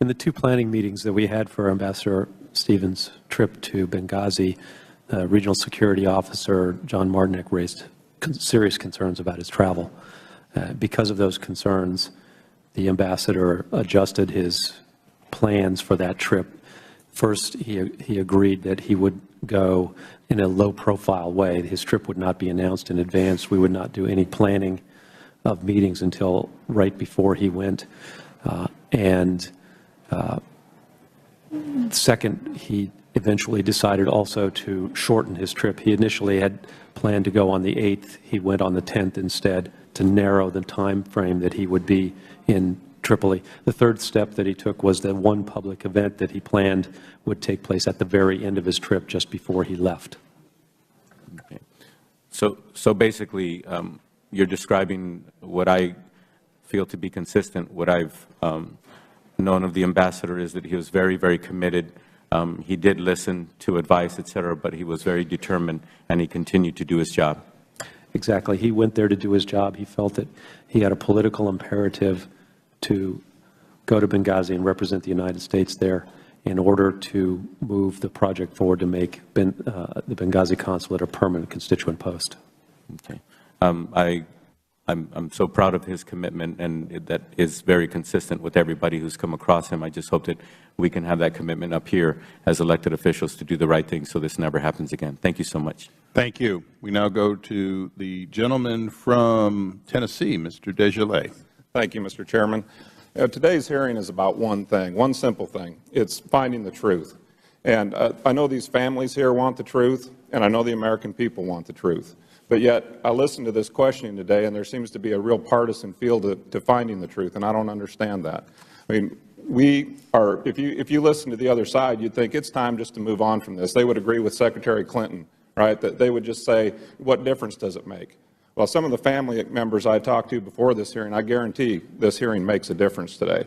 In the two planning meetings that we had for Ambassador Stevens' trip to Benghazi, Regional Security Officer John Martinek raised serious concerns about his travel. Because of those concerns, the ambassador adjusted his plans for that trip. First, he agreed that he would go in a low-profile way. His trip would not be announced in advance. We would not do any planning of meetings until right before he went. Second, he eventually decided also to shorten his trip. He initially had planned to go on the 8th. He went on the 10th instead to narrow the time frame that he would be in Tripoli. The third step that he took was that one public event that he planned would take place at the very end of his trip, just before he left. Okay. So basically, you're describing what I feel to be consistent. What I've known of the ambassador is that he was very, very committed. He did listen to advice, et cetera, but he was very determined, and he continued to do his job. Exactly. He went there to do his job. He felt that he had a political imperative to go to Benghazi and represent the United States there in order to move the project forward to make the Benghazi consulate a permanent constituent post. Okay. I'm so proud of his commitment, and that is very consistent with everybody who's come across him. I just hope that we can have that commitment up here as elected officials to do the right thing so this never happens again. Thank you so much. Thank you. We now go to the gentleman from Tennessee, Mr. Desjardins. Thank you, Mr. Chairman. Today's hearing is about one thing, one simple thing. It's finding the truth. And I know these families here want the truth, and I know the American people want the truth. But yet, I listened to this questioning today, and there seems to be a real partisan feel to finding the truth, and I don't understand that. I mean, we are, if you listen to the other side, you'd think it's time just to move on from this. They would agree with Secretary Clinton, right, that they would just say, what difference does it make? Well, some of the family members I talked to before this hearing, I guarantee this hearing makes a difference today.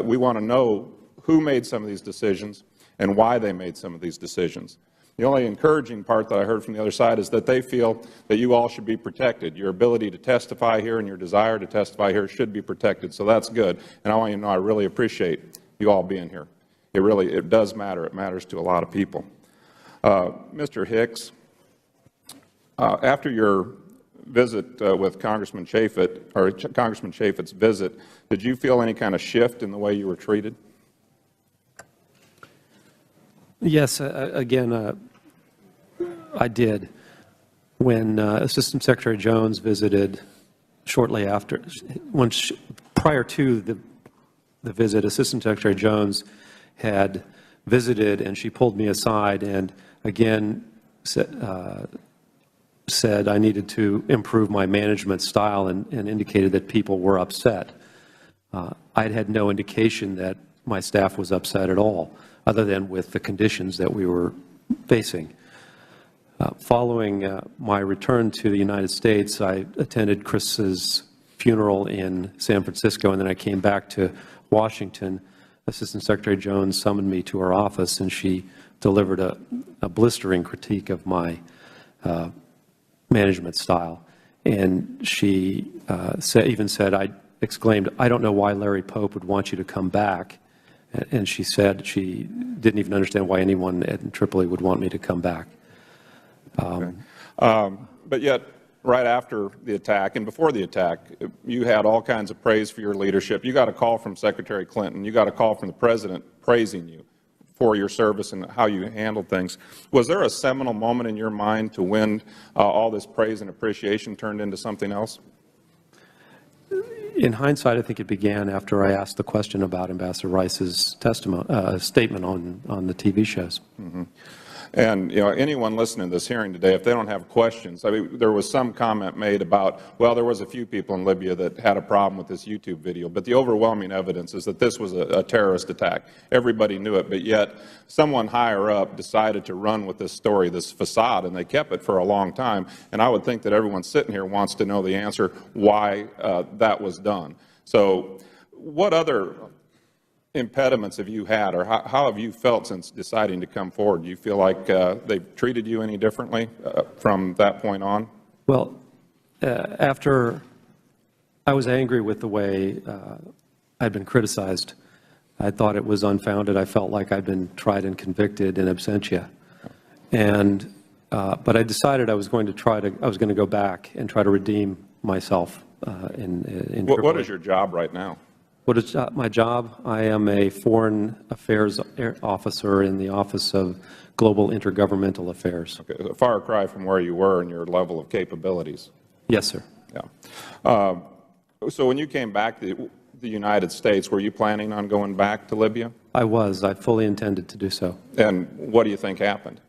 We want to know who made some of these decisions and why they made some of these decisions. The only encouraging part that I heard from the other side is that they feel that you all should be protected. Your ability to testify here and your desire to testify here should be protected, so that's good. And I want you to know I really appreciate you all being here. It does matter. It matters to a lot of people. Mr. Hicks, after your visit with Congressman Chaffetz, or Congressman Chaffetz's visit, did you feel any kind of shift in the way you were treated? Yes, again, I did. When Assistant Secretary Jones visited shortly after, prior to the visit, Assistant Secretary Jones had visited, and she pulled me aside and again said I needed to improve my management style and indicated that people were upset. I'd had no indication that my staff was upset at all, other than with the conditions that we were facing. Following my return to the United States, I attended Chris's funeral in San Francisco, and then I came back to Washington. Assistant Secretary Jones summoned me to her office, and she delivered a blistering critique of my management style. And she even said, I exclaimed, "I don't know why Larry Pope would want you to come back." And she said she didn't even understand why anyone at Tripoli would want me to come back. But yet, right after the attack and before the attack, you had all kinds of praise for your leadership. You got a call from Secretary Clinton. You got a call from the President praising you for your service and how you handled things. Was there a seminal moment in your mind to when all this praise and appreciation turned into something else? In hindsight, I think it began after I asked the question about Ambassador Rice's statement on the TV shows. Mm-hmm. And anyone listening to this hearing today, if they don't have questions, I mean, there was some comment made about, well, there was a few people in Libya that had a problem with this YouTube video, but the overwhelming evidence is that this was a terrorist attack. Everybody knew it, but yet someone higher up decided to run with this story, this facade, and they kept it for a long time. And I would think that everyone sitting here wants to know the answer why that was done. So what other impediments have you had, or how have you felt since deciding to come forward? Do you feel like they've treated you any differently from that point on? Well, after I was angry with the way I'd been criticized, I thought it was unfounded. I felt like I'd been tried and convicted in absentia. And but I decided I was going to go back and try to redeem myself in Tripoli. What is your job right now? What is my job? I am a Foreign Affairs Officer in the Office of Global Intergovernmental Affairs. Okay. A far cry from where you were and your level of capabilities. Yes, sir. Yeah. So when you came back to the United States, were you planning on going back to Libya? I was. I fully intended to do so. And what do you think happened?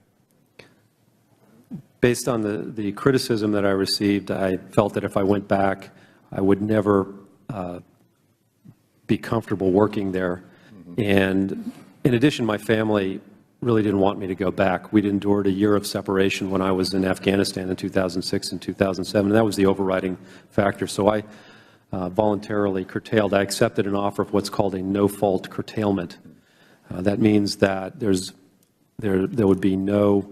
Based on the criticism that I received, I felt that if I went back, I would never be comfortable working there. Mm-hmm. And in addition, my family really didn't want me to go back. We'd endured a year of separation when I was in Afghanistan in 2006 and 2007, and that was the overriding factor. So I voluntarily curtailed. I accepted an offer of what's called a no-fault curtailment. That means that there would be no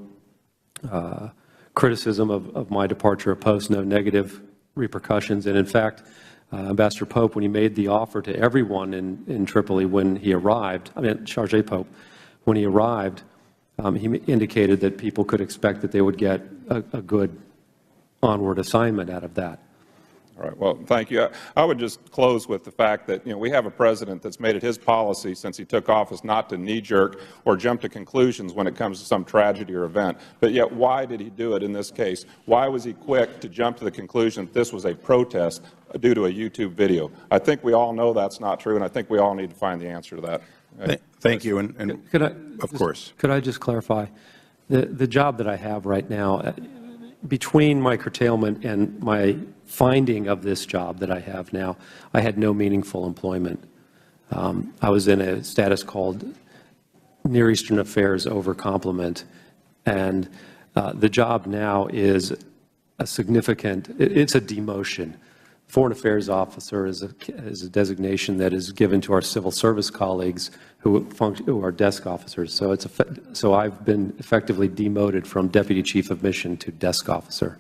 criticism of my departure of post, no negative repercussions. And in fact, Ambassador Pope, when he made the offer to everyone in Tripoli when he arrived, Chargé Pope, when he arrived, he indicated that people could expect that they would get a good onward assignment out of that. All right. Well, thank you. I would just close with the fact that, we have a president that's made it his policy since he took office not to knee-jerk or jump to conclusions when it comes to some tragedy or event. But yet, why did he do it in this case? Why was he quick to jump to the conclusion that this was a protest due to a YouTube video? I think we all know that's not true, and I think we all need to find the answer to that. Thank you, and of course. Could I just clarify? The job that I have right now, between my curtailment and my finding of this job that I have now, I had no meaningful employment. I was in a status called Near Eastern Affairs over complement, and the job now is a significant, it's a demotion. Foreign Affairs Officer is a designation that is given to our civil service colleagues who are desk officers. So I've been effectively demoted from Deputy Chief of Mission to desk officer.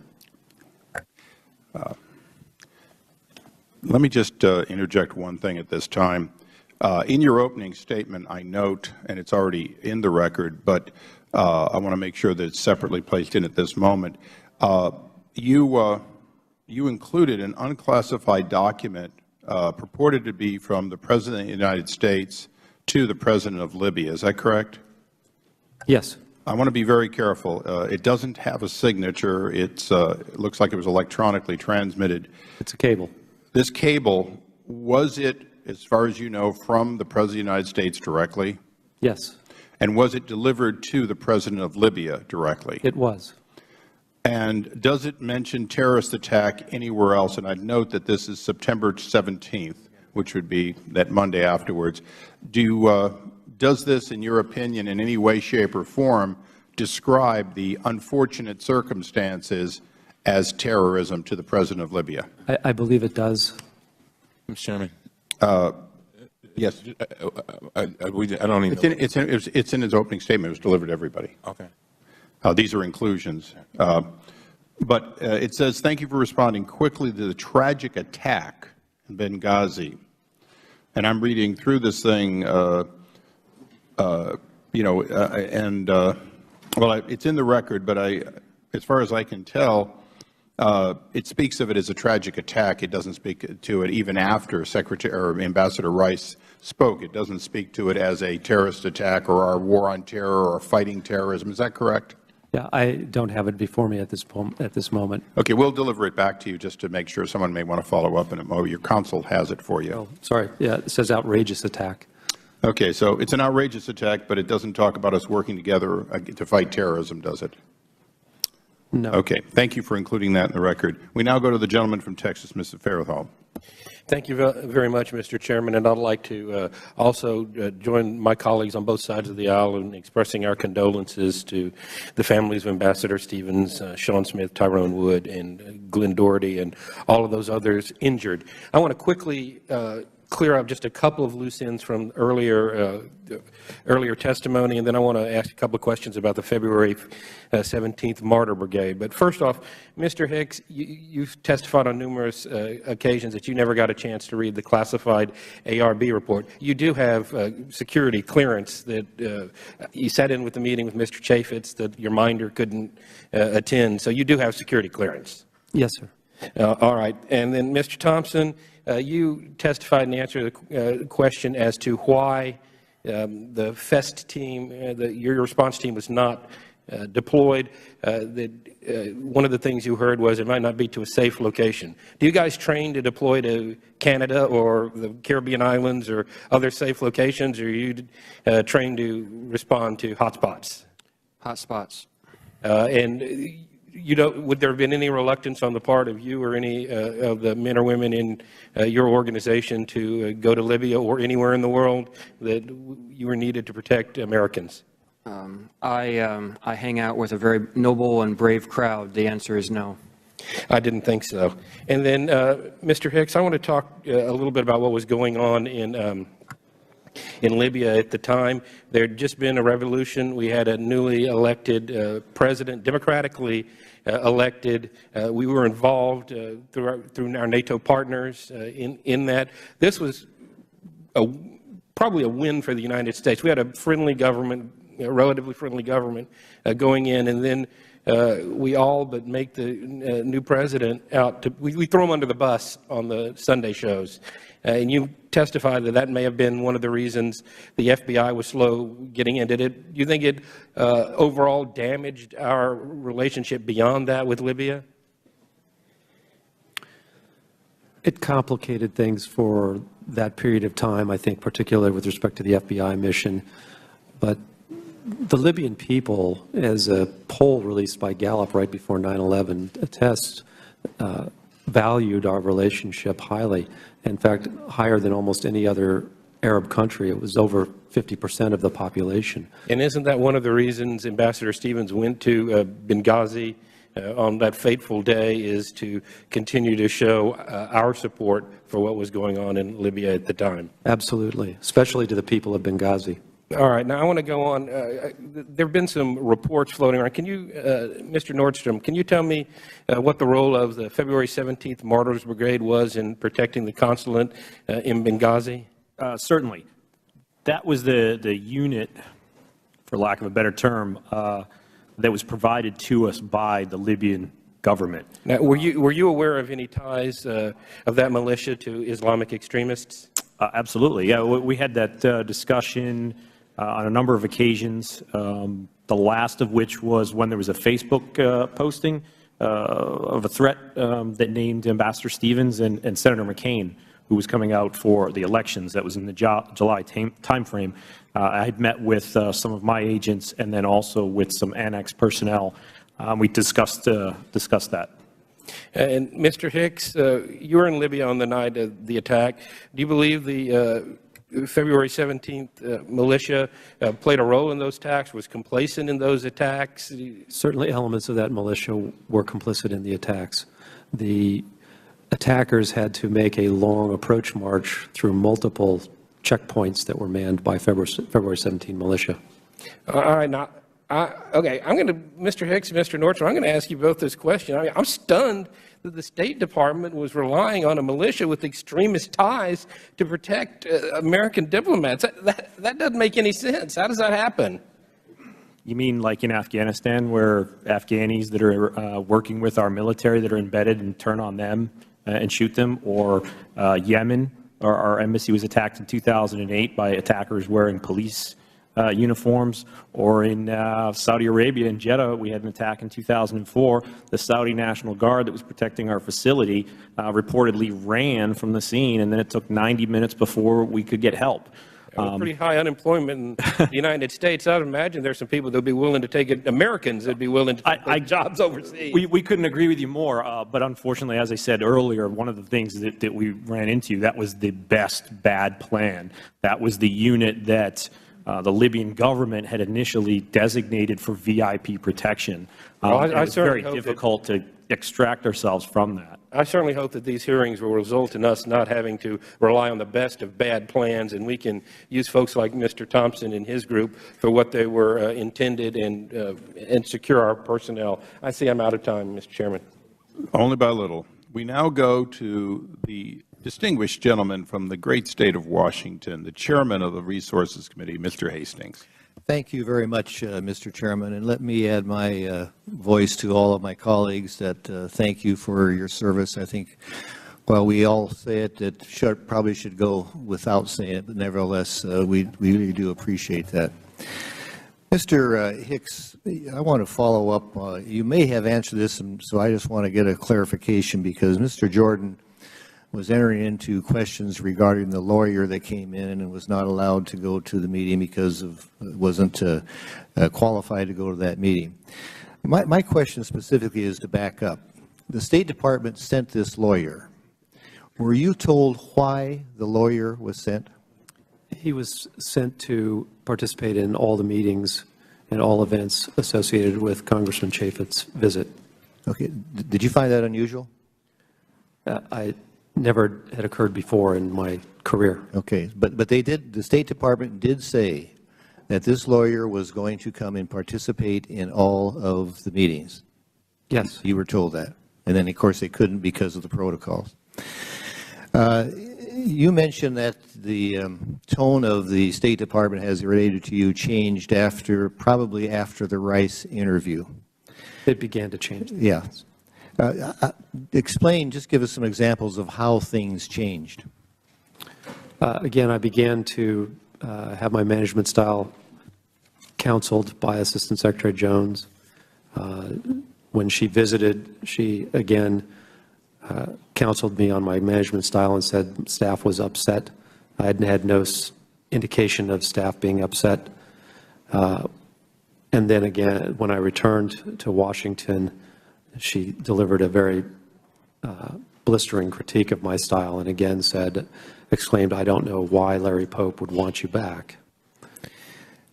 Let me just interject one thing at this time. In your opening statement, I note, and it's already in the record, but I want to make sure that it's separately placed in at this moment. You included an unclassified document purported to be from the President of the United States to the President of Libya. Is that correct? Yes. I want to be very careful. It doesn't have a signature. It looks like it was electronically transmitted. It's a cable. This cable, was it, as far as you know, from the President of the United States directly? Yes. And was it delivered to the President of Libya directly? It was. And does it mention terrorist attack anywhere else? And I'd note that this is September 17th, which would be that Monday afterwards. Does this, in your opinion, in any way, shape, or form, describe the unfortunate circumstances as terrorism to the President of Libya? I believe it does. Mr. Chairman. Yes. I don't even It's in his opening statement. It was delivered to everybody. Okay. These are inclusions. But it says, thank you for responding quickly to the tragic attack in Benghazi. And I'm reading through this thing, well, it's in the record, but as far as I can tell, it speaks of it as a tragic attack. It doesn't speak to it even after Ambassador Rice spoke. It doesn't speak to it as a terrorist attack or our war on terror or fighting terrorism. Is that correct? Yeah, I don't have it before me at this moment. Okay, we'll deliver it back to you just to make sure. Someone may want to follow up on it. Oh, your counsel has it for you. Oh, sorry. Yeah, it says outrageous attack. Okay, so it's an outrageous attack, but it doesn't talk about us working together to fight terrorism, does it? No. Okay, thank you for including that in the record. We now go to the gentleman from Texas, Mr. Farrell. Thank you very much, Mr. Chairman, and I'd like to also join my colleagues on both sides of the aisle in expressing our condolences to the families of Ambassador Stevens, Sean Smith, Tyrone Wood, and Glenn Doherty, and all of those others injured. I want to quickly clear up just a couple of loose ends from earlier testimony, and then I want to ask a couple of questions about the February 17th Martyr Brigade. But first off, Mr. Hicks, you've testified on numerous occasions that you never got a chance to read the classified ARB report. You do have security clearance that you sat in with the meeting with Mr. Chaffetz that your minder couldn't attend, so you do have security clearance. Yes, sir. All right. And then, Mr. Thompson, you testified and answered the question as to why the FEST team, your response team, was not deployed. One of the things you heard was it might not be to a safe location. Do you guys train to deploy to Canada or the Caribbean islands or other safe locations, or are you trained to respond to hotspots? Hotspots. And would there have been any reluctance on the part of you or any of the men or women in your organization to go to Libya or anywhere in the world that you were needed to protect Americans? I hang out with a very noble and brave crowd. The answer is no. I didn't think so. And then, Mr. Hicks, I want to talk a little bit about what was going on in Libya at the time. There had just been a revolution. We had a newly elected president, democratically elected. We were involved through our NATO partners in that. This was probably a win for the United States. We had a friendly government, a relatively friendly government going in, and then we all but make the new president out. We throw him under the bus on the Sunday shows. And you testified that that may have been one of the reasons the FBI was slow getting in. Do you think it overall damaged our relationship beyond that with Libya? It complicated things for that period of time, I think, particularly with respect to the FBI mission. But the Libyan people, as a poll released by Gallup right before 9/11 attests, valued our relationship highly. In fact, higher than almost any other Arab country. It was over 50% of the population. And isn't that one of the reasons Ambassador Stevens went to Benghazi on that fateful day, is to continue to show our support for what was going on in Libya at the time? Absolutely, especially to the people of Benghazi. All right, now I want to go on. There have been some reports floating around. Can you, Mr. Nordstrom, can you tell me what the role of the February 17th Martyrs Brigade was in protecting the consulate in Benghazi? Certainly. That was the unit, for lack of a better term, that was provided to us by the Libyan government. Now, were you aware of any ties of that militia to Islamic extremists? Absolutely. Yeah, we had that discussion on a number of occasions, the last of which was when there was a Facebook posting of a threat that named Ambassador Stevens and Senator McCain, who was coming out for the elections. That was in the July timeframe. I had met with some of my agents and then also with some annex personnel. We discussed that. And Mr. Hicks, you were in Libya on the night of the attack. Do you believe the February 17th militia played a role in those attacks, was complacent in those attacks? Certainly elements of that militia were complicit in the attacks. The attackers had to make a long approach march through multiple checkpoints that were manned by February 17 militia. All right, now, okay, I'm going to, Mr. Hicks and Mr. Nordstrom, I'm going to ask you both this question. I'm stunned that the State Department was relying on a militia with extremist ties to protect American diplomats. That doesn't make any sense. How does that happen? You mean like in Afghanistan, where Afghanis that are working with our military that are embedded and turn on them and shoot them, or Yemen, our embassy was attacked in 2008 by attackers wearing police uniforms, or in Saudi Arabia, in Jeddah, we had an attack in 2004. The Saudi National Guard that was protecting our facility reportedly ran from the scene, and then it took 90 minutes before we could get help. Pretty high unemployment in the United States. I would imagine there's some people that would be willing to take it, Americans that would be willing to take jobs overseas. We couldn't agree with you more, but unfortunately, as I said earlier, one of the things that we ran into, that was the best bad plan. That was the unit that the Libyan government had initially designated for VIP protection. It was very difficult to extract ourselves from that. I certainly hope that these hearings will result in us not having to rely on the best of bad plans, and we can use folks like Mr. Thompson and his group for what they were intended and secure our personnel. I see I'm out of time, Mr. Chairman. Only by a little. We now go to the distinguished gentleman from the great state of Washington, the chairman of the Resources Committee, Mr. Hastings. Thank you very much, Mr. Chairman, and let me add my voice to all of my colleagues that thank you for your service. I think while we all say it, it probably should go without saying it, but nevertheless, we really do appreciate that. Mr. Hicks, I want to follow up. You may have answered this, and so I just want to get a clarification, because Mr. Jordan was entering into questions regarding the lawyer that came in and was not allowed to go to the meeting because wasn't qualified to go to that meeting. My question specifically is to back up. The State Department sent this lawyer. Were you told why the lawyer was sent? He was sent to participate in all the meetings and all events associated with Congressman Chaffetz's visit. Okay. Did you find that unusual? I never had occurred before in my career. Okay, but they did. The State Department did say that this lawyer was going to come and participate in all of the meetings. Yes. You were told that. And then, of course, they couldn't because of the protocols. You mentioned that the tone of the State Department as related to you changed probably after the Rice interview. It began to change. Yeah. Explain, just give us some examples of how things changed. Again, I began to have my management style counseled by Assistant Secretary Jones. When she visited, she again counseled me on my management style and said staff was upset I had had no indication of staff being upset. And then again, when I returned to Washington, she delivered a very blistering critique of my style and again exclaimed, "I don't know why Larry Pope would want you back."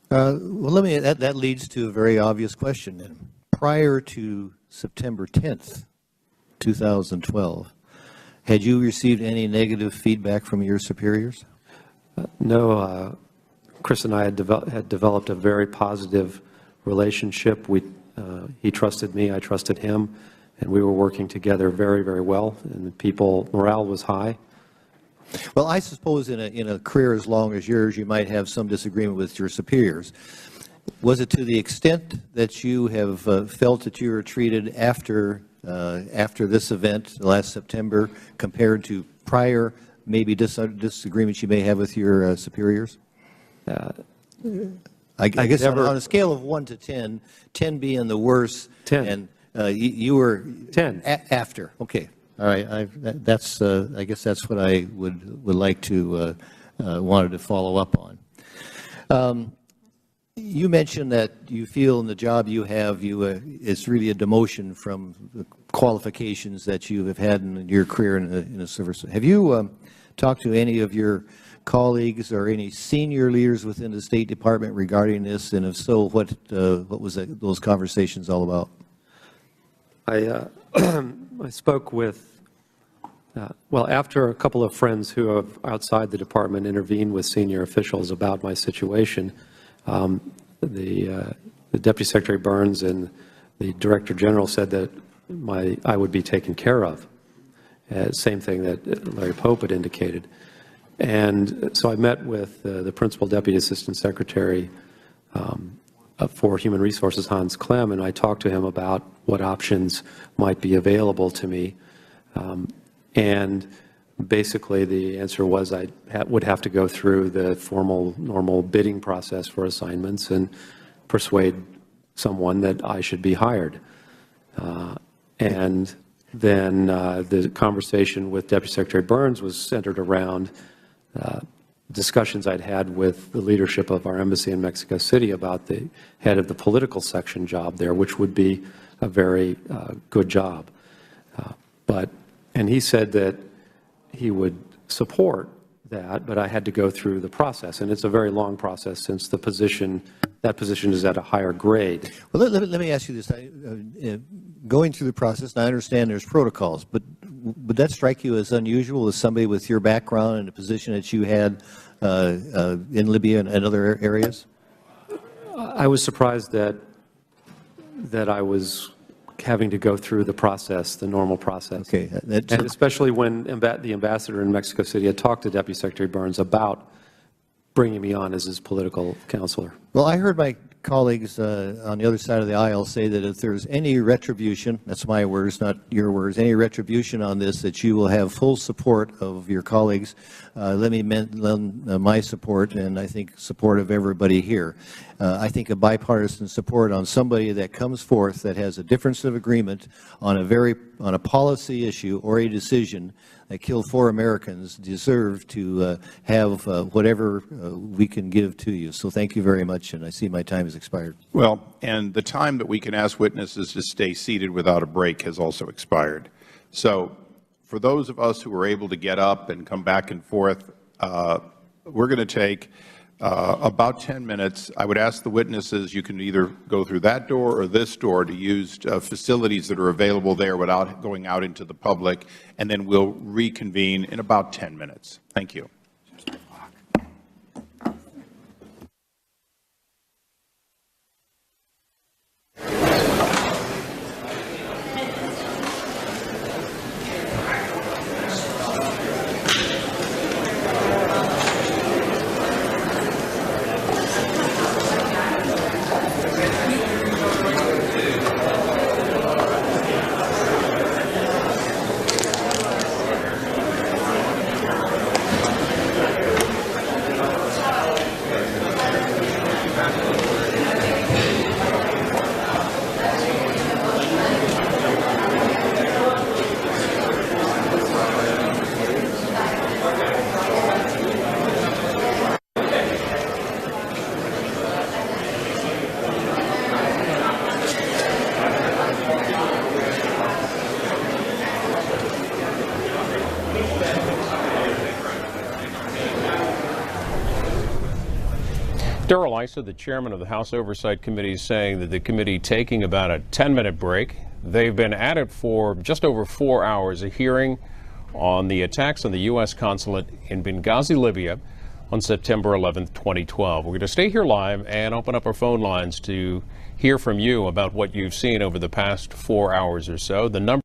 Well, that leads to a very obvious question then. Prior to September 10th, 2012, had you received any negative feedback from your superiors? No. Chris and I had developed a very positive relationship. He trusted me, I trusted him, and we were working together very, very well, and morale was high. Well, I suppose in a career as long as yours, you might have some disagreement with your superiors. Was it to the extent that you have felt that you were treated after this event last September compared to prior maybe disagreements you may have with your superiors? I guess on a scale of 1 to 10, 10 being the worst, 10. And you were 10 after. Okay, all right. I guess that's what I would like to wanted to follow up on. You mentioned that you feel in the job you have, it's really a demotion from the qualifications that you have had in your career in the service. Have you talked to any of your colleagues or any senior leaders within the State Department regarding this, and if so, what was those conversations all about? I spoke with, after a couple of friends who have outside the department intervened with senior officials about my situation, the Deputy Secretary Burns and the Director General said that I would be taken care of. Same thing that Larry Pope had indicated. And so I met with the Principal Deputy Assistant Secretary for Human Resources, Hans Clem, and I talked to him about what options might be available to me. And basically the answer was I would have to go through the formal, normal bidding process for assignments and persuade someone that I should be hired. And then the conversation with Deputy Secretary Burns was centered around discussions I'd had with the leadership of our embassy in Mexico City about the head of the political section job there, which would be a very good job. And he said that he would support that, but I had to go through the process, and it's a very long process since that position is at a higher grade. Well, let me ask you this. Going through the process, and I understand there's protocols, but would that strike you as unusual as somebody with your background and the position that you had in Libya and other areas? I was surprised that I was having to go through the process, the normal process. Okay. And especially when the ambassador in Mexico City had talked to Deputy Secretary Burns about bringing me on as his political counselor. Well, I heard my colleagues on the other side of the aisle say that if there's any retribution, that's my words, not your words, any retribution on this, that you will have full support of your colleagues. Let me lend my support, and I think support of everybody here. I think a bipartisan support on somebody that comes forth that has a difference of agreement on a policy issue or a decision that killed 4 Americans deserve to have whatever we can give to you. So thank you very much, and I see my time has expired. Well, and the time that we can ask witnesses to stay seated without a break has also expired. So for those of us who were able to get up and come back and forth, we're going to take about 10 minutes. I would ask the witnesses, you can either go through that door or this door to use facilities that are available there without going out into the public, and then we'll reconvene in about 10 minutes. Thank you. Weiser, the chairman of the House Oversight Committee, is saying that the committee taking about a 10-minute break. They've been at it for just over 4 hours, a hearing on the attacks on the U.S. consulate in Benghazi, Libya, on September 11th, 2012. We're going to stay here live and open up our phone lines to hear from you about what you've seen over the past 4 hours or so. The number